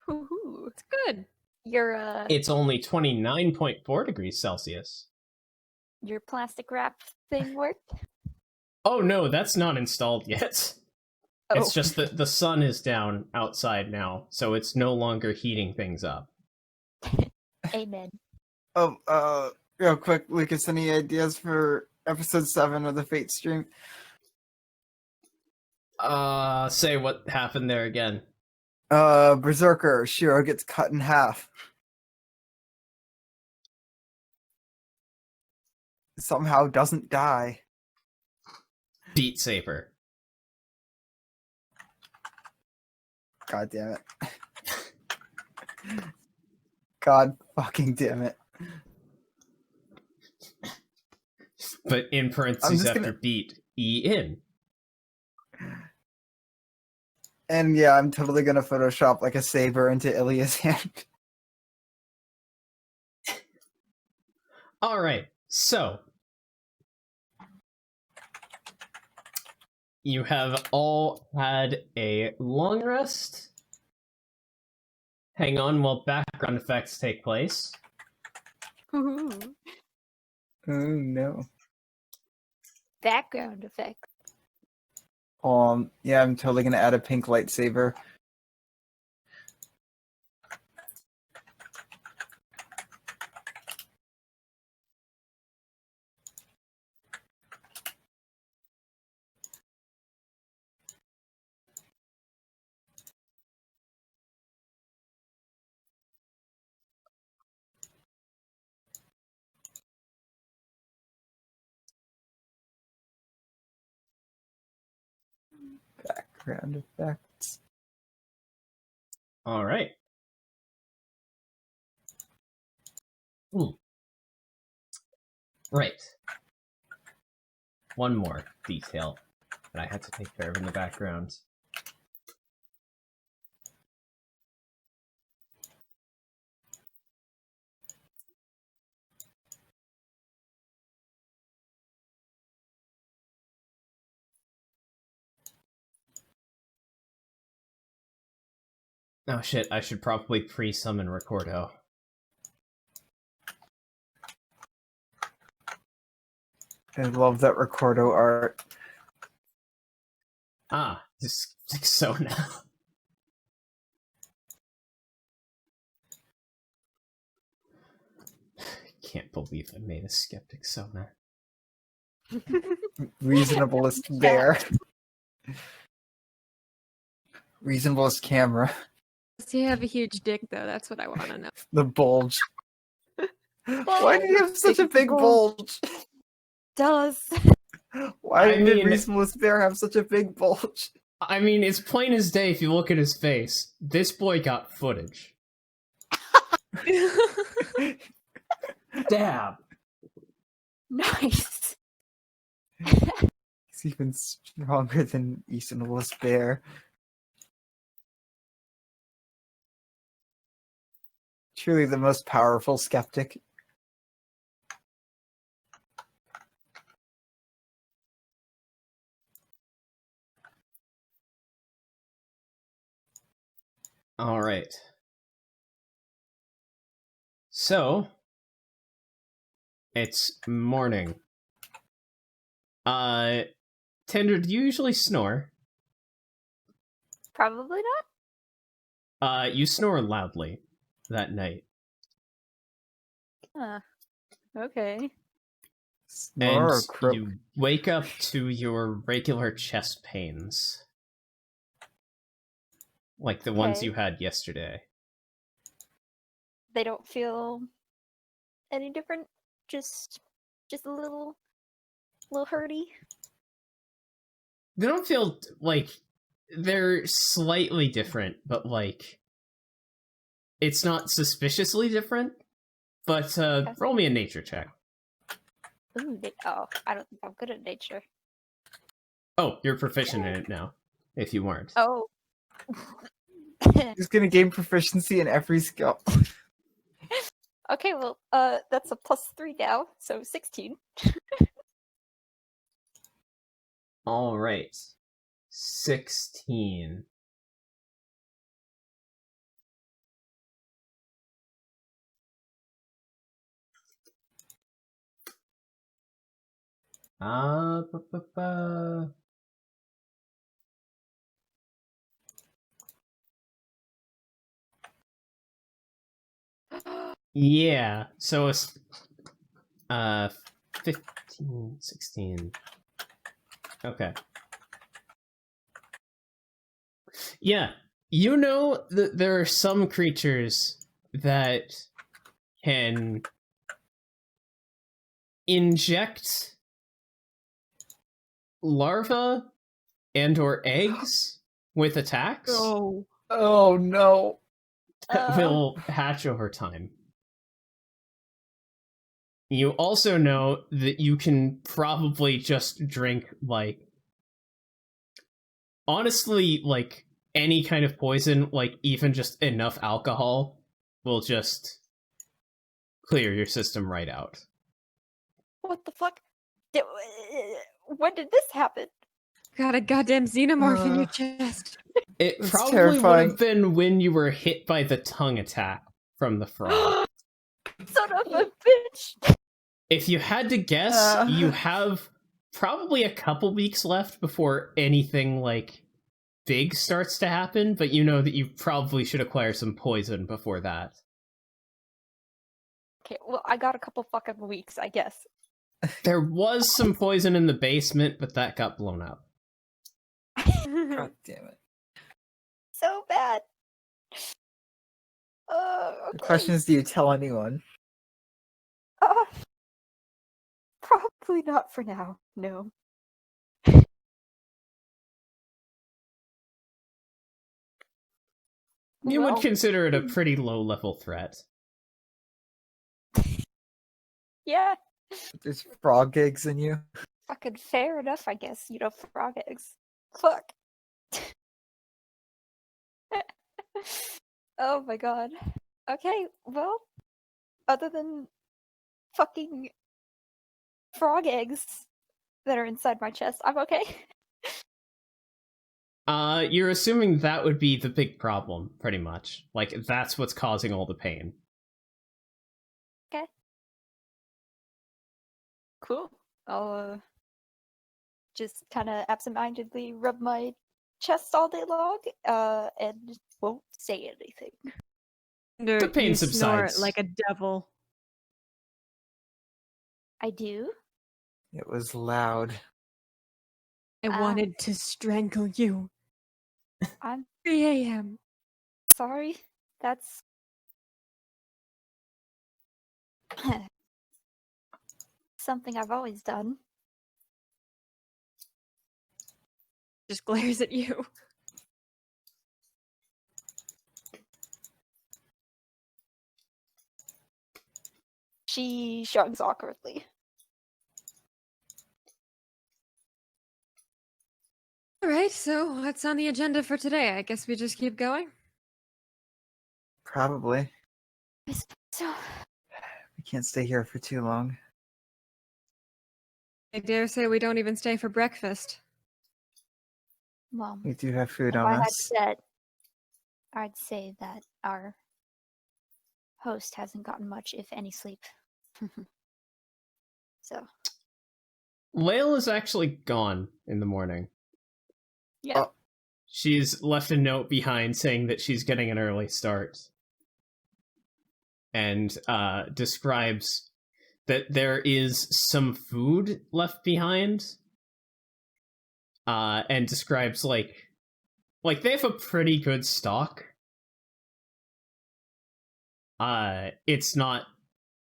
A: Woohoo, it's good.
D: Your
C: It's only 29.4 degrees Celsius.
D: your plastic wrap thing worked?
C: Oh no, that's not installed yet.
D: Oh.
C: It's just that the sun is down outside now, so it's no longer heating things up.
D: Amen.
B: Oh, real quick, Lucas, any ideas for episode 7 of the Fate stream?
C: Say what happened there again.
B: Berserker, Shiro gets cut in half. Somehow doesn't die.
C: Beat Saber.
B: God damn it. God fucking damn it.
C: But in parentheses
B: just
C: after
B: gonna-
C: beat, in.
B: And yeah, I'm totally gonna Photoshop like a saber into Ilya's hand.
C: All right, so you have all had a long rest. Hang on while background effects take place.
D: Ooh,
B: Oh no.
D: background effect.
B: Yeah, I'm totally gonna add a pink lightsaber. Background effects.
C: All right. Right. One more detail that I had to take care of in the background. Oh shit, I should probably pre-summon Recordo.
B: I love that Recordo art.
C: Ah, just so now. Can't believe I made a skeptic Sona.
B: Reasonablest bear. Reasonablest camera.
A: Does he have a huge dick, though? That's what I want to know.
B: The bulge. Why did he have such a big bulge?
D: Does.
B: Why
C: I
B: did
C: mean-
B: Reasonablest bear have such a big bulge?
C: I mean, it's plain as day if you look at his face. This boy got footage. Dab.
D: Nice.
B: He's even stronger than Reasonablest bear. Truly the most powerful skeptic.
C: All right. So, it's morning. Tinder, do you usually snore?
D: Probably
C: You snore loudly that night.
D: not. Okay.
B: Snore or
C: And
B: croak?
C: you wake up to your regular chest pains. Like the ones
D: Okay.
C: you had yesterday.
D: They don't feel any different. Just a little hurty.
C: They don't feel like they're slightly different, but like it's not suspiciously different. But roll me a nature check.
D: Ooh, oh, I don't think I'm good at nature.
C: Oh, you're proficient in it now. If you weren't.
D: Oh.
B: He's gonna gain proficiency in every skill.
D: Okay, well, that's a +3 now, so 16.
C: All right. 16. Ba, ba, ba. Yeah, so it's 15, 16. Okay. Yeah, you know that there are some creatures that can inject larvae and or eggs with attacks
A: Oh.
B: Oh no.
C: that will hatch over time. You also know that you can probably just drink, like, honestly, like, any kind of poison, like, even just enough alcohol will just clear your system right out.
D: What the fuck? When did this happen?
A: Got a goddamn xenomorph in your chest.
C: It
B: That's
C: probably would
B: terrifying.
C: have been when you were hit by the tongue attack from the frog.
D: Son of a bitch!
C: If you had to guess, you have probably a couple weeks left before anything, like, big starts to happen, but you know that you probably should acquire some poison before that.
D: Okay, well, I got a couple fucking weeks, I guess.
C: There was some poison in the basement, but that got blown up.
B: God damn it.
D: So bad.
B: The
D: Okay.
B: question is, do you tell anyone?
D: Probably not for now. No.
C: You
D: Well,
C: would consider it a pretty low-level threat.
D: yeah,
B: There's frog eggs in you.
D: fucking fair enough, I guess. You know, frog eggs. Fuck. Oh my god. Okay, well, other than fucking frog eggs that are inside my chest, I'm okay.
C: You're assuming that would be the big problem, pretty much. Like, that's what's causing all the pain.
D: Okay. Cool. I'll just kind of absentmindedly rub my chest all day long, and won't say anything.
C: The pain
A: You snore
C: subsides.
A: like a devil.
D: I do.
B: It was loud.
A: I wanted to strangle you.
D: I'm
A: 3 a.m.
D: sorry. That's something I've always done.
A: Just glares at you.
D: She shrugs awkwardly.
A: All right, so what's on the agenda for today? I guess we just keep going.
B: Probably.
D: So,
B: We can't stay here for too long.
A: I dare say we don't even stay for breakfast.
D: well,
B: We do have food
D: if
B: on
D: I had
B: us.
D: to bet, I'd say that our host hasn't gotten much, if any, sleep. So,
C: Lael is actually gone in the morning.
D: yeah.
B: Oh.
C: She's left a note behind saying that she's getting an early start. And describes that there is some food left behind. And describes, like they have a pretty good stock. It's not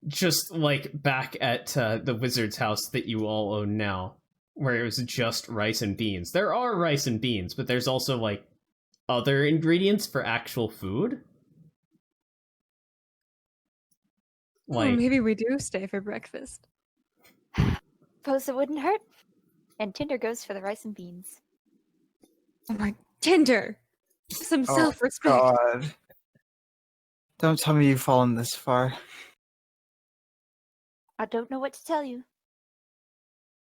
C: just like back at the wizard's house that you all own now, where it was just rice and beans. There are rice and beans, but there's also, like, other ingredients for actual food. Like,
A: maybe we do stay for breakfast.
D: Suppose it wouldn't hurt. And Tinder goes for the rice and beans.
A: Oh my Tinder! Some
B: Oh,
A: self-respect.
B: God. Don't tell me you've fallen this far.
D: I don't know what to tell you.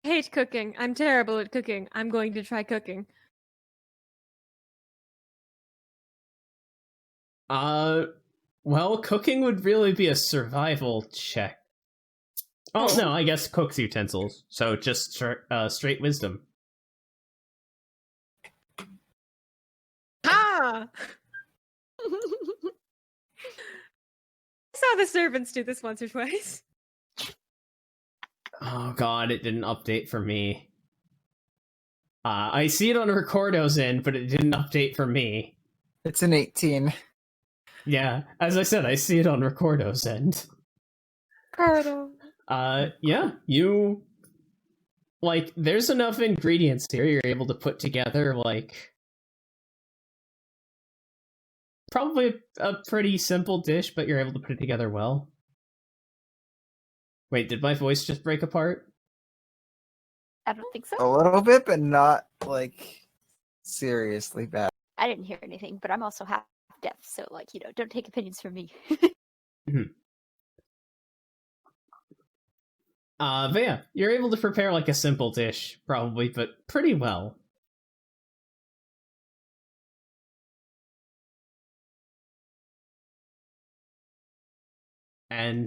A: Hate cooking. I'm terrible at cooking. I'm going to try cooking.
C: well, cooking would really be a survival check. Oh, no, I guess cook's utensils. So just straight wisdom.
A: Ah! I saw the servants do this once or twice.
C: Oh god, it didn't update for me. I see it on Recordo's end, but it didn't update for me.
B: It's an 18.
C: Yeah, as I said, I see it on Recordo's end.
D: Ricardo.
C: Yeah, you... Like, there's enough ingredients here you're able to put together, like... Probably a pretty simple dish, but you're able to put it together well. Wait, did my voice just break apart?
D: I don't think so.
B: A little bit, but not like seriously bad.
D: I didn't hear anything, but I'm also half deaf, so don't take opinions from me.
C: But yeah, you're able to prepare like a simple dish, probably, but pretty well. And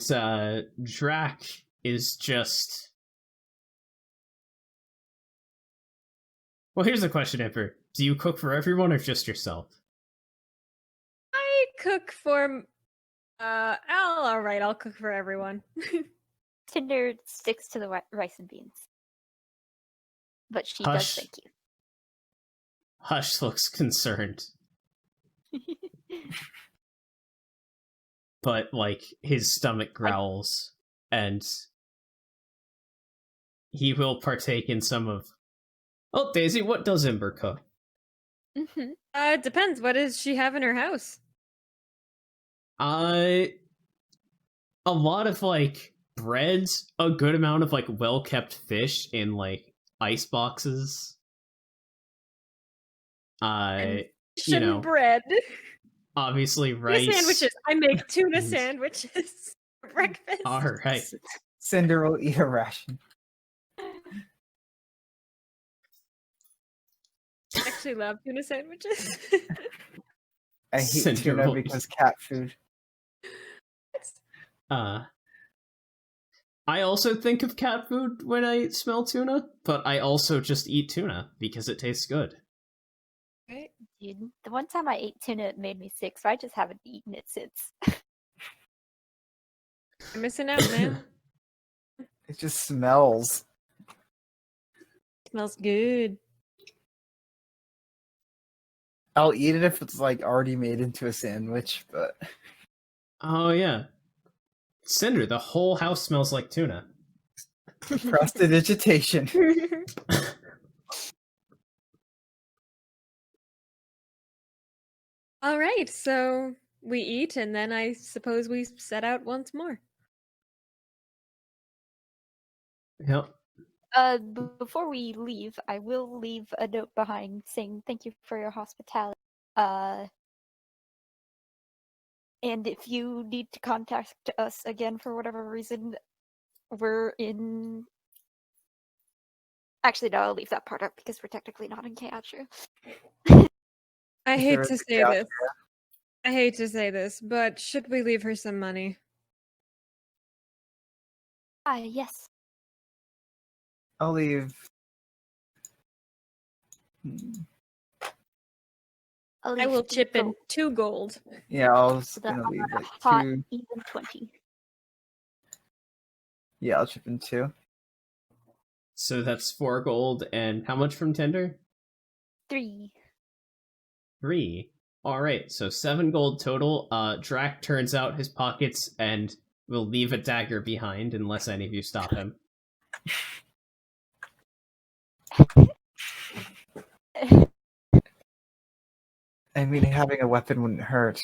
C: Drac is just... Well, here's the question, Ember. Do you cook for everyone or just yourself?
A: I cook for. All right. I'll cook for everyone.
D: Tinder sticks to the rice and beans, but she
C: Hush.
D: does thank you.
C: Hush looks concerned, but like his stomach growls, and he will partake in some of. Oh, Daisy, what does Ember cook?
A: It depends. What does she have in her house?
C: A lot of like breads, a good amount of like well kept fish in like ice boxes. You know,
A: bread.
C: obviously rice.
A: Tuna sandwiches. I make tuna sandwiches for breakfast.
C: All right.
B: Cinder will eat a ration.
A: I actually love tuna sandwiches.
B: I hate
C: Cinder
B: tuna
C: will
B: because cat food.
C: I also think of cat food when I smell tuna, but I also just eat tuna because it tastes good.
D: Right? Dude, the one time I ate tuna, it made me sick, so I just haven't eaten it since.
A: You're missing out, man.
B: It just smells.
A: Smells good.
B: I'll eat it if it's like already made into a sandwich, but
C: Oh yeah. Cinder, the whole house smells like tuna.
B: prestidigitation.
A: All right, so we eat, and then I suppose we set out once more.
C: Yep.
D: Before we leave, I will leave a note behind saying thank you for your hospitality. And if you need to contact us again for whatever reason, we're in. Actually, no, I'll leave that part up because we're technically not in Capatria.
A: I
B: If
A: hate
B: there
A: to
B: is a
A: say
B: couch,
A: this. I hate to say this, but should we leave her some money?
D: Yes.
B: I'll leave.
D: I'll
A: I
D: leave
A: will
D: 3
A: chip in
D: gold.
A: 2 gold.
B: Yeah, I was
D: So that
B: gonna leave like
D: hot
B: 2.
D: even 20.
B: Yeah, I'll chip in 2.
C: So that's 4 gold, and how much from Tinder?
D: 3.
C: 3. Alright, so 7 gold total. Drac turns out his pockets and will leave a dagger behind unless any of you stop him.
B: I mean, having a weapon wouldn't hurt.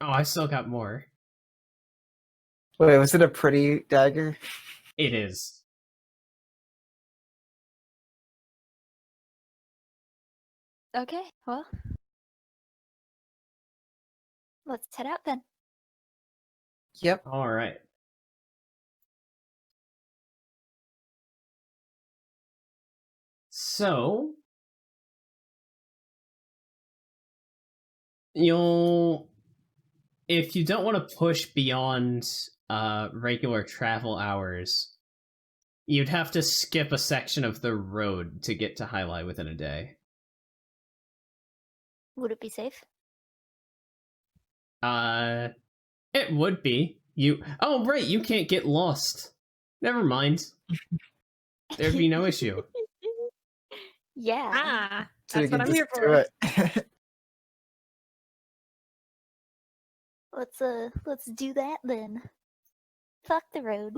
C: Oh, I still got more.
B: Wait, was it a pretty dagger?
C: It is.
D: Okay, well, let's head out then.
B: Yep.
C: Alright. So, if you don't want to push beyond regular travel hours, you'd have to skip a section of the road to get to Highlight within a day.
D: Would it be safe?
C: It would be. Oh, right, you can't get lost. Never mind. There'd be no issue.
D: Yeah.
A: Ah,
B: So we
A: that's what
B: can
A: I'm here
B: just
A: for.
B: do it.
D: Let's do that then. Fuck the road.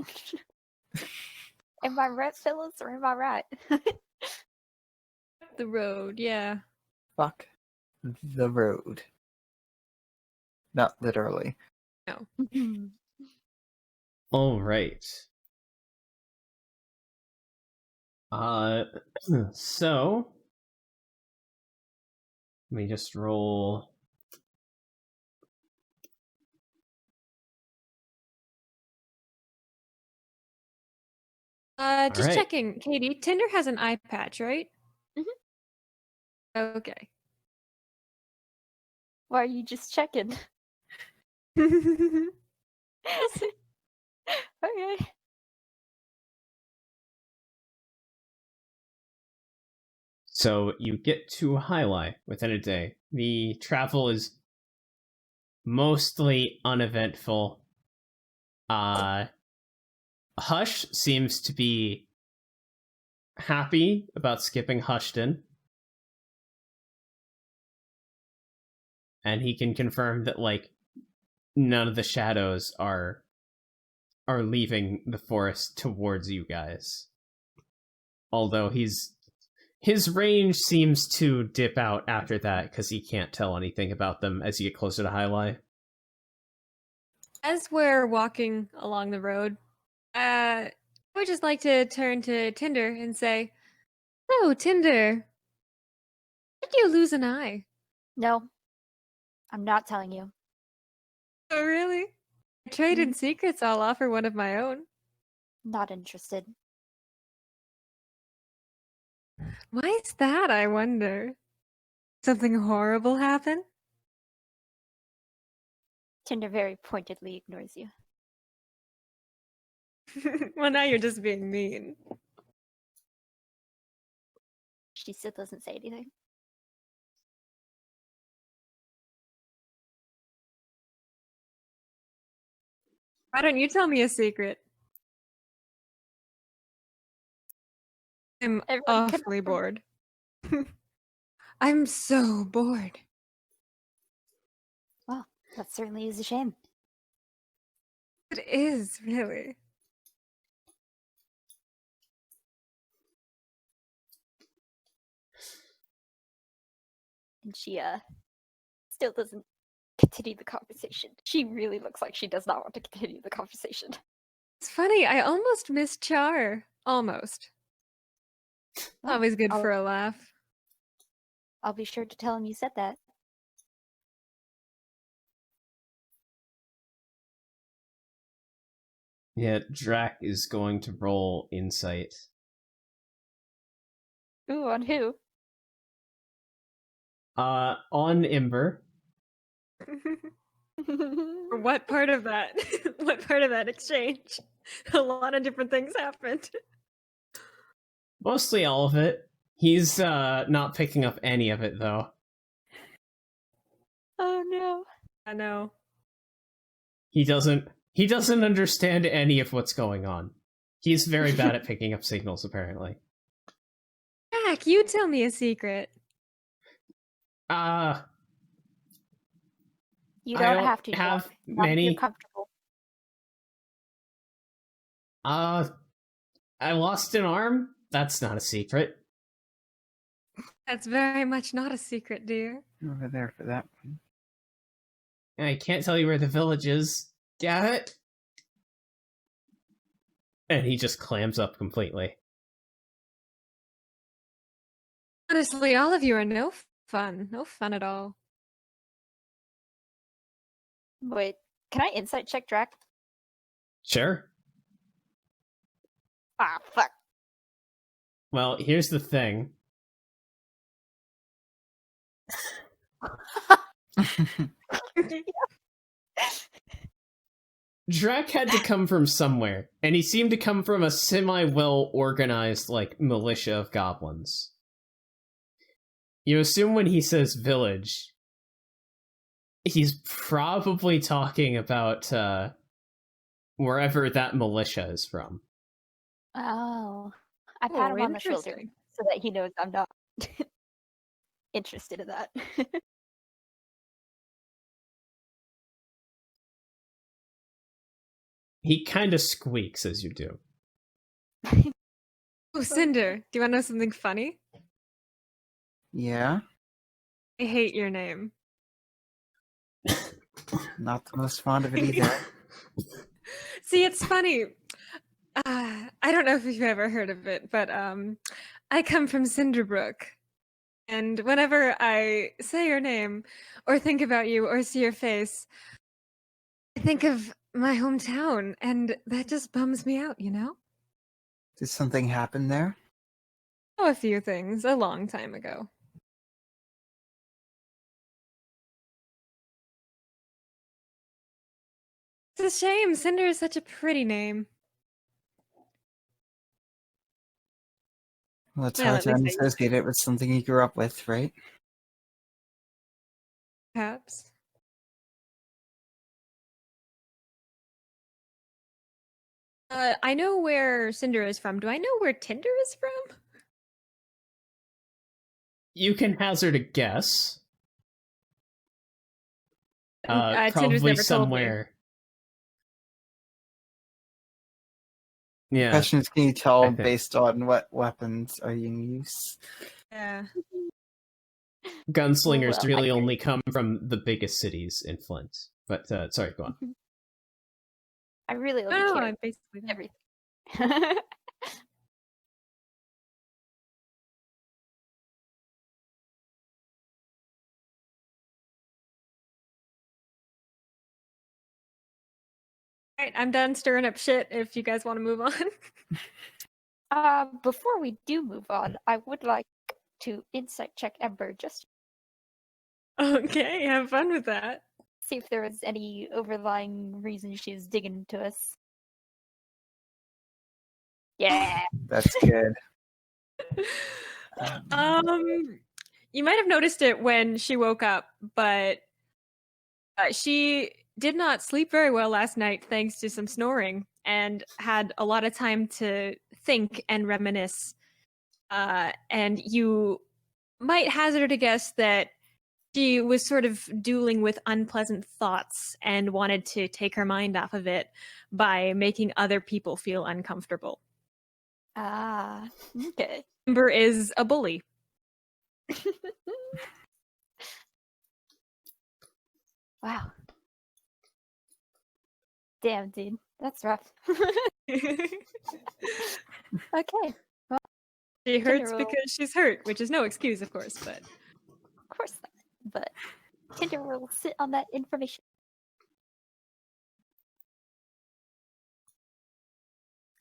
D: Am I right, fellas, or am I right?
A: The road, yeah.
B: Fuck the road. Not literally.
A: No.
C: All right. So let me just roll.
A: Just
C: right.
A: checking, Katie. Tinder has an eye patch, right?
D: Mhm.
A: Okay.
D: Why are you just checking? Okay.
C: So you get to Highlight within a day. The travel is mostly uneventful. Hush seems to be happy about skipping Hushton. And he can confirm that like none of the shadows are leaving the forest towards you guys. Although his range seems to dip out after that because he can't tell anything about them as you get closer to Highlight.
A: As we're walking along the road, I would just like to turn to Tinder and say, "Oh, Tinder, did you lose an eye?"
D: No, I'm not telling you.
A: Oh, really? Trade in secrets. I'll offer one of my own.
D: Not interested.
A: Why is that, I wonder? Something horrible happen?
D: Tinder very pointedly ignores you.
A: Well, now you're just being mean.
D: She still doesn't say anything.
A: Why don't you tell me a secret? I'm
D: Everyone can-
A: awfully bored. I'm so bored.
D: Well, that certainly is a shame.
A: It is, really.
D: And she still doesn't continue the conversation. She really looks like she does not want to continue the conversation.
A: It's funny, I almost missed Char. Almost.
D: Well,
A: Always good
D: I'll-
A: for a laugh.
D: I'll be sure to tell him you said that.
C: Yeah, Drac is going to roll insight.
D: Ooh, on who?
C: On Ember.
A: What part of that? What part of that exchange? A lot of different things happened.
C: Mostly all of it. He's not picking up any of it though.
D: Oh no.
A: I know.
C: He doesn't understand any of what's going on. He's very bad at picking up signals apparently.
A: Jack, you tell me a secret.
D: You
C: I
D: don't
C: don't
D: have to
C: have
D: Jack. Not if
C: many.
D: you're comfortable.
C: I lost an arm? That's not a secret.
A: That's very much not a secret, dear.
B: Over there for that one.
C: I can't tell you where the village is. Got it? And he just clams up completely.
A: Honestly, all of you are no fun. No fun at all.
D: Wait, can I insight check Drac?
C: Sure.
D: Ah, fuck.
C: Well, here's the thing. Drac had to come from somewhere, and he seemed to come from a semi-well-organized, like, militia of goblins. You assume when he says village, he's probably talking about, wherever that militia is from.
D: Oh. I
A: Oh,
D: pat him on the shoulder
A: interesting.
D: so that he knows I'm not interested in that.
C: He kind of squeaks as you do.
A: Oh, Cinder, do you want to know something funny?
B: Yeah,
A: I hate your name.
B: not the most fond of it either.
A: See, it's funny. I don't know if you've ever heard of it, but I come from Cinderbrook. And whenever I say your name, or think about you, or see your face, I think of my hometown, and that just bums me out, you know?
B: Did something happen there?
A: Oh, a few things, a long time ago. It's a shame. Cinder is such a pretty name.
B: Well, it's
A: Well,
B: hard
A: at
B: to
A: least I
B: unassociate it with something you grew up with, right?
A: perhaps. I know where Cinder is from. Do I know where Tinder is from?
C: You can hazard a guess.
A: Tinder's
C: Probably
A: never told me.
C: somewhere. Yeah.
B: Question is, can you tell
C: think.
B: based on what weapons are you in use?
A: Yeah.
C: Gunslingers
D: Well,
C: really only come from the biggest cities in Flint. But, sorry, go on.
D: I really only
A: No,
D: care
A: I'm basically that.
D: everything.
A: Alright, I'm done stirring up shit if you guys want to move on.
D: Before we do move on, I would like to insight check Ember just
A: Okay, have fun with that.
D: see if there is any overlying reason she's digging into us. Yeah.
B: That's good.
A: You might have noticed it when she woke up, but she did not sleep very well last night thanks to some snoring and had a lot of time to think and reminisce. And you might hazard a guess that she was sort of dueling with unpleasant thoughts and wanted to take her mind off of it by making other people feel uncomfortable.
D: Ah, okay.
A: Ember is a bully.
D: Wow. Damn, dude. That's rough. Okay.
A: She hurts
D: Tinder will-
A: because she's hurt, which is no excuse, of course, but
D: Of course not. But Tinder will sit on that information.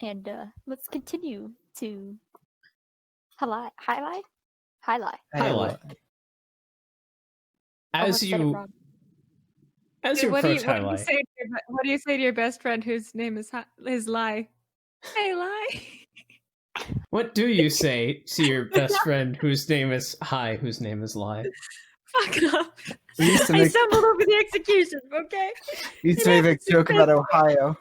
D: And let's continue to highlight.
C: Highlight.
D: Almost said it wrong.
C: As you
A: what do
C: approach highlight,
A: what do you say to your best friend whose name is Lie? Hey, Lie.
C: what do you say to your best friend whose name is Hi, whose name is Lie?
A: Fuck off.
B: We used to
A: I
B: make,
A: stumbled over the execution, okay?
B: we used to make a joke about Ohio.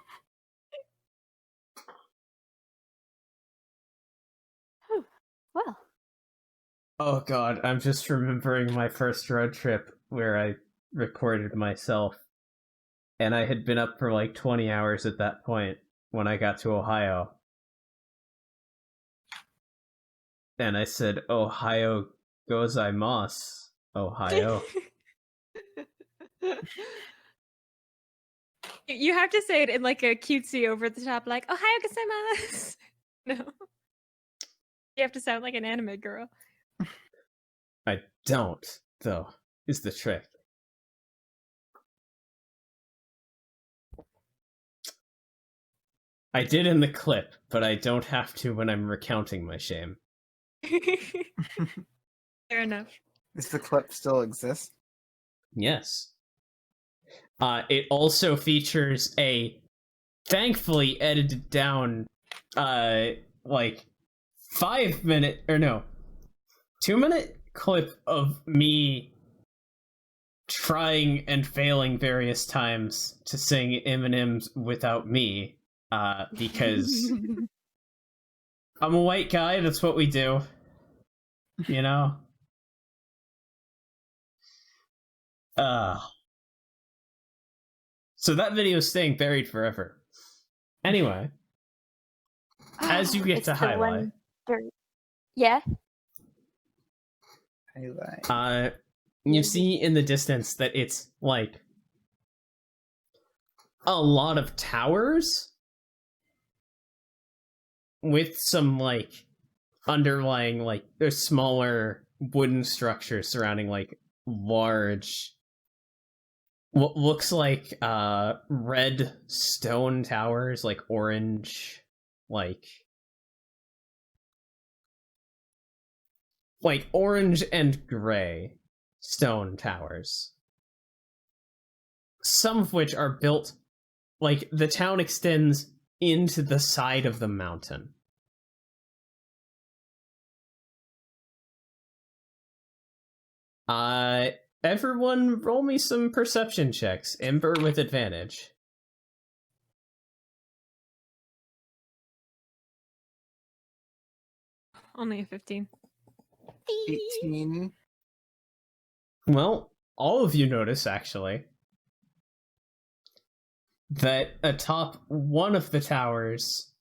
D: Well,
C: Oh god, I'm just remembering my first road trip where I recorded myself. And I had been up for like 20 hours at that point when I got to Ohio. And I said, Ohio gozaimasu, Ohio.
A: You have to say it in like a cutesy over the top, like Ohio gozaimasu. No. You have to sound like an anime girl.
C: I don't, though, is the trick. I did in the clip, but I don't have to when I'm recounting my shame.
A: Fair enough.
B: Does the clip still exist?
C: Yes. It also features a thankfully edited down, like 5-minute, or no, 2-minute clip of me trying and failing various times to sing Eminem's Without Me, because I'm a white guy, that's what we do, you know? So that video is staying buried forever. Anyway, as you get
D: it's
C: to
D: the
C: highlight,
D: one dirt. Yeah.
B: Highlight.
C: you see in the distance that it's like a lot of towers with some, like, underlying, like, there's smaller wooden structures surrounding, like, large, what looks like red stone towers, like orange, like orange and gray stone towers. Some of which are built, like, the town extends into the side of the mountain. Everyone roll me some perception checks. Ember with advantage.
A: Only a 15.
B: 18.
C: Well, all of you notice, actually, that atop one of the towers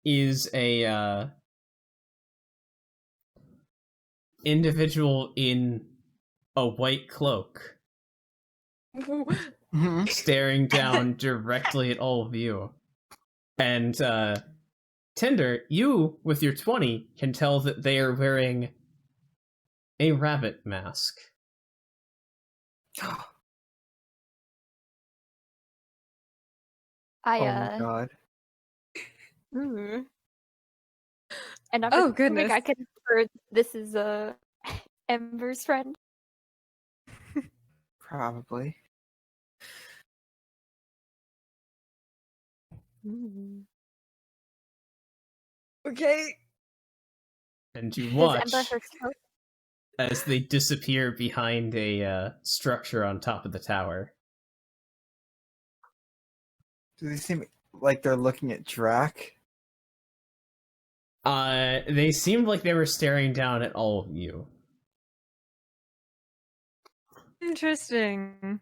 C: is a individual in a white cloak staring down directly at all of you. And Tinder, you, with your 20, can tell that they are wearing a rabbit mask.
D: I
B: Oh my god.
D: And I'm
A: Oh,
D: assuming
A: goodness.
D: I can infer this is Ember's friend.
B: Probably.
A: Okay.
C: And you
D: Is
C: watch
D: Ember herself?
C: as they disappear behind a structure on top of the tower.
B: Do they seem like they're looking at Drac?
C: They seemed like they were staring down at all of you.
A: Interesting.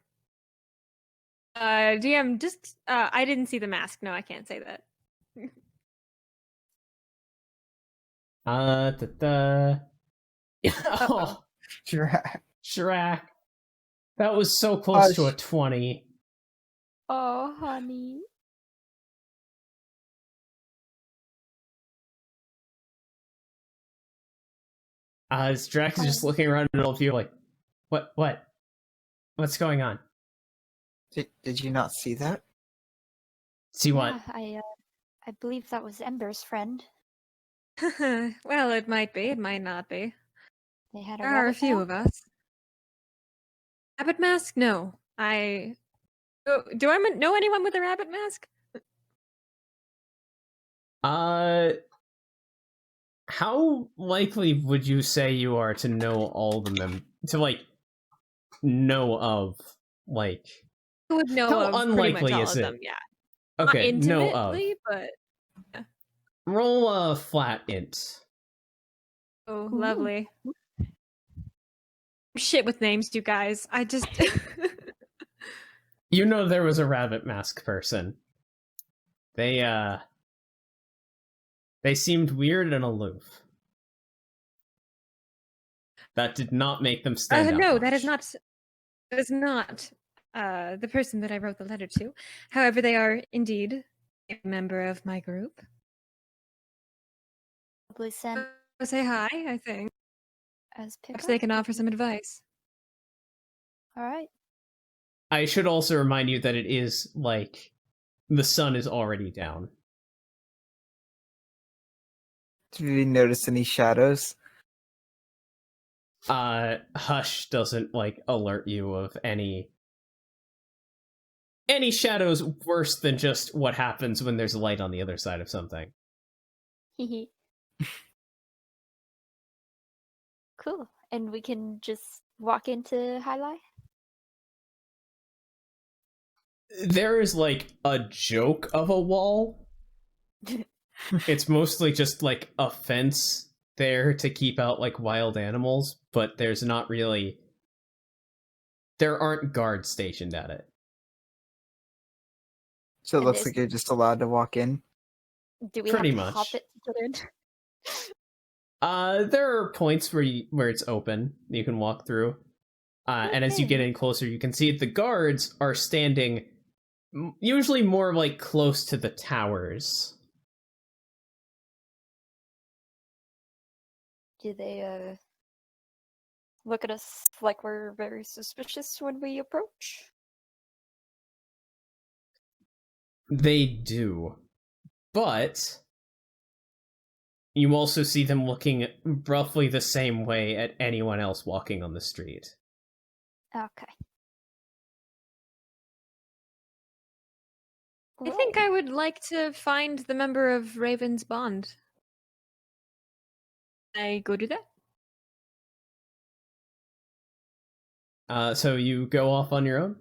A: DM, just I didn't see the mask. No, I can't say that.
C: Oh,
B: Drac.
C: Shrek. That was so close to a 20.
D: Oh, honey.
C: As Drax is just looking around at all of you like, what's going on?
B: Did you not see that?
C: See what?
D: Yeah, I believe that was Ember's friend.
A: Well, it might be. It might not be.
D: They had a
A: There are a
D: rabbit
A: few
D: mask.
A: of us. Rabbit mask? No. Do I know anyone with a rabbit mask?
C: How likely would you say you are to know all the know of, like...
A: I would know
C: How
A: of pretty
C: unlikely
A: much all
C: is
A: of
C: it?
A: them, yeah.
C: Okay,
A: Not
C: know of.
A: intimately, but...
C: Roll a flat int.
A: Oh,
D: Ooh.
A: lovely. Shit with names, you guys. I just...
C: You know there was a rabbit mask person. They seemed weird and aloof. That did not make them stand out
A: no,
C: much.
A: that is not the person that I wrote the letter to. However, they are indeed a member of my group.
D: Probably sent
A: Say hi, I think.
D: as
A: Perhaps
D: pickup.
A: they can offer some advice.
D: All right.
C: I should also remind you that it is, like, the sun is already down.
B: Did you notice any shadows?
C: Hush doesn't, like, alert you of any shadows worse than just what happens when there's light on the other side of something.
D: Cool. And we can just walk into Highlight?
C: There is, like, a joke of a wall. It's mostly just, like, a fence there to keep out, like, wild animals, but there's not really... There aren't guards stationed at it.
B: So it
D: And
B: looks
D: is-
B: like you're just allowed to walk in.
D: Do we
C: Pretty
D: have to
C: much.
D: hop it to get in?
C: There are points where it's open, you can walk through. And as you get
D: Okay.
C: in closer, you can see the guards are standing Usually more like close to the towers.
D: Do they look at us like we're very suspicious when we approach?
C: They do. But you also see them looking roughly the same way at anyone else walking on the street.
D: Okay.
A: I think I would like to find the member of Raven's Bond. Can I go do that?
C: So you go off on your own?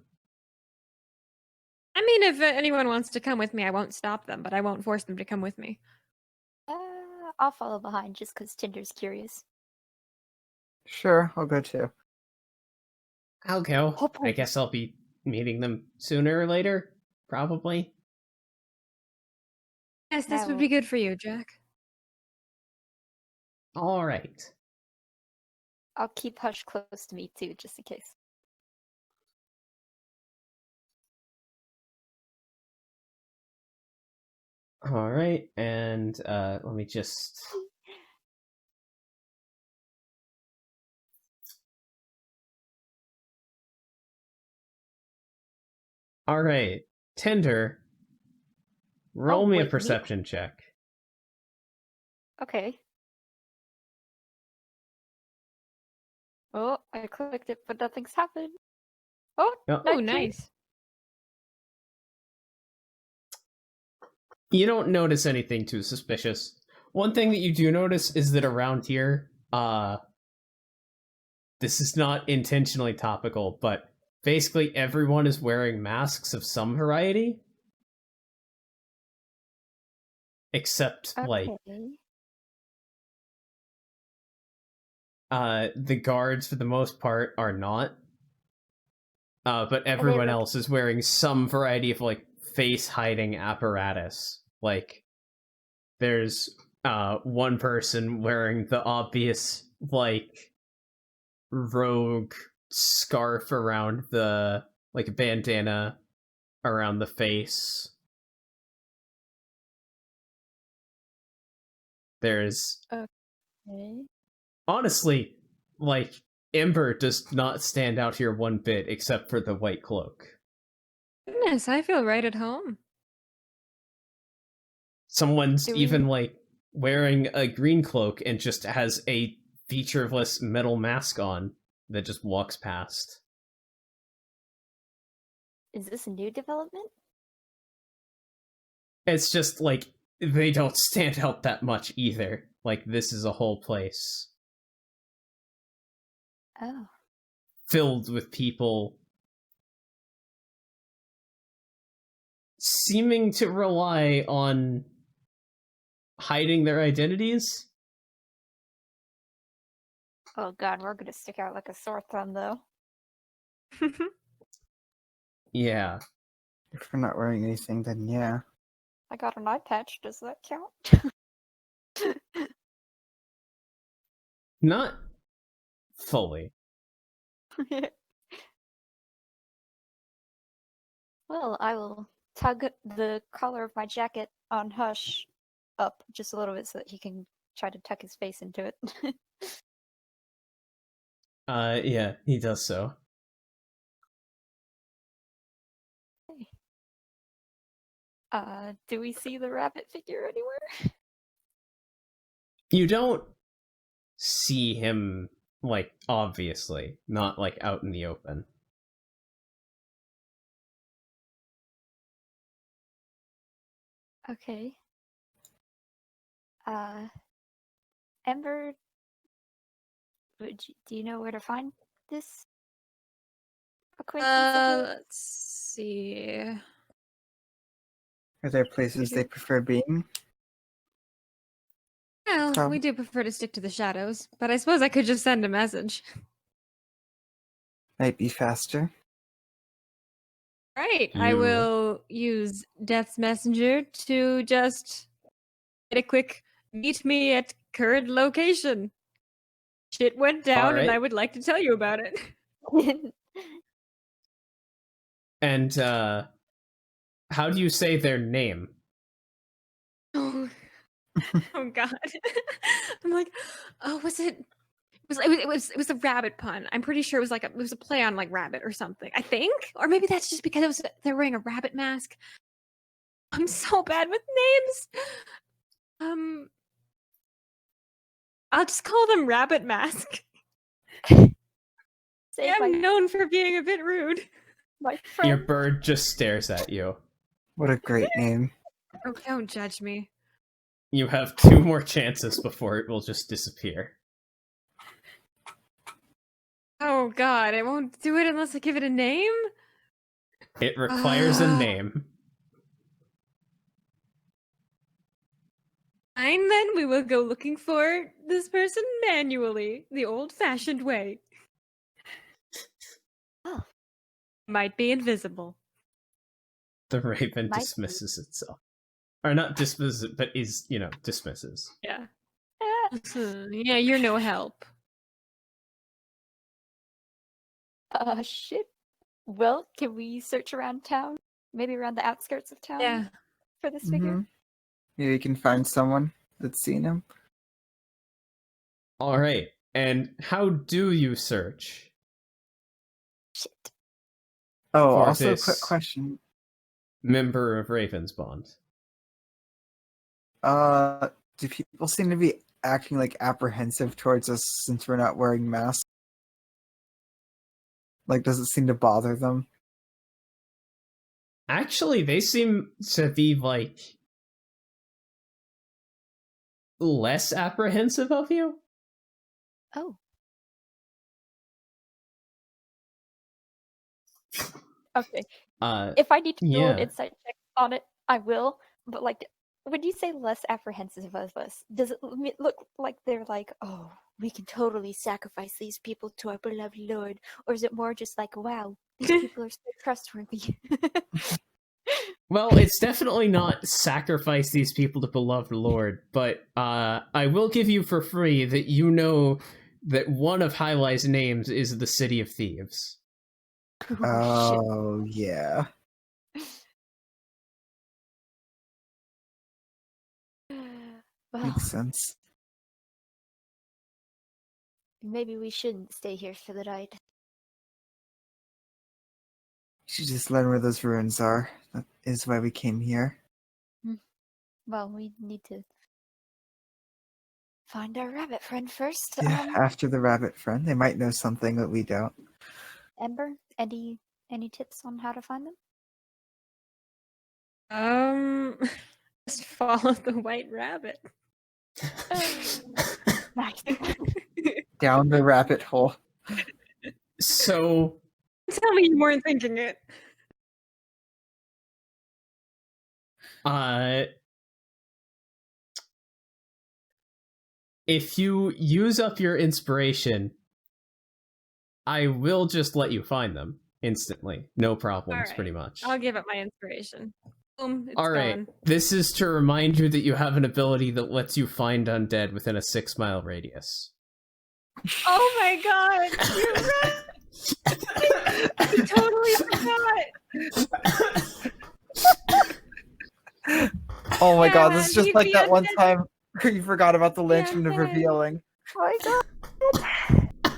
A: I mean, if anyone wants to come with me, I won't stop them, but I won't force them to come with me.
D: I'll follow behind just because Tinder's curious.
B: Sure, I'll go too.
C: I'll go.
D: Hop,
C: I
D: hop.
C: guess I'll be meeting them sooner or later, probably.
A: Yes, this would
D: No.
A: be good for you, Jack.
C: All right.
D: I'll keep Hush close to me too, just in case.
C: All right, and let me just... All right, Tinder, roll me a
D: wait, me?
C: perception check.
D: Okay. Oh, I clicked it, but nothing's happened. Oh,
C: Oh.
A: Oh,
D: 19.
A: nice.
C: You don't notice anything too suspicious. One thing that you do notice is that around here, this is not intentionally topical, but basically everyone is wearing masks of some variety. Except, like,
D: Okay.
C: the guards, for the most part, are not. But everyone
D: like-
C: else is wearing some variety of, like, face-hiding apparatus. Like, there's one person wearing the obvious, like, rogue scarf around the, like, bandana around the face. There's,
D: Okay.
C: honestly, like, Ember does not stand out here one bit except for the white cloak.
A: Goodness, I feel right at home.
C: Someone's
D: Do we-
C: even, like, wearing a green cloak and just has a featureless metal mask on that just walks past.
D: Is this a new development?
C: It's just, like, they don't stand out that much either. Like, this is a whole place
D: Oh.
C: filled with people seeming to rely on hiding their identities.
D: Oh god, we're gonna stick out like a sore thumb though.
C: Yeah.
B: If we're not wearing anything, then yeah.
D: I got an eye patch, does that count?
C: Not fully.
D: Well, I will tug the collar of my jacket on Hush up just a little bit so that he can try to tuck his face into it.
C: Yeah, he does so.
D: Do we see the rabbit figure anywhere?
C: You don't see him, like, obviously, not, like, out in the open.
D: Okay. Ember, do you know where to find this acquaintance of yours?
A: Let's see.
B: Are there places they prefer being?
A: Well, we do prefer to stick to the shadows, but I suppose I could just send a message.
B: Might be faster.
A: Right, I
C: You-
A: will use Death's Messenger to just get a quick meet me at current location. Shit went down and
C: Alright.
A: I would like to tell you about it.
C: And, how do you say their name?
A: Oh, oh God. I'm like, oh, it was a rabbit pun. I'm pretty sure it was a play on like rabbit or something. I think, or maybe that's just because they're wearing a rabbit mask. I'm so bad with names. I'll just call them Rabbit Mask.
D: Say
A: I'm known for being a bit rude.
D: my
C: Your
D: friend.
C: bird just stares at you.
B: What a great name.
A: Oh, don't judge me.
C: You have 2 more chances before it will just disappear.
A: Oh God, I won't do it unless I give it a name.
C: It requires a name.
A: Fine, then we will go looking for this person manually, the old-fashioned way.
D: Oh.
A: Might be invisible.
C: The raven
D: Might be.
C: dismisses itself. Or not dismisses it, but is, dismisses.
A: Yeah. Yeah, you're no help.
D: Shit. Well, can we search around town? Maybe around the outskirts of town
A: Yeah.
D: for this figure?
B: Mhm. Maybe you can find someone that's seen him.
C: Alright, and how do you search?
D: Shit.
B: Oh,
C: For
B: also,
C: this-
B: quick question.
C: Member of Raven's Bond.
B: Do people seem to be acting like apprehensive towards us since we're not wearing masks? Like, does it seem to bother them?
C: Actually, they seem to be, less apprehensive of you.
D: Oh. Okay. If I need to do an
C: yeah.
D: insight check on it, I will. But when you say less apprehensive of us, does it look like they're like, oh, we can totally sacrifice these people to our beloved Lord, or is it more just like, wow, these people are so trustworthy?
C: Well, it's definitely not sacrifice these people to beloved Lord, but I will give you for free that you know that one of Highlight's names is the City of Thieves.
B: Oh, yeah.
D: Well,
B: Makes sense.
D: maybe we shouldn't stay here for the night.
B: You should just learn where those ruins are. That is why we came here.
D: Well, we need to find our rabbit friend first.
B: Yeah, after the rabbit friend. They might know something that we don't.
D: Ember, any tips on how to find them?
A: Just follow the white rabbit.
D: Nice.
B: Down the rabbit hole.
C: So,
A: Tell me you weren't thinking it.
C: if you use up your inspiration, I will just let you find them instantly. No problems,
A: Alright.
C: pretty much.
A: I'll give it my inspiration. Boom, it's
C: Alright,
A: gone.
C: this is to remind you that you have an ability that lets you find undead within a 6-mile radius.
A: Oh my God, you're right. I totally forgot.
B: Oh my god,
A: Yeah,
B: this is just
A: he'd
B: like
A: be
B: that one
A: undead.
B: time where you forgot about the lantern of
A: Yeah.
B: revealing.
D: Oh my god.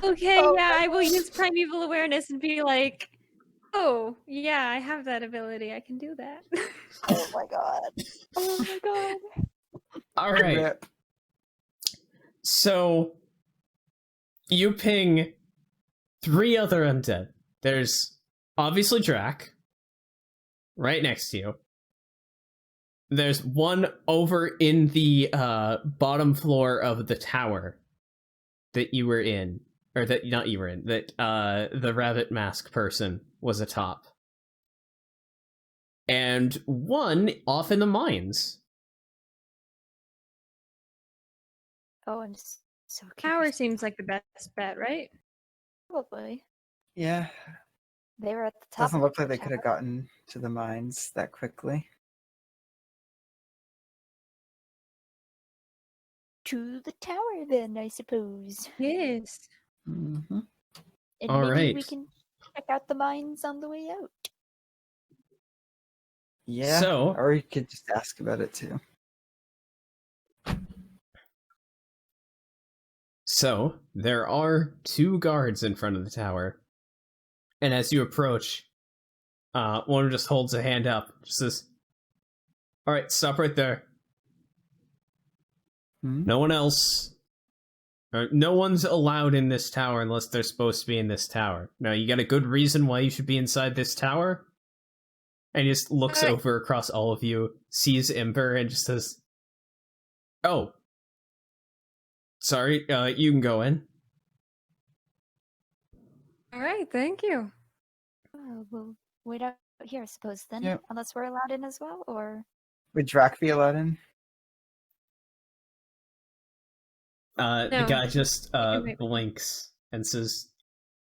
A: Okay,
D: Oh
A: yeah,
D: my
A: I will use primeval awareness and be like, oh, yeah, I have that ability. I can do that.
D: Oh my god. Oh my god.
C: Alright,
B: Rip.
C: so you ping 3 other undead. There's obviously Drac, right next to you. There's one over in the bottom floor of the tower that you were in, or that not you were in, that the rabbit mask person was atop. And one off in the mines.
D: Oh, I'm so
A: Tower
D: curious.
A: seems like the best bet, right?
D: Probably.
B: Yeah,
D: They were at the top.
B: doesn't
D: of
B: look like
D: the
B: they could have gotten to the mines that quickly.
D: To the tower, then, I suppose.
A: Yes.
B: Mm-hmm.
D: And
C: All
D: maybe
C: right.
D: we can check out the mines on the way out.
B: Yeah.
C: So-
B: or you could just ask about it too.
C: So, there are 2 guards in front of the tower. And as you approach, one just holds a hand up, just says, "Alright, stop right there.
B: Hmm?
C: No one else, or no one's allowed in this tower unless they're supposed to be in this tower. Now, you got a good reason why you should be inside this tower?" And he just looks over across all of you, sees Ember, and just says, "Oh, sorry, you can go in."
A: All right, thank you.
D: We'll wait out here, I suppose, then.
B: Yep.
D: Unless we're allowed in as well, or...
B: Would Drac be allowed in?
C: The
A: No.
C: guy just
A: wait.
C: blinks and says,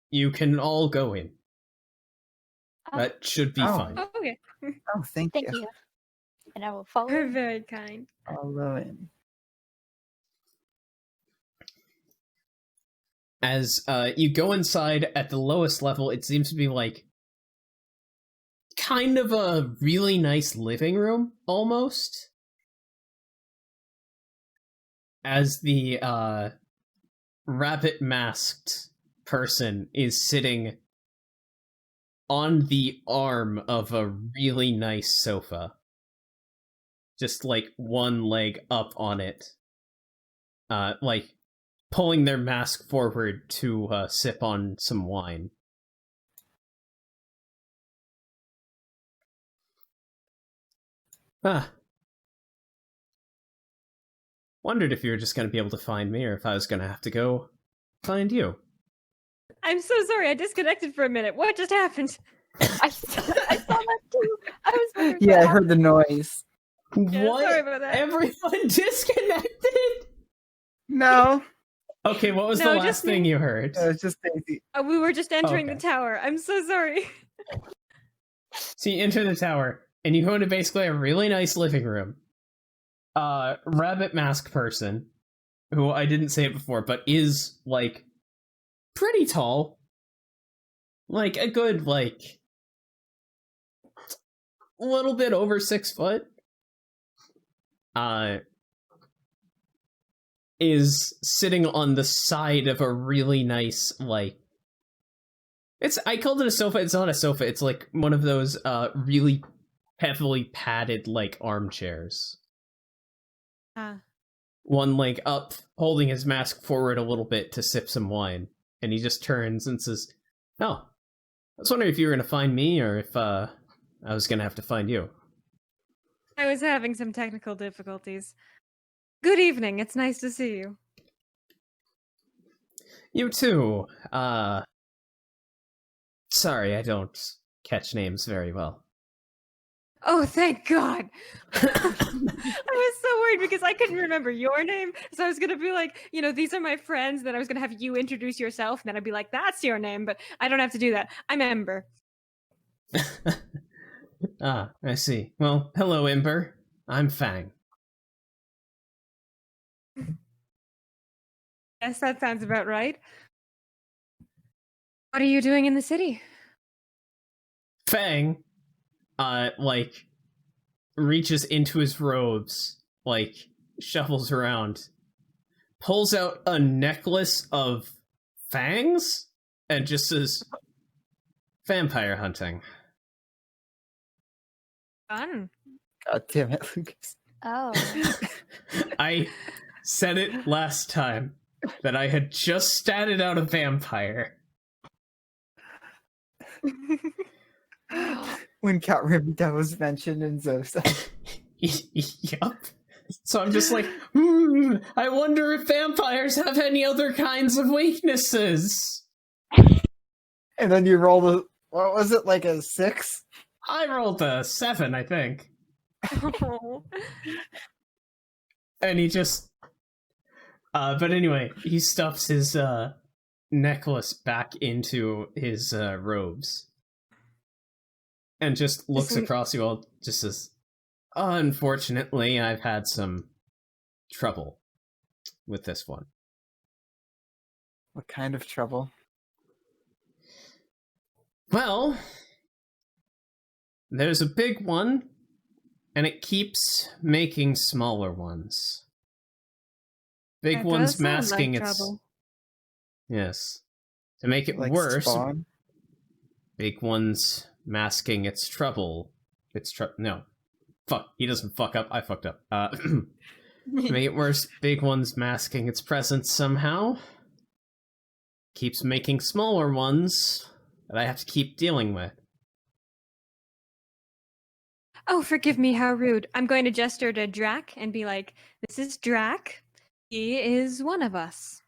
C: "You can all go in. That should be
B: Oh.
C: fine."
A: Oh, okay.
B: Oh, thank
D: Thank
B: you.
D: you. And I will follow.
A: You're very kind.
B: Follow in.
C: As you go inside at the lowest level, it seems to be like kind of a really nice living room, almost. As the rabbit-masked person is sitting on the arm of a really nice sofa. Just like one leg up on it. Like pulling their mask forward to sip on some wine. Wondered if you were just going to be able to find me, or if I was going to have to go find you.
A: I'm so sorry. I disconnected for a minute. What just happened?
D: I saw that too. I was wondering
B: Yeah,
D: what
B: I heard the noise.
A: Yeah,
C: What?
A: sorry about that.
C: Everyone disconnected?
B: No,
C: Okay, what was
A: No,
C: the
A: just
C: last
A: me.
C: thing you heard?
B: it was just Daisy.
A: We were just entering
C: Okay.
A: the tower. I'm so sorry.
C: So you enter the tower, and you go into basically a really nice living room. Rabbit mask person, who I didn't say it before, but is, like, pretty tall. Like, a good, like, a little bit over 6 foot. Is sitting on the side of a really nice, like, I called it a sofa. It's not a sofa. It's like one of those really heavily padded like armchairs. One leg up, holding his mask forward a little bit to sip some wine, and he just turns and says, "Oh, I was wondering if you were gonna find me, or if I was gonna have to find you."
A: I was having some technical difficulties. Good evening. It's nice to see you.
C: You too. Sorry, I don't catch names very well.
A: Oh, thank God. I was so worried because I couldn't remember your name. So I was going to be like, these are my friends. Then I was going to have you introduce yourself. And then I'd be like, that's your name. But I don't have to do that. I'm Ember.
C: I see. Well, hello, Ember. I'm Fang.
A: Yes, that sounds about right. What are you doing in the city?
C: Fang, like, reaches into his robes, like, shuffles around, pulls out a necklace of fangs, and just says, "Vampire hunting."
A: Fun.
B: God damn it, Lucas.
D: Oh.
C: I said it last time, that I had just statted out a vampire.
B: When Capatria was mentioned in Zosa.
C: Yup. So I'm just like, I wonder if vampires have any other kinds of weaknesses.
B: And then you roll the, what was it, like a 6?
C: I rolled a 7, I think.
A: Oh.
C: And he just... but anyway, he stuffs his necklace back into his robes. And just looks
A: Isn't-
C: across you all, just says, "Unfortunately, I've had some trouble with this one."
B: What kind of trouble?
C: Well, there's a big one and it keeps making smaller ones. Big
A: That
C: one's
A: does sound
C: masking
A: like
C: its...
A: trouble.
C: Yes. To make it
B: Like
C: worse,
B: Spawn.
C: big one's masking its trouble. No. Fuck, he doesn't fuck up, I fucked up. To make it worse, big one's masking its presence somehow. Keeps making smaller ones that I have to keep dealing with.
A: Oh, forgive me, how rude. I'm going to gesture to Drac and be like, this is Drac. He is one of us.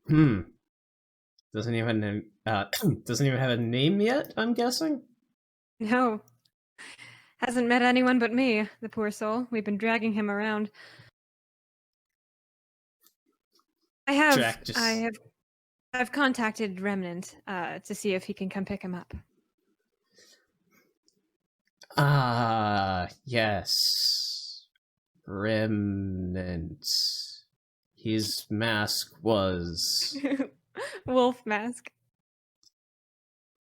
C: Doesn't even have a name yet, I'm guessing?
A: No. Hasn't met anyone but me, the poor soul. We've been dragging him around.
C: Drac just...
A: I've contacted Remnant to see if he can come pick him up.
C: Yes. Remnant. His mask was...
A: Wolf mask.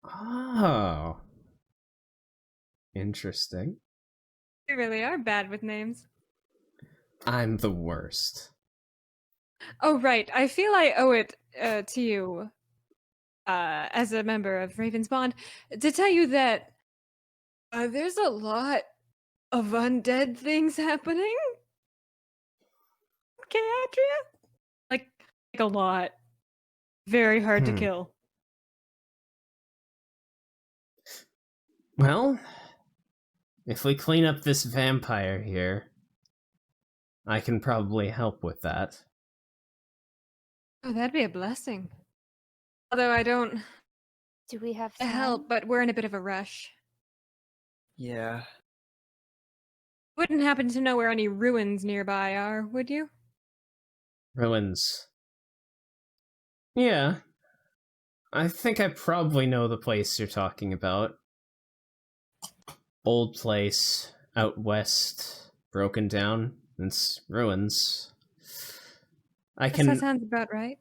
C: Oh. Interesting.
A: We really are bad with names.
C: I'm the worst.
A: Oh, right. I feel I owe it to you, as a member of Raven's Bond, to tell you that there's a lot of undead things happening. Capatria? Like a lot. Very hard to kill.
C: Well, if we clean up this vampire here, I can probably help with that.
A: Oh, that'd be a blessing. Although I don't
D: Do we have time?
A: help, but we're in a bit of a rush.
B: Yeah.
A: Wouldn't happen to know where any ruins nearby are, would you?
C: Ruins. Yeah. I think I probably know the place you're talking about. Old place, out west, broken down, it's ruins.
A: That sounds about right.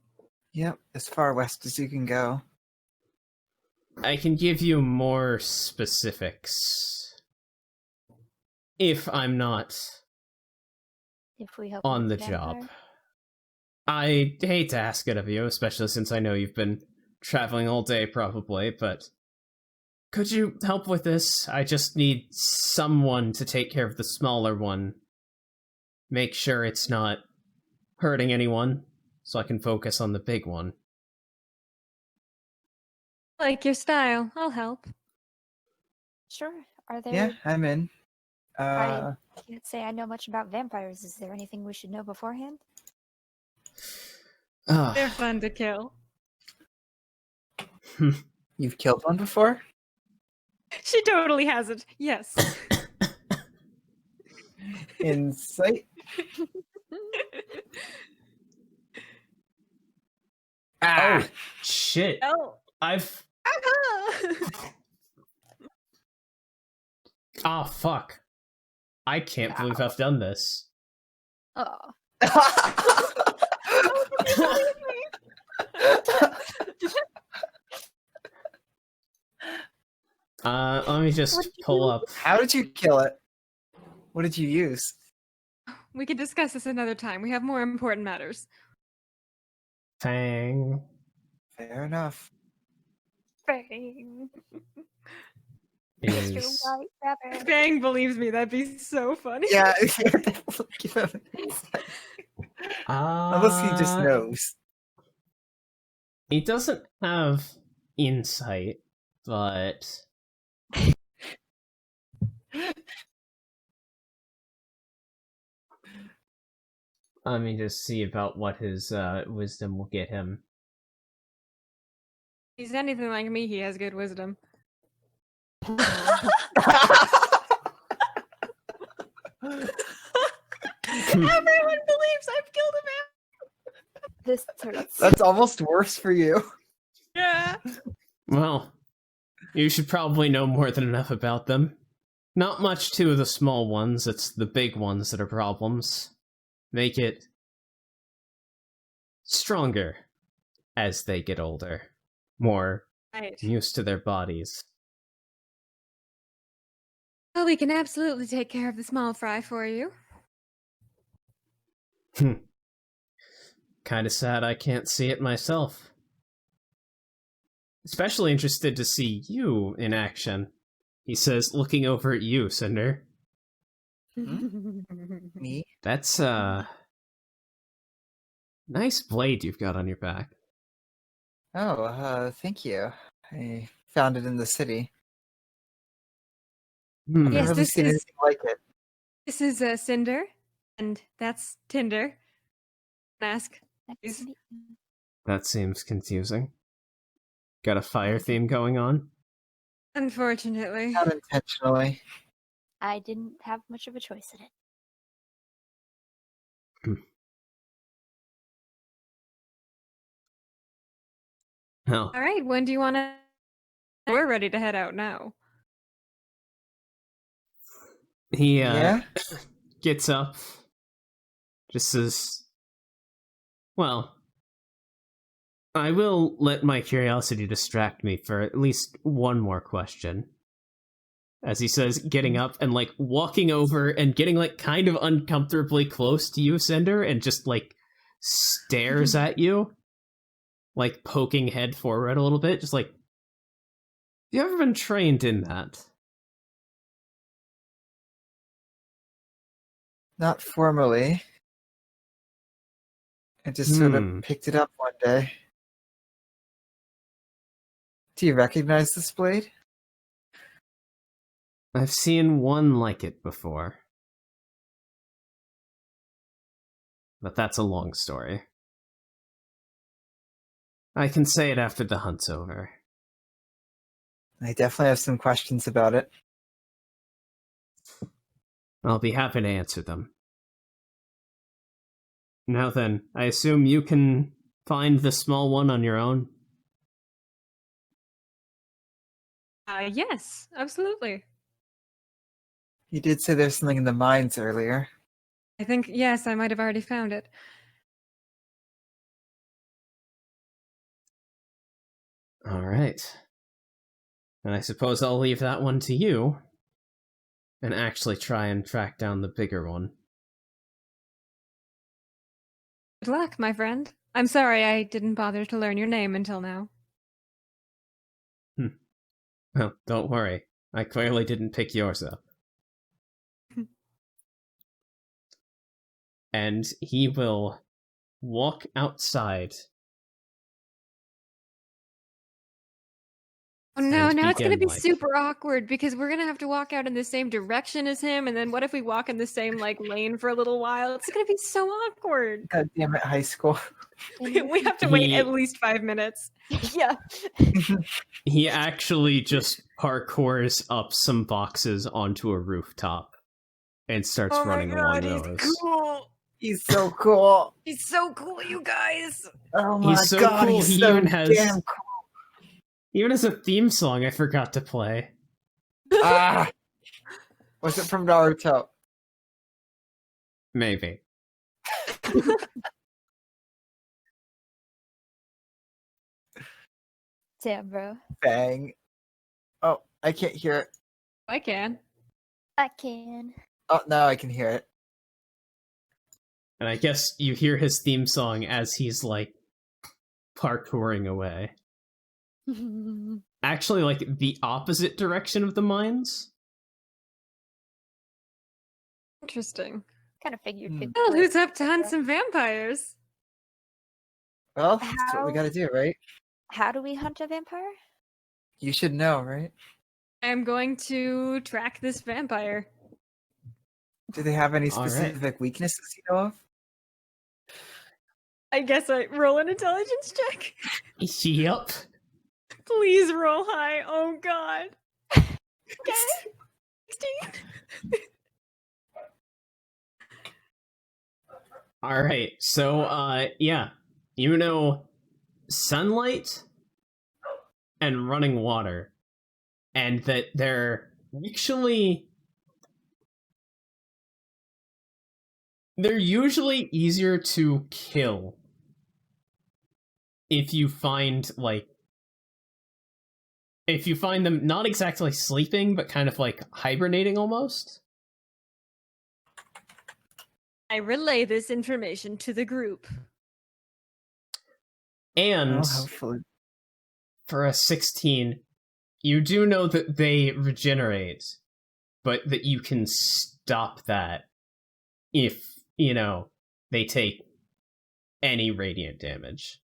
B: Yep, as far west as you can go.
C: I can give you more specifics. If I'm not
D: If we help
C: on
D: with
C: the
D: vampire?
C: job. I hate to ask it of you, especially since I know you've been traveling all day probably, but could you help with this? I just need someone to take care of the smaller one. Make sure it's not hurting anyone, so I can focus on the big one.
A: Like your style. I'll help.
D: Sure. Are there?
B: Yeah, I'm in.
D: I can't say I know much about vampires. Is there anything we should know beforehand?
A: They're fun to kill.
B: You've killed one before?
A: She totally hasn't. Yes.
B: Insight.
C: Oh, shit.
A: Oh.
C: I've... Oh, fuck. I can't believe I've done this.
D: Oh.
C: Let me just pull up.
B: How did you kill it? What did you use?
A: We could discuss this another time. We have more important matters.
C: Fang.
B: Fair enough.
D: Bang.
C: Is...
D: Mr. White Rabbit.
A: Bang believes me. That'd be so funny.
B: Yeah, give him an insight. Unless he just knows.
C: He doesn't have insight, but... Let me just see about what his wisdom will get him.
A: If he's anything like me, he has good wisdom. Everyone believes I've killed a man.
D: This hurts.
B: That's almost worse for you.
A: Yeah.
C: Well, you should probably know more than enough about them. Not much to the small ones, it's the big ones that are problems. Make it stronger as they get older. More
A: Right.
C: used to their bodies.
A: Well, we can absolutely take care of the small fry for you.
C: Kinda sad I can't see it myself. Especially interested to see you in action, he says, looking over at you, Cinder.
B: Me?
C: That's, nice blade you've got on your back.
B: Oh, thank you. I found it in the city.
C: Hmm.
B: I've
A: Yes,
B: never really
A: this
B: seen
A: is-
B: anything like it.
A: This is Cinder, and that's Tinder. Ask.
D: Nice
A: Is-
D: to meet you.
C: That seems confusing. Got a fire theme going on?
A: Unfortunately.
B: Not intentionally.
D: I didn't have much of a choice in it.
C: Oh.
A: All right, when do you want to? We're ready to head out now.
C: He,
B: Yeah?
C: gets up, just says, well, I will let my curiosity distract me for at least one more question. As he says, getting up and, like, walking over and getting, like, kind of uncomfortably close to you, Cinder, and just, like, stares at you, like, poking head forward a little bit, just like, you ever been trained in that?
B: Not formally. I just sort
C: Hmm.
B: of picked it up one day. Do you recognize this blade?
C: I've seen one like it before. But that's a long story. I can say it after the hunt's over.
B: I definitely have some questions about it.
C: I'll be happy to answer them. Now then, I assume you can find the small one on your own?
A: Yes, absolutely.
B: You did say there's something in the mines earlier.
A: I think, yes, I might have already found it.
C: Alright. And I suppose I'll leave that one to you, and actually try and track down the bigger one.
A: Good luck, my friend. I'm sorry I didn't bother to learn your name until now.
C: Well, don't worry. I clearly didn't pick yours up. And he will walk outside.
A: Oh no,
C: And
A: now it's gonna
C: begin,
A: be
C: like-
A: super awkward because we're gonna have to walk out in the same direction as him, and then what if we walk in the same like lane for a little while? It's gonna be so awkward.
B: God damn it, high school.
A: We have to wait
C: He-
A: at least 5 minutes.
D: Yeah.
C: He actually just parkours up some boxes onto a rooftop and starts running along those.
A: cool.
B: He's so cool.
A: He's so cool, you guys.
B: Oh my
C: He's so
B: god,
C: cool,
B: he's
C: he
B: so
C: even has-
B: damn cool.
C: He even has a theme song I forgot to play.
B: Ah! Was it from Naruto?
C: Maybe.
D: Damn, bro.
B: Bang. Oh, I can't hear it.
A: I can.
D: I can.
B: Oh, now I can hear it.
C: And I guess you hear his theme song as he's, like, parkouring away. Actually, like, the opposite direction of the mines?
A: Interesting.
D: Kind of figured.
B: Hmm.
D: it'd
A: Well,
D: work.
A: who's up to hunt some vampires?
B: Well, that's what we
D: How-
B: gotta do, right?
D: How do we hunt a vampire?
B: You should know, right?
A: I'm going to track this vampire.
B: Do they have any
C: All right.
B: specific weaknesses you know of?
A: I guess I roll an intelligence check.
C: Yup.
A: Please roll high. Oh god. Okay. 16.
C: Alright, so, yeah. You know sunlight and running water. And that they're actually... They're usually easier to kill if you find, like, if you find them not exactly sleeping, but kind of like hibernating almost.
A: I relay this information to the group.
C: And
B: hopefully.
C: for a 16, you do know that they regenerate, but that you can stop that if, they take any radiant damage.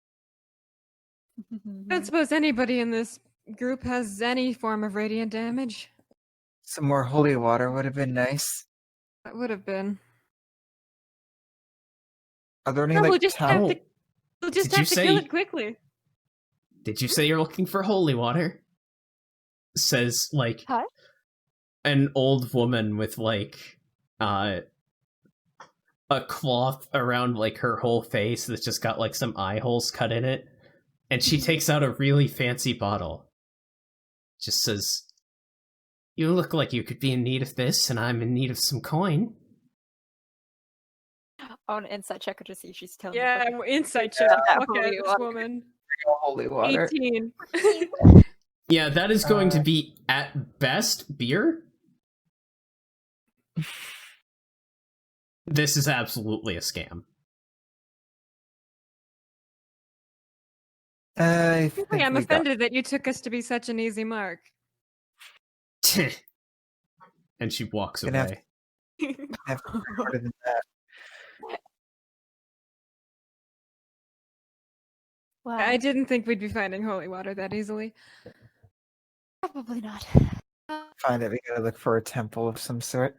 A: I don't suppose anybody in this group has any form of radiant damage.
B: Some more holy water would have been nice.
A: That would have been.
B: Are there any
A: No, we'll
B: like
A: just
B: town?
A: we'll just
C: Did
A: have
C: you
A: to kill
C: say-
A: it quickly.
C: Did you say you're looking for holy water? Says, like,
D: Huh?
C: an old woman with, like, a cloth around, like, her whole face that's just got, like, some eye holes cut in it. And she takes out a really fancy bottle. Just says, "You look like you could be in need of this, and I'm in need of some coin."
E: On an insight checker to see if she's telling
A: Yeah,
E: the
A: insight check.
E: Yeah,
A: Fuck
E: holy
A: out this
E: water.
A: woman.
B: Holy water.
A: 18.
C: Yeah, that is going to be, at best, beer. This is absolutely a scam.
B: I think
A: I'm
B: we got-
A: offended that you took us to be such an easy mark.
C: And she walks
B: Gonna have
C: away.
B: have to be harder than that.
D: Wow.
A: I didn't think we'd be finding holy water that easily.
D: Probably not.
B: Find it. We gotta look for a temple of some sort.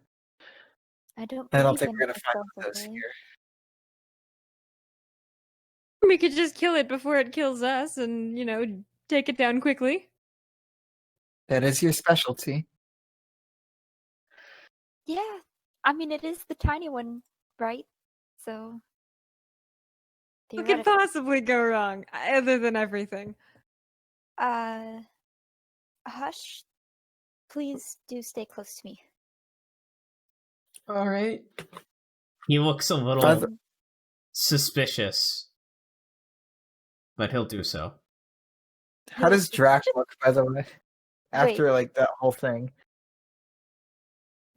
D: I don't.
B: I don't
D: believe
B: think
D: in
B: we're gonna find
D: myself,
B: those
D: okay?
B: here.
A: We could just kill it before it kills us and, take it down quickly.
B: That is your specialty.
D: Yeah, I mean it is the tiny one, right? So.
A: What could
D: theoretically-
A: possibly go wrong, other than everything?
D: Hush. Please do stay close to me.
C: Alright. He looks a little
B: By the-
C: suspicious. But he'll do so.
B: How does Drac look, by the way? After
D: Wait.
B: like that whole thing.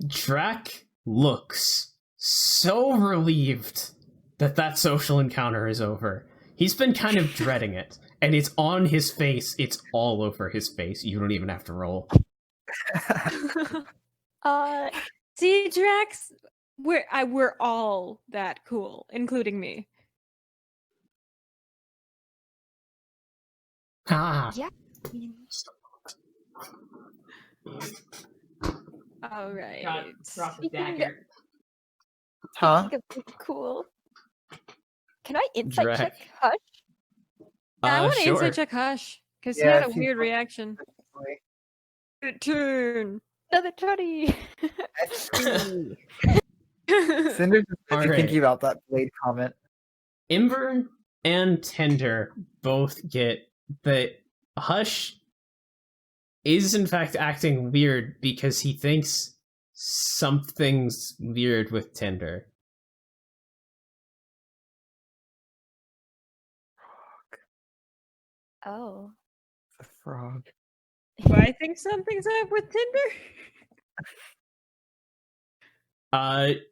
C: Drac looks so relieved that social encounter is over. He's been kind of dreading it, and it's on his face. It's all over his face. You don't even have to roll.
A: See, Drax, we're all that cool, including me.
C: Ah.
D: Yeah. I mean,
A: All right.
B: Huh?
D: think of being cool. Can I insight check
C: Drac.
D: Hush?
A: I want to
C: Sure.
A: insight check Hush because he
B: Yeah,
A: had a
B: if you
A: weird
B: want-
A: reaction. Turn.
D: Another 20.
B: Cinder just
C: Alright.
B: thinking about that blade comment.
C: Ember and Tinder both get that Hush is in fact acting weird because he thinks something's weird with Tinder.
D: Oh.
B: The frog.
A: Do I think something's up with Tinder?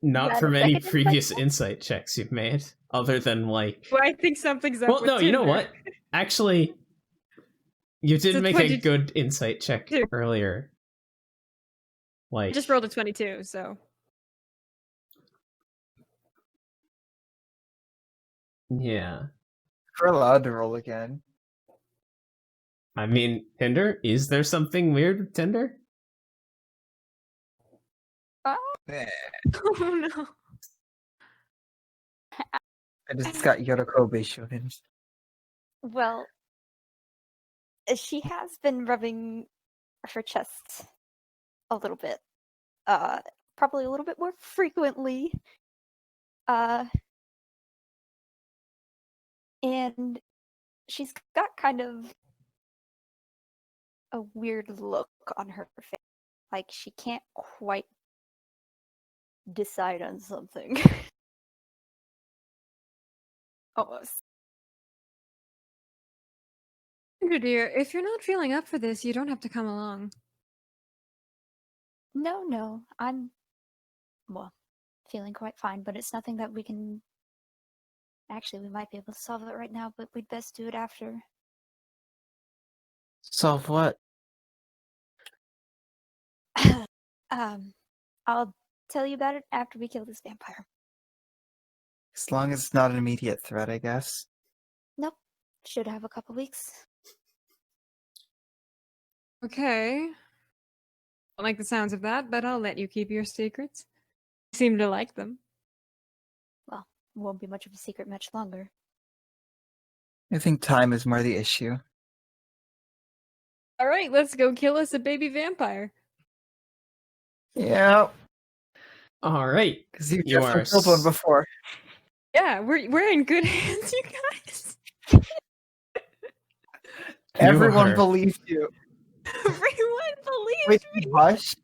C: Not
D: Yeah,
C: from
D: the
C: any
D: second
C: previous
D: insight
C: insight checks you've made, other than like.
A: Do I think something's up
C: Well,
A: with
C: no,
A: Tinder?
C: you know what? Actually, you did
A: It's a
C: make a
A: 20
C: good insight check
A: Dude.
C: earlier.
A: I
C: Like,
A: just rolled a 22, so.
C: yeah.
B: We're allowed to roll again.
C: I mean, Tinder. Is there something weird with Tinder?
B: Eh,
A: Oh no.
B: I just got Yorokobe shonen.
D: Well, she has been rubbing her chest a little bit. Probably a little bit more frequently. And she's got kind of a weird look on her face. Like she can't quite decide on something. Almost.
A: Cinder dear, if you're not feeling up for this, you don't have to come along.
D: No, I'm, well, feeling quite fine, but it's nothing that we can... Actually, we might be able to solve it right now, but we'd best do it after.
B: Solve what?
D: I'll tell you about it after we kill this vampire.
B: As long as it's not an immediate threat, I guess.
D: Nope. Should have a couple weeks.
A: Okay. Don't like the sounds of that, but I'll let you keep your secrets. You seem to like them.
D: Well, won't be much of a secret much longer.
B: I think time is more the issue.
A: All right, let's go kill us a baby vampire.
B: Yeah,
C: All right.
B: because you
C: You
B: just
C: are
B: killed one before.
A: Yeah, we're in good hands, you guys.
B: Everyone
C: are-
B: believed you.
A: Everyone believes
B: Wait,
A: me.
B: Hush?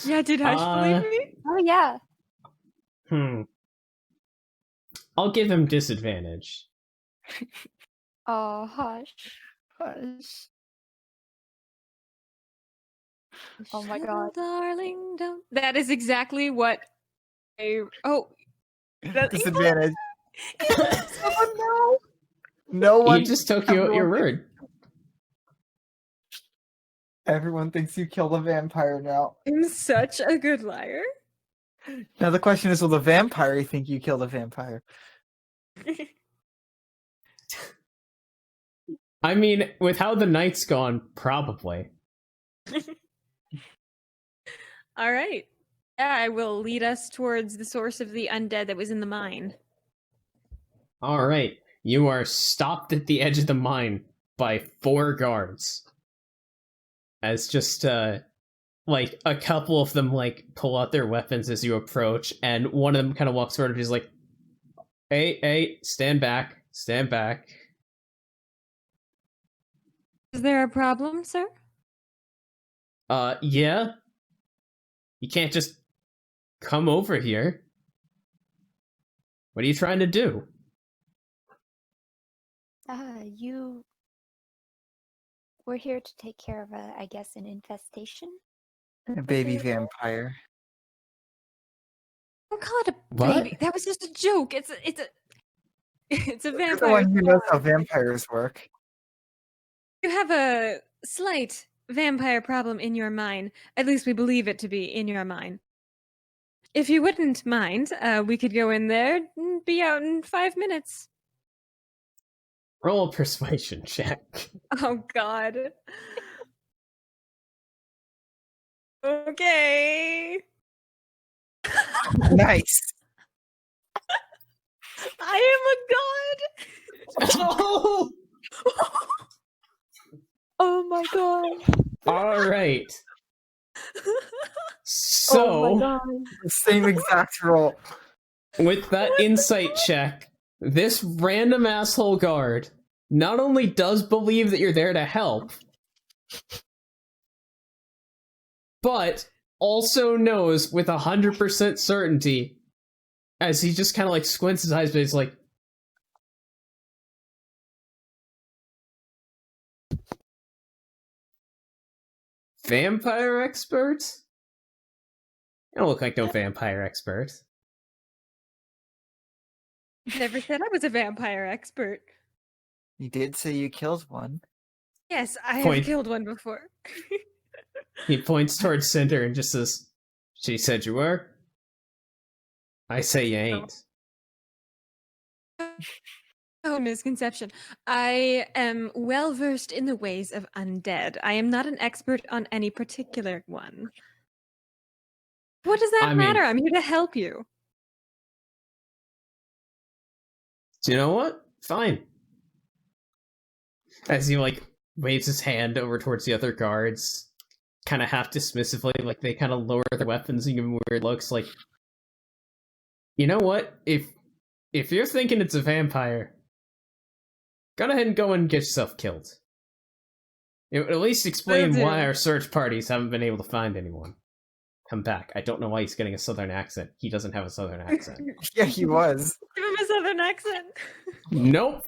A: Yeah, did Hush believe me?
D: Oh, yeah.
C: I'll give him disadvantage.
D: Oh, hush.
B: Hush.
D: Oh my
A: Little
D: god.
A: darling, don't. That is exactly what.
B: Disadvantage.
A: Oh
B: No one.
C: He just took you at your word.
B: Everyone thinks you killed a vampire now.
A: no! I'm such a good liar.
B: Now the question is, will the vampire think you killed a vampire?
C: I mean, with how the night's gone, probably.
A: All right. Yeah, I will lead us towards the source of the undead that was in the mine.
C: All right. You are stopped at the edge of the mine by 4 guards. As just, like, a couple of them, like, pull out their weapons as you approach, and one of them kind of walks forward and he's like, hey, stand back, stand back.
A: Is there a problem, sir?
C: Yeah? You can't just come over here. What are you trying to do?
D: We're here to take care of I guess, an infestation?
B: A baby vampire.
A: Don't call it a
C: What?
A: baby. That was just a joke. It's a
B: You're the
A: vampire.
B: one who knows how vampires work.
A: You have a slight vampire problem in your mind. At least we believe it to be in your mind. If you wouldn't mind, we could go in there and be out in 5 minutes.
C: Roll a persuasion check.
A: Oh, God. Okay.
B: Nice.
A: I am a god.
C: Oh!
D: Oh my god.
C: All right.
D: Oh
C: So,
D: my god.
B: The same exact roll.
C: with that insight check, this random asshole guard not only does believe that you're there to help, but also knows with 100% certainty, as he just kind of like squints his eyes, but he's like, vampire expert? You don't look like no vampire expert.
A: Never said I was a vampire expert.
B: You did say you killed one.
A: Yes, I
C: Point.
A: have killed one before.
C: He points towards Cinder and just says, she said you were? I say you ain't.
A: Oh, misconception. I am well versed in the ways of undead. I am not an expert on any particular one. What does that
C: I mean-
A: matter? I'm here to help you.
C: Do you know what? Fine. As he, like, waves his hand over towards the other guards, kind of half dismissively, like, they kind of lower their weapons and give him weird looks, like, you know what? If you're thinking it's a vampire, go ahead and go and get yourself killed. It would at least explain
A: Will do.
C: why our search parties haven't been able to find anyone. Come back. I don't know why he's getting a southern accent. He doesn't have a southern accent.
B: Yeah, he was.
A: Give him a southern accent.
C: Nope.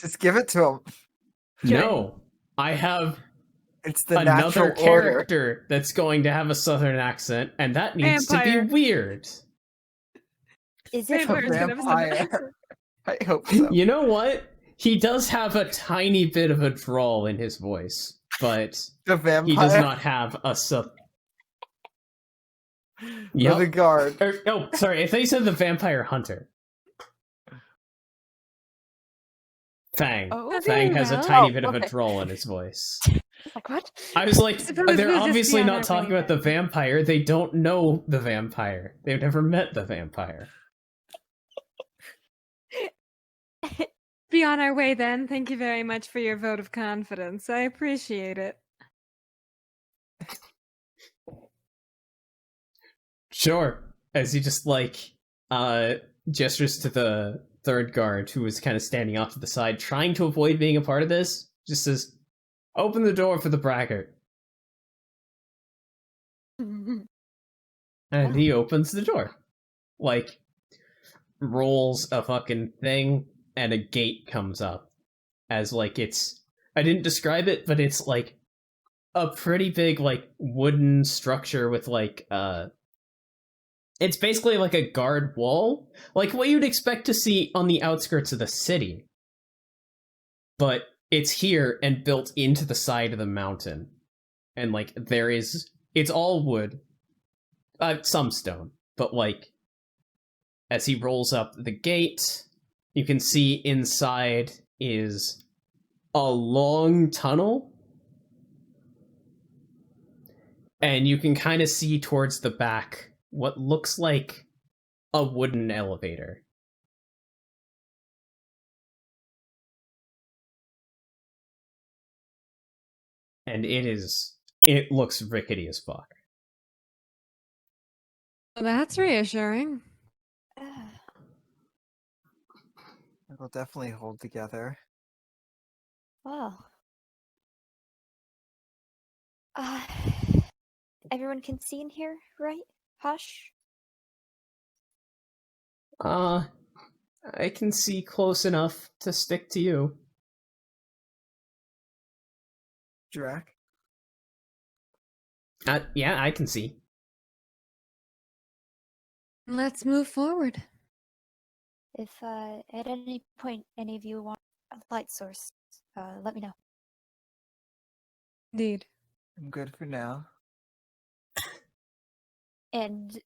B: Just give it to him.
C: No, I have
B: It's the
C: another
B: natural order.
C: character that's going to have a southern accent, and that needs
A: Vampire.
C: to be weird.
D: Is it
B: A
A: Vampire's gonna have a southern
B: vampire. I hope so.
C: You know what? He does have a tiny bit of a drawl in his voice, but
B: The vampire.
C: he does not have a southern.
B: Or the guard.
C: Oh, sorry. I thought you said the vampire hunter. Fang.
E: Oh,
C: Fang has a
A: well.
C: tiny bit of a
E: okay.
C: drawl in his voice.
E: Like what?
C: I was like,
A: Suppose
C: they're
A: we'll just
C: obviously
A: be on
C: not
A: our
C: talking
A: way.
C: about the vampire. They don't know the vampire. They've never met the vampire.
A: Be on our way then. Thank you very much for your vote of confidence. I appreciate it.
C: Sure. As he just gestures to the third guard who was kind of standing off to the side, trying to avoid being a part of this, just says, "Open the door for the braggart." And he opens the door. Rolls a fucking thing, and a gate comes up. As, I didn't describe it, but it's, a pretty big, wooden structure with, it's basically like a guard wall, like what you'd expect to see on the outskirts of the city. But it's here and built into the side of the mountain. And, it's all wood. Some stone. But, as he rolls up the gate, you can see inside is a long tunnel. And you can kind of see towards the back what looks like a wooden elevator. And it looks rickety as fuck.
A: Well, that's reassuring.
B: It'll definitely hold together.
D: Well. Everyone can see in here, right? Hush.
C: I can see close enough to stick to you.
B: Drac.
C: Yeah, I can see.
A: Let's move forward.
D: If at any point any of you want a light source, let me know.
A: Indeed.
B: I'm good for now.
D: And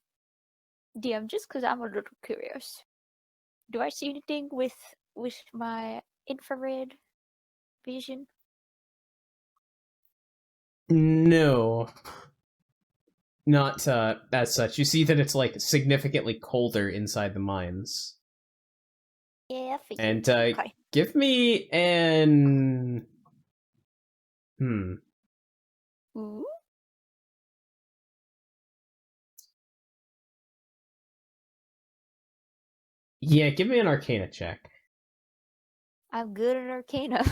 D: DM, just because I'm a little curious, do I see anything with my infrared vision?
C: No. Not as such. You see that it's significantly colder inside the mines.
D: Yeah, I figured.
C: And
D: Okay.
C: give me an
D: Ooh.
C: Yeah, give me an Arcana check.
D: I'm good at Arcana.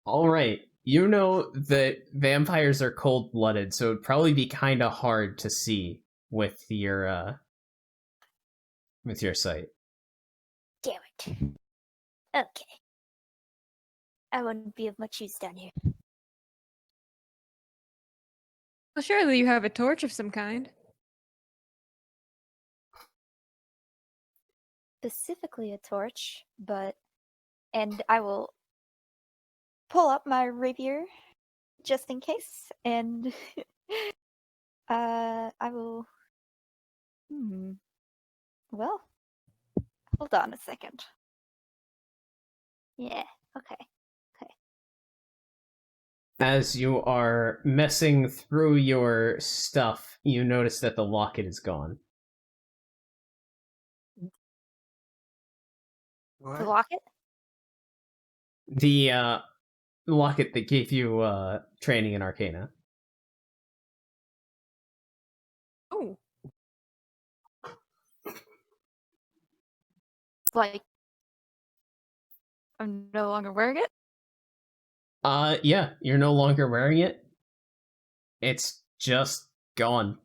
C: Alright. You know that vampires are cold-blooded, so it'd probably be kind of hard to see with your sight.
D: Damn it. Okay. I wouldn't be of much use down here.
A: Well, surely you have a torch of some kind.
D: Specifically a torch, and I will pull up my rapier just in case, and I will. Well, hold on a second. Yeah. Okay.
C: As you are messing through your stuff, you notice that the locket is gone.
B: What?
D: The locket.
C: The locket that gave you training in Arcana.
A: Oh.
E: Like, I'm no longer wearing it?
C: Yeah, you're no longer wearing it. It's just gone.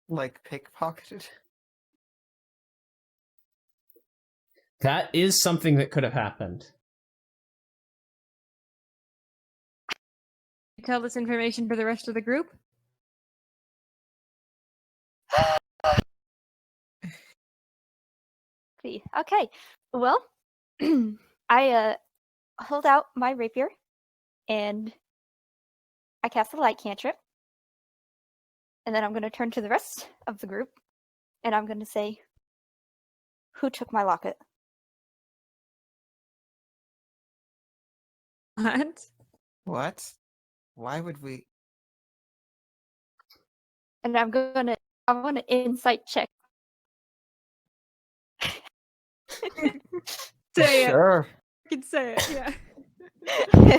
B: Like pickpocketed?
C: That is something that could have happened.
A: Tell this information to the rest of the group.
D: Okay. Well, I hold out my rapier and I cast a light cantrip. And then I'm going to turn to the rest of the group and I'm going to say, who took my locket?
A: What?
B: What? Why would we?
D: And I'm going to insight check.
A: Say it.
B: Sure.
A: You can say it, yeah.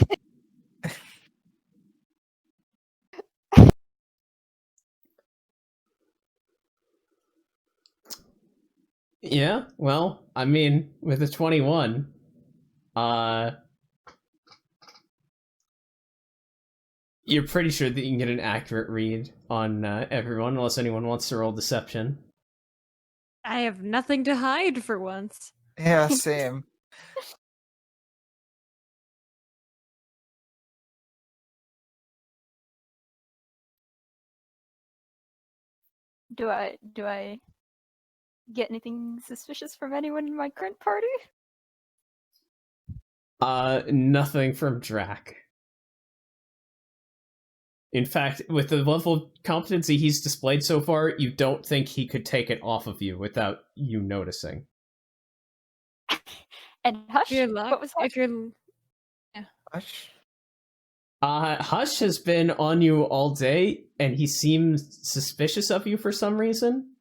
C: Yeah, well, I mean, with a 21, you're pretty sure that you can get an accurate read on everyone, unless anyone wants to roll deception.
A: I have nothing to hide for once.
B: Yeah, same.
D: Do I get anything suspicious from anyone in my current party?
C: Nothing from Drac. In fact, with the level of competency he's displayed so far, you don't think he could take it off of you without you noticing.
D: And Hush?
A: Your luck.
D: What was Hush?
A: If you're
B: Hush.
C: Hush has been on you all day, and he seems suspicious of you for some reason.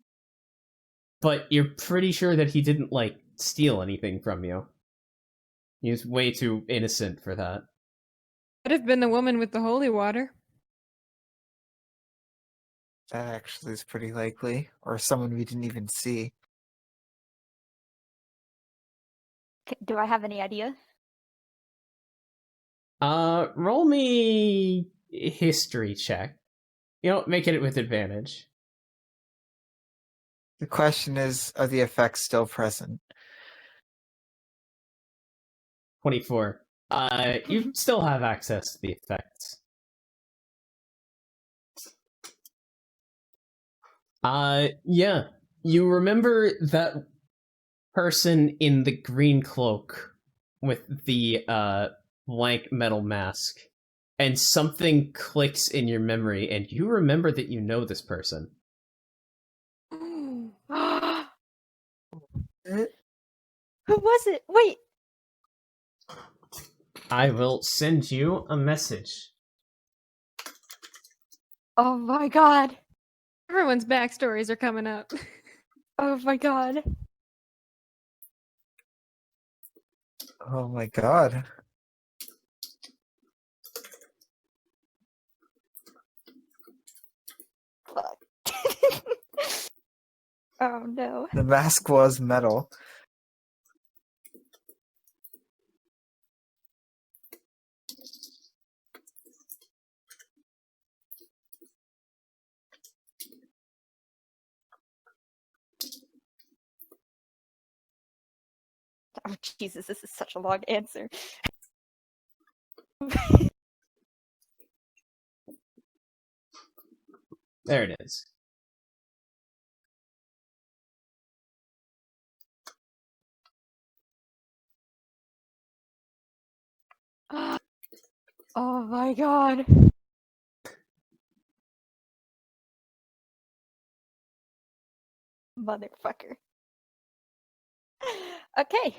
C: But you're pretty sure that he didn't, steal anything from you. He's way too innocent for that.
A: could have been the woman with the holy water.
B: That actually is pretty likely. Or someone we didn't even see.
D: Do I have any idea?
C: Roll me a history check. Make it with advantage.
B: The question is, are the effects still present?
C: 24. You still have access to the effects. Yeah. You remember that person in the green cloak with the, blank metal mask, and something clicks in your memory, and you remember that you know this person.
D: Who was it? Wait.
C: I will send you a message.
D: Oh my god.
A: Everyone's backstories are coming up.
D: Oh my god.
B: Oh my god.
D: Fuck. Oh no.
B: The mask was metal.
D: Oh Jesus, this is such a long answer.
C: There it is.
D: Oh my god. Motherfucker. Okay.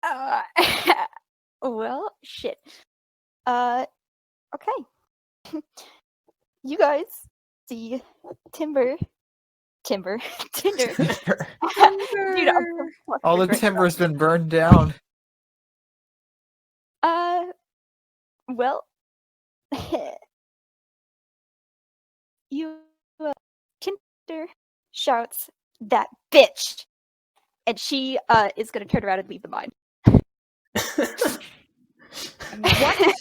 D: uh, well, shit. Okay. You guys see Tinder. Tinder. Dude, I'm so
B: All the
D: flustered right
B: timber's been burned down.
D: now. Well, you Tinder shouts that bitch, and she is gonna turn around and leave the mine.
A: What?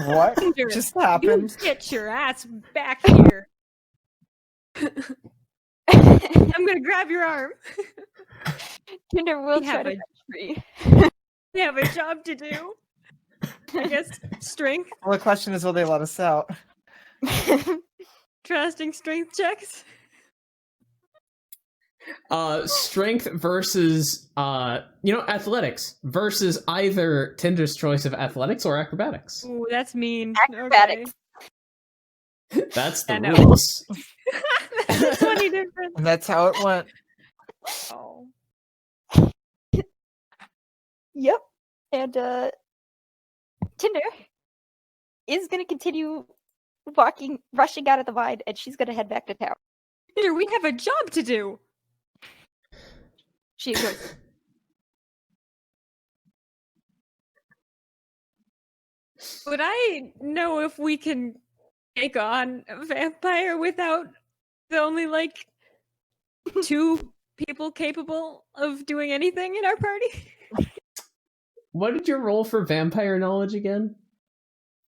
B: What
A: Tinder,
B: just
A: You
B: happened?
A: get your ass back here. I'm gonna grab your arm.
E: Tinder will
A: We
E: try
A: have
E: to
A: a-
E: break free.
A: We have a job to do. I guess strength,
B: Well, the question is, will they let us out?
A: trusting strength checks.
C: Strength versus athletics versus either Tinder's choice of athletics or acrobatics.
A: Ooh, that's mean.
E: Acrobatics.
C: That's the
A: I know.
C: rules.
A: That's a 20 difference.
B: And that's how it went.
A: Oh.
E: Yep. And Tinder is gonna continue rushing out of the mine, and she's gonna head back to town.
A: Peter, we have a job to do.
E: She goes,
A: Would I know if we can take on a vampire without the only like 2 people capable of doing anything in our party?
C: What did you roll for vampire knowledge again?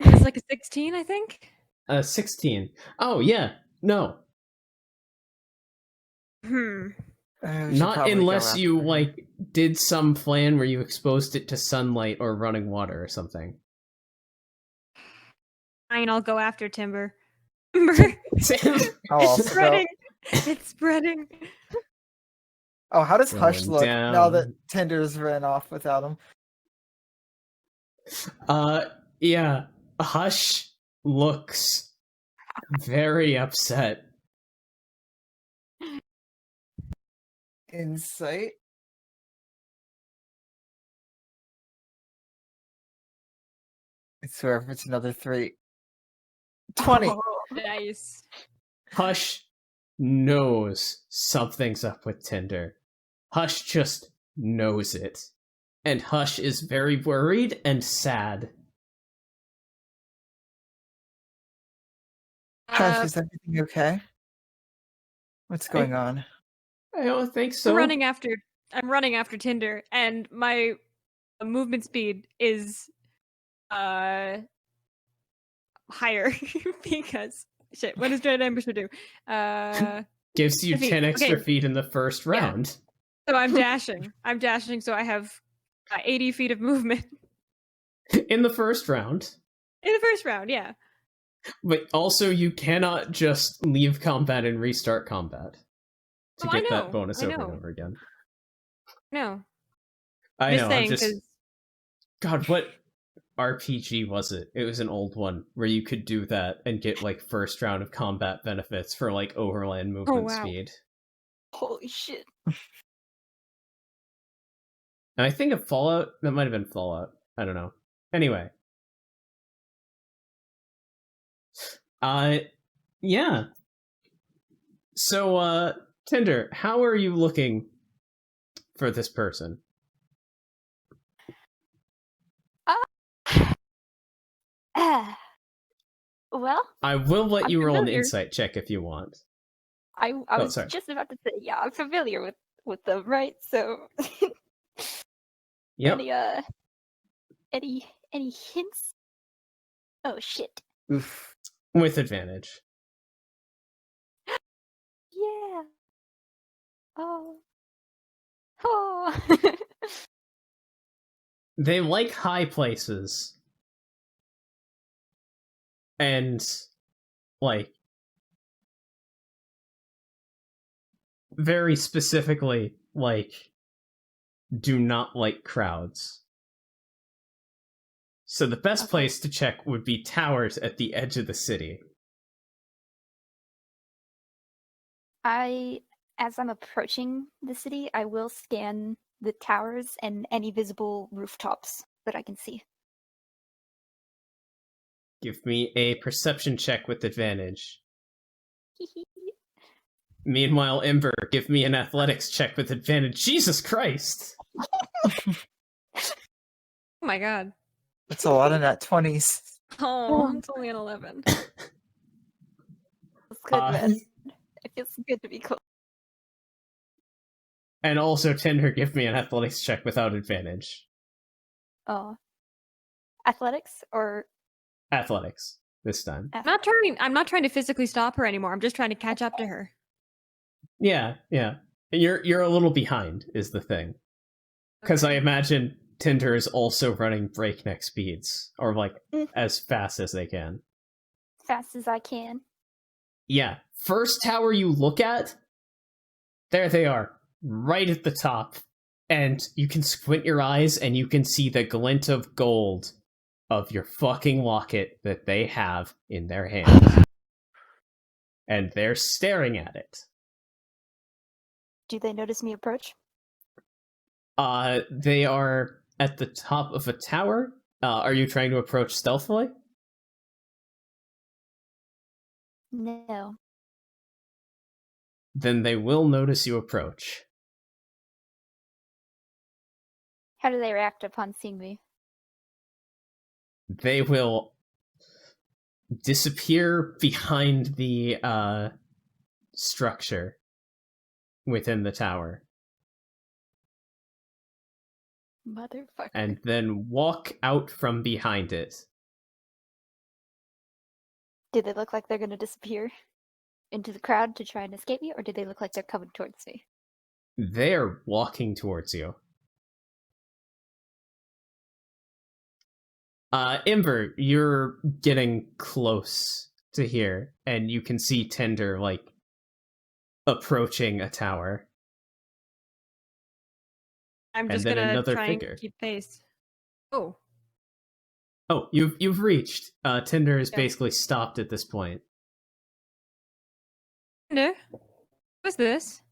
A: It's like a 16, I think.
C: 16. Oh yeah, no.
B: We should
C: Not
B: probably go
C: unless you
B: after him.
C: like did some plan where you exposed it to sunlight or running water or something.
A: Fine, I'll go after Timber. Timber.
B: I'll
A: It's
B: also go.
A: spreading. It's spreading.
B: Oh, how does Hush
C: Going
B: look now that
C: down.
B: Tinder's ran off without him?
C: Yeah. Hush looks very upset.
B: Insight. I swear if it's another 3. 20.
A: Oh, nice.
C: Hush knows something's up with Tinder. Hush just knows it. And Hush is very worried and sad.
B: Hush, is everything okay? What's going on?
C: I don't think so.
A: I'm running after Tinder, and my movement speed is higher because shit. What does Dread Ambush do?
C: Gives you
A: feet.
C: 10 extra
A: Okay.
C: feet in the first round.
A: So I'm dashing. So I have 80 feet of movement
C: In the first round.
A: in the first round. Yeah.
C: But also, you cannot just leave combat and restart combat to
A: Oh, I
C: get
A: know,
C: that bonus
A: I
C: over
A: know.
C: and over again.
A: No.
C: I
A: Just
C: know.
A: saying
C: I'm just
A: 'cause-
C: God. What RPG was it? It was an old one where you could do that and get like first round of combat benefits for like overland movement
A: wow.
C: speed.
E: holy shit.
C: And I think of Fallout. That might have been Fallout. I don't know. Anyway. Yeah. So, Tinder, how are you looking for this person?
E: Well,
C: I will let
E: I'm
C: you roll an
E: familiar.
C: insight check if you want.
E: I
C: Oh,
E: was
C: sorry.
E: just about to say, yeah, I'm familiar with them, right? So
C: Yep.
E: any hints? Oh shit.
B: Oof.
C: With advantage.
E: Yeah. Oh. Oh.
C: They like high places. And, like, very specifically, like, do not like crowds. So the best
E: Okay.
C: place to check would be towers at the edge of the city.
D: As I'm approaching the city, I will scan the towers and any visible rooftops that I can see.
C: Give me a perception check with advantage. Meanwhile, Ember, give me an athletics check with advantage. Jesus Christ!
A: Oh my god.
B: That's a lot of nat 20s.
A: Oh, it's only an 11.
E: It's good,
C: Uh,
E: man. It feels good to be close.
C: And also, Tinder, give me an athletics check without advantage.
D: Oh. Athletics or
C: Athletics. this time.
A: I'm not trying to physically stop her anymore. I'm just trying to catch up to her.
C: Yeah. You're a little behind, is the thing. Because I imagine Tinder is also running breakneck speeds, or like as fast as they can.
E: Fast as I can.
C: Yeah. First tower you look at, there they are, right at the top. And you can squint your eyes and you can see the glint of gold of your fucking locket that they have in their hand. And they're staring at it.
E: Do they notice me approach?
C: They are at the top of a tower. Are you trying to approach stealthily?
E: No.
C: Then they will notice you approach.
E: How do they react upon seeing me?
C: They will disappear behind the structure within the tower.
E: Motherfucker.
C: And then walk out from behind it.
E: Do they look like they're gonna disappear into the crowd to try and escape me, or do they look like they're coming towards me?
C: They're walking towards you. Ember, you're getting close to here, and you can see Tinder, like, approaching a tower.
A: I'm
C: And
A: just
C: then
A: gonna
C: another
A: try
C: figure.
A: and keep pace. Oh,
C: Oh, you've reached. Tinder is
A: Yeah.
C: basically stopped at this point.
A: no. What's this?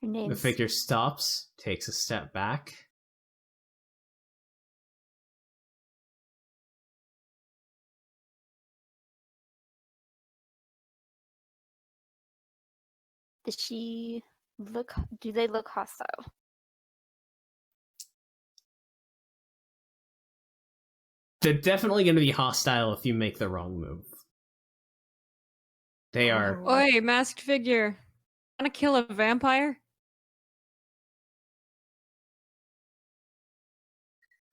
E: Her
C: The
E: name's
C: figure stops, takes a step back.
E: Does she look? Do they look hostile?
C: They're definitely going to be hostile if you make the wrong move. They are...
A: Oi, masked figure. Wanna kill a vampire?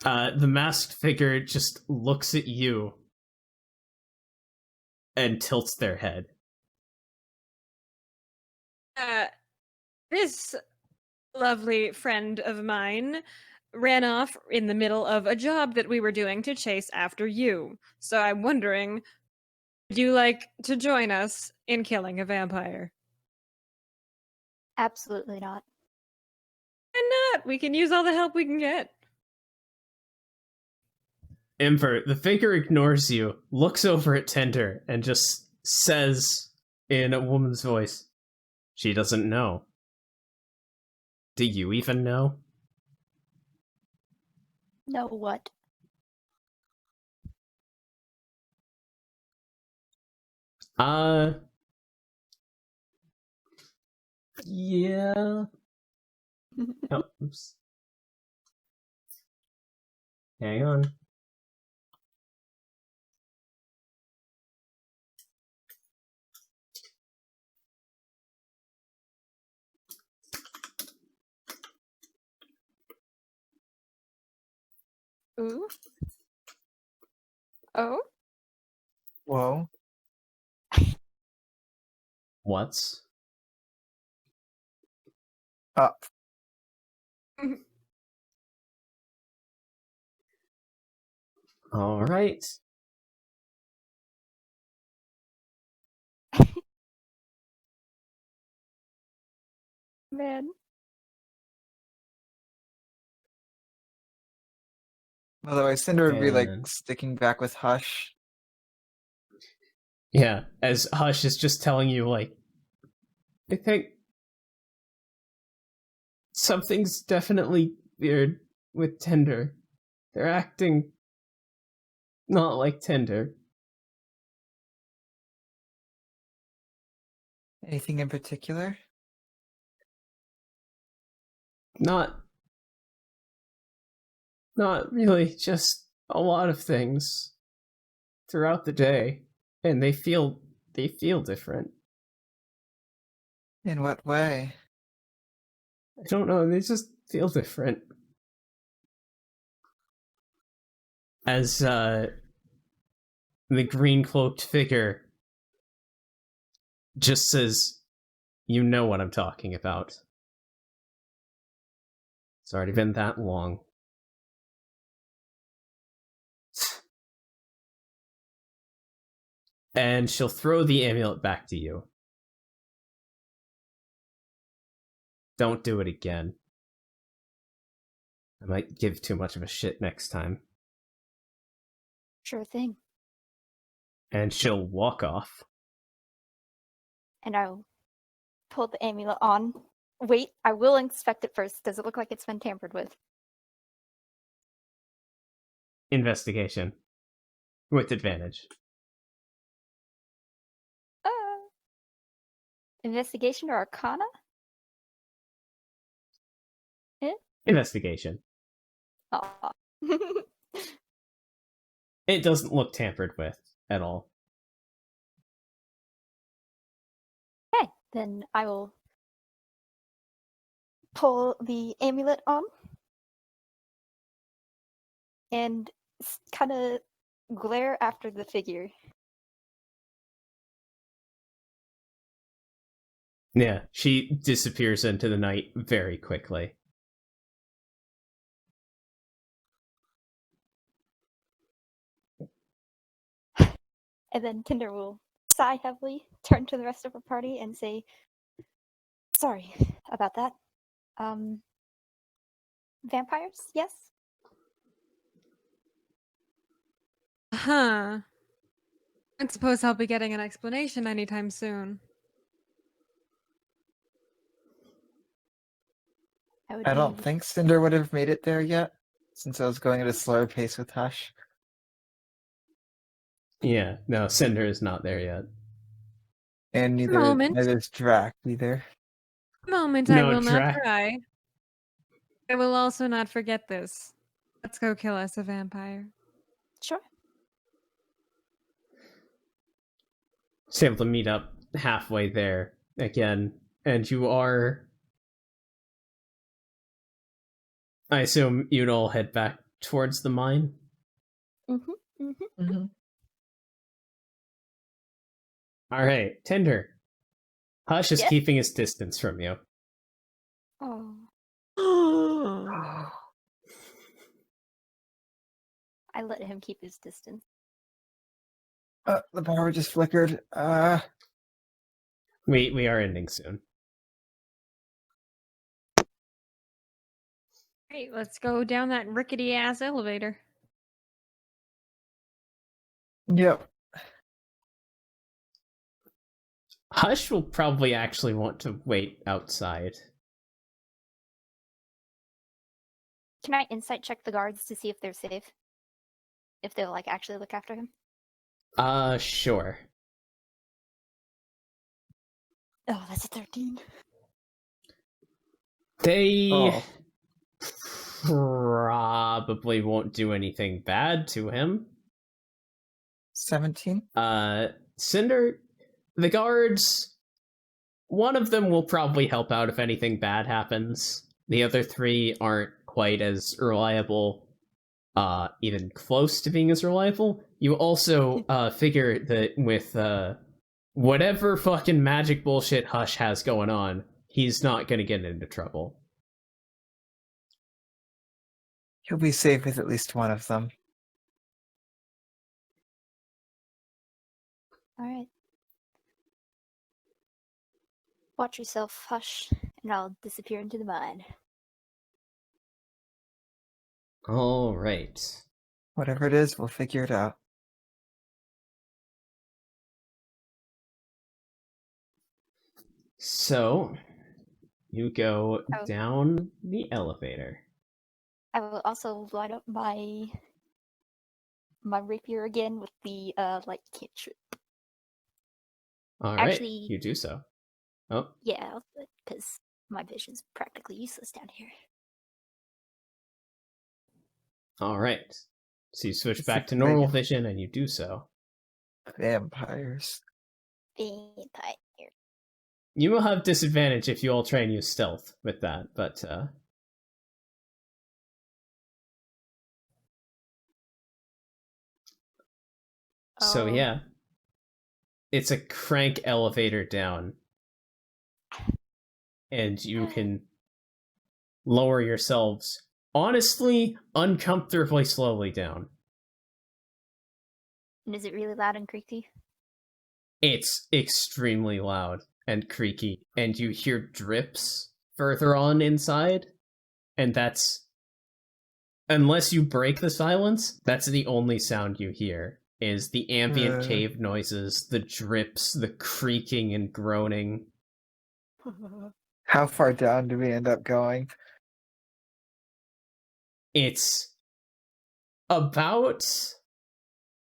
C: The masked figure just looks at you and tilts their head.
A: This lovely friend of mine ran off in the middle of a job that we were doing to chase after you. So I'm wondering, would you like to join us in killing a vampire?
E: Absolutely not.
A: Why not? We can use all the help we can get.
C: Ember, the figure ignores you, looks over at Tinder, and just says in a woman's voice, "She doesn't know. Do you even know?"
E: Know what?
C: Yeah. Oh, oops. Hang on.
E: Ooh. Oh.
B: Whoa.
C: What's
B: Up.
C: all right?
E: Man.
B: Otherwise, Cinder would be like
C: And-
B: sticking back with Hush.
C: Yeah, as Hush is just telling you, like, I think something's definitely weird with Tinder. They're acting not like Tinder.
B: Anything in particular?
C: Not really, just a lot of things throughout the day, and they feel different.
B: In what way?
C: I don't know, they just feel different. as the green-cloaked figure just says, "You know what I'm talking about. It's already been that long." And she'll throw the amulet back to you. Don't do it again. I might give too much of a shit next time.
D: Sure thing.
C: And she'll walk off.
E: And I'll pull the amulet on. Wait, I will inspect it first. Does it look like it's been tampered with?
C: Investigation. With advantage.
E: Investigation or Arcana?
C: Investigation.
E: Aw.
C: It doesn't look tampered with at all.
E: Okay, then I will pull the amulet on and kind of glare after the figure.
C: Yeah, she disappears into the night very quickly.
E: And then Tinder will sigh heavily, turn to the rest of her party, and say, "Sorry about that. Vampires? Yes?
A: Huh. I suppose I'll be getting an explanation anytime soon.
B: I don't think Cinder would have made it there yet, since I was going at a slower pace with Hush.
C: Yeah, no, Cinder is not there yet.
B: And neither is Drac either.
A: Moment,
C: No,
A: I will
C: Drac-
A: not cry. I will also not forget this. Let's go kill us a vampire.
E: Sure."
C: Just able to meet up halfway there again, and you are... I assume you'd all head back towards the mine?
E: Mm-hmm. Mm-hmm.
B: Mm-hmm.
C: Alright, Tinder. Hush is
E: Yes?
C: keeping his distance from you.
E: Oh. I let him keep his distance.
B: The power just flickered.
C: We are ending soon.
A: Great, let's go down that rickety ass elevator.
B: Yep.
C: Hush will probably actually want to wait outside.
E: Can I insight check the guards to see if they're safe? If they'll like actually look after him?
C: Sure.
E: Oh, that's a 13.
C: They probably won't do anything bad to him.
B: 17?
C: Cinder, the guards, one of them will probably help out if anything bad happens. The other three aren't quite as reliable, even close to being as reliable. You also figure that with whatever fucking magic bullshit Hush has going on, he's not going to get into trouble.
B: He'll be safe with at least one of them.
E: Alright. Watch yourself, Hush, and I'll disappear into the mine.
C: Alright.
B: Whatever it is, we'll figure it out.
C: So, you go down the elevator.
E: I will also light up my rapier again with the light cantrip.
C: Alright,
E: Actually-
C: you do so. Oh,
E: Yeah, because my vision's practically useless down here.
C: alright. So you switch
B: It's
C: back
B: a
C: to normal
B: dragon.
C: vision and you do so.
B: Vampires.
E: Vampire.
C: You will have disadvantage if you all try and use stealth with that, but So
E: Oh.
C: yeah, it's a crank elevator down, and you can lower yourselves honestly uncomfortably slowly down.
D: And is it really loud and creaky?
C: It's extremely loud and creaky, and you hear drips further on inside, and that's, unless you break the silence, that's the only sound you hear, is the ambient cave noises, the drips, the creaking and groaning.
B: How far down do we end up going?
C: It's about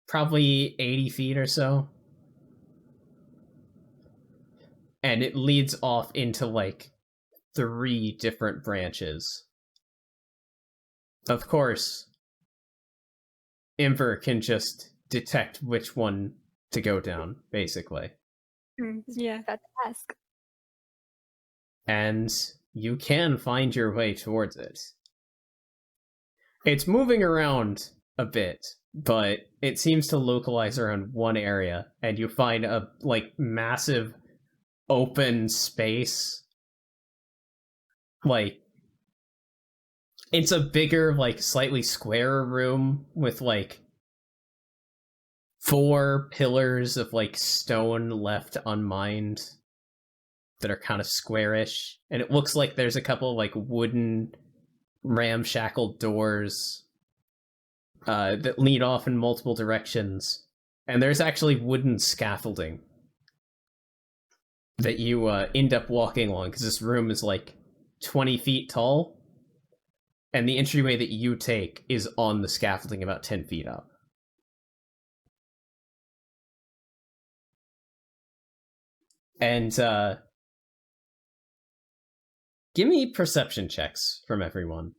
C: probably 80 feet or so. And it leads off into like 3 different branches. Of course, Ember can just detect which one to go down, basically.
A: Yeah.
D: About to ask.
C: And you can find your way towards it. It's moving around a bit, but it seems to localize around one area, and you find a like massive open space. Like, it's a bigger, like slightly squarer room with like 4 pillars of like stone left unmined that are kind of squarish, and it looks like there's a couple of like wooden ramshackle doors that lead off in multiple directions, and there's actually wooden scaffolding that you end up walking along, because this room is like 20 feet tall, and the entryway that you take is on the scaffolding about 10 feet up. And give me perception checks from everyone.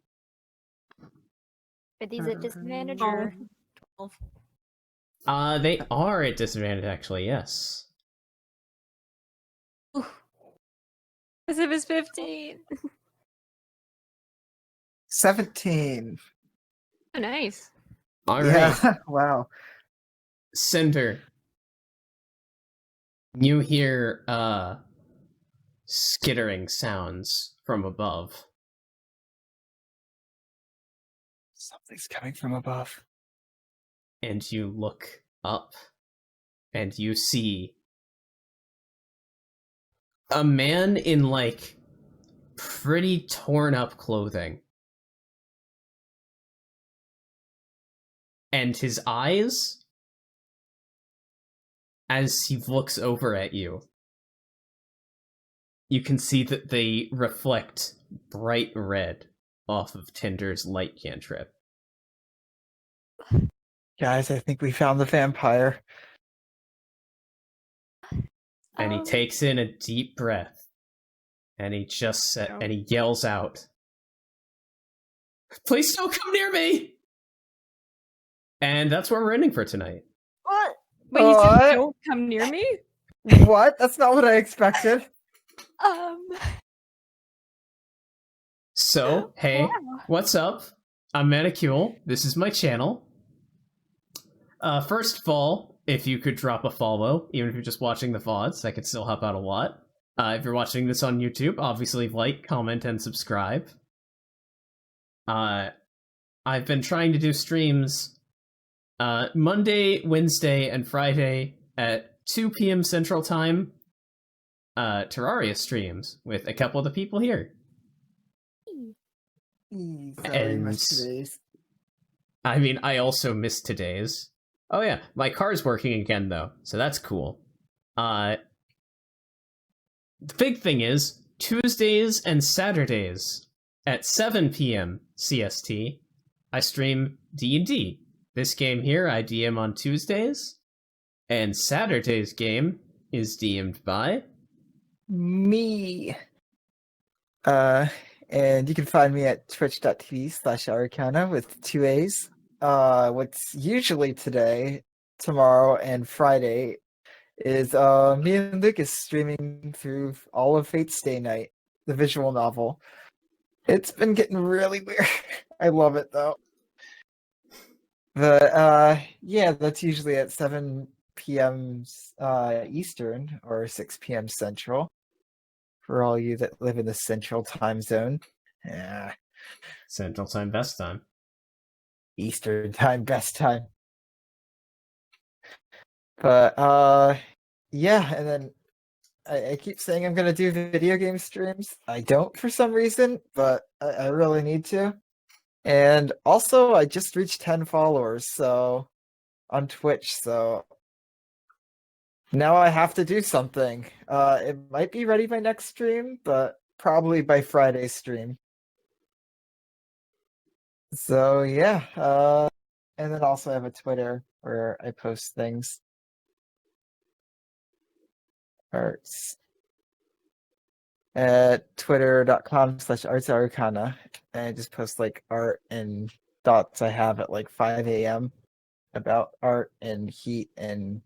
D: Are these at disadvantage or?
A: 12.
C: They are at disadvantage, actually, yes.
A: As if it's 15.
B: 17.
A: Oh, nice.
C: All
B: Yeah.
C: right,
B: Wow.
C: Cinder. You hear skittering sounds from above.
B: Something's coming from above.
C: And you look up, and you see a man in like pretty torn up clothing. And his eyes, as he looks over at you, you can see that they reflect bright red off of Tinder's light cantrip.
B: Guys, I think we found the vampire.
C: And he takes in a deep breath, and he just and he yells out, "Please don't come near me!" And that's where we're ending for tonight.
E: What?
A: Wait, you said
B: What?
A: don't come near me?
B: What? That's not what I expected.
C: So, hey,
E: Wow.
C: what's up? I'm Manicule. This is my channel. First of all, if you could drop a follow, even if you're just watching the VODs, I could still help out a lot. If you're watching this on YouTube, obviously like, comment, and subscribe. I've been trying to do streams Monday, Wednesday, and Friday at 2 p.m. Central Time. Terraria streams with a couple of the people here.
B: Sorry, missed today's.
C: I mean, I also missed today's. Oh yeah, my car's working again though, so that's cool. The big thing is, Tuesdays and Saturdays at 7 p.m. CST, I stream D&D. This game here, I DM on Tuesdays, and Saturday's game is DM'd by
B: Me. And you can find me at twitch.tv/Arcana with 2 A's. What's usually today, tomorrow, and Friday is me and Lucas streaming through all of Fate's Day Night, the visual novel. It's been getting really weird. I love it though. But yeah, that's usually at 7 p.m. Eastern or 6 p.m. Central for all you that live in the Central Time Zone. Yeah,
C: Central Time, best time.
B: Eastern Time, best time. But yeah, and then I keep saying I'm gonna do video game streams. I don't for some reason, but I really need to. And also, I just reached 10 followers, so on Twitch, so now I have to do something. It might be ready by next stream, but probably by Friday's stream. So yeah, and then also I have a Twitter where I post things. Arts at twitter.com/artsarcana. And I just post like art and thoughts I have at like 5 a.m. about art and heat and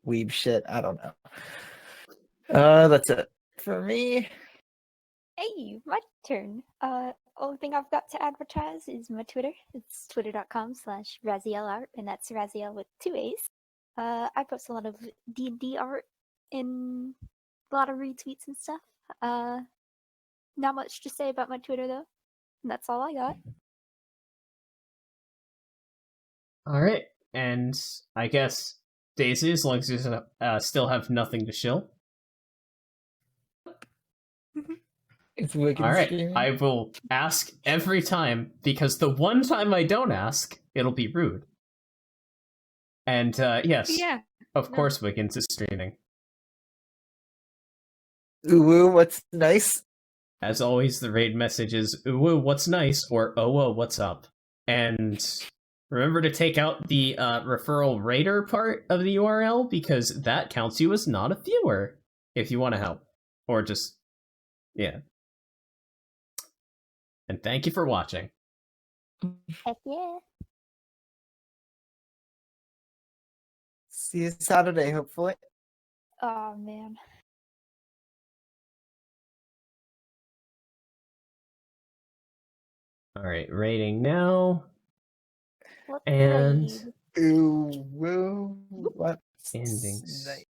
B: weeb shit. I don't know. That's it for me.
E: Hey, my turn. Only thing I've got to advertise is my Twitter. It's twitter.com/RazielArt, and that's Raziel with 2 A's. I post a lot of D&D art and a lot of retweets and stuff. Not much to say about my Twitter, though. And that's all I got.
C: Alright, and I guess Daisy, as long as you still have nothing to shill.
B: It's wicked
C: Alright,
B: streaming.
C: I will ask every time, because the one time I don't ask, it'll be rude. And yes,
A: Yeah.
C: of course Wiggins is streaming.
B: Ooh, what's nice?
C: As always, the raid message is, ooh, what's nice, or oh, what's up. And remember to take out the referral raider part of the URL, because that counts you as not a viewer, if you want to help. Or just, yeah. And thank you for watching.
E: Heck yeah.
B: See you Saturday, hopefully.
E: Oh, man.
C: Alright, rating now.
E: Let's
C: And
E: raid.
B: Ooh, woo, what's
C: endings.
B: nice?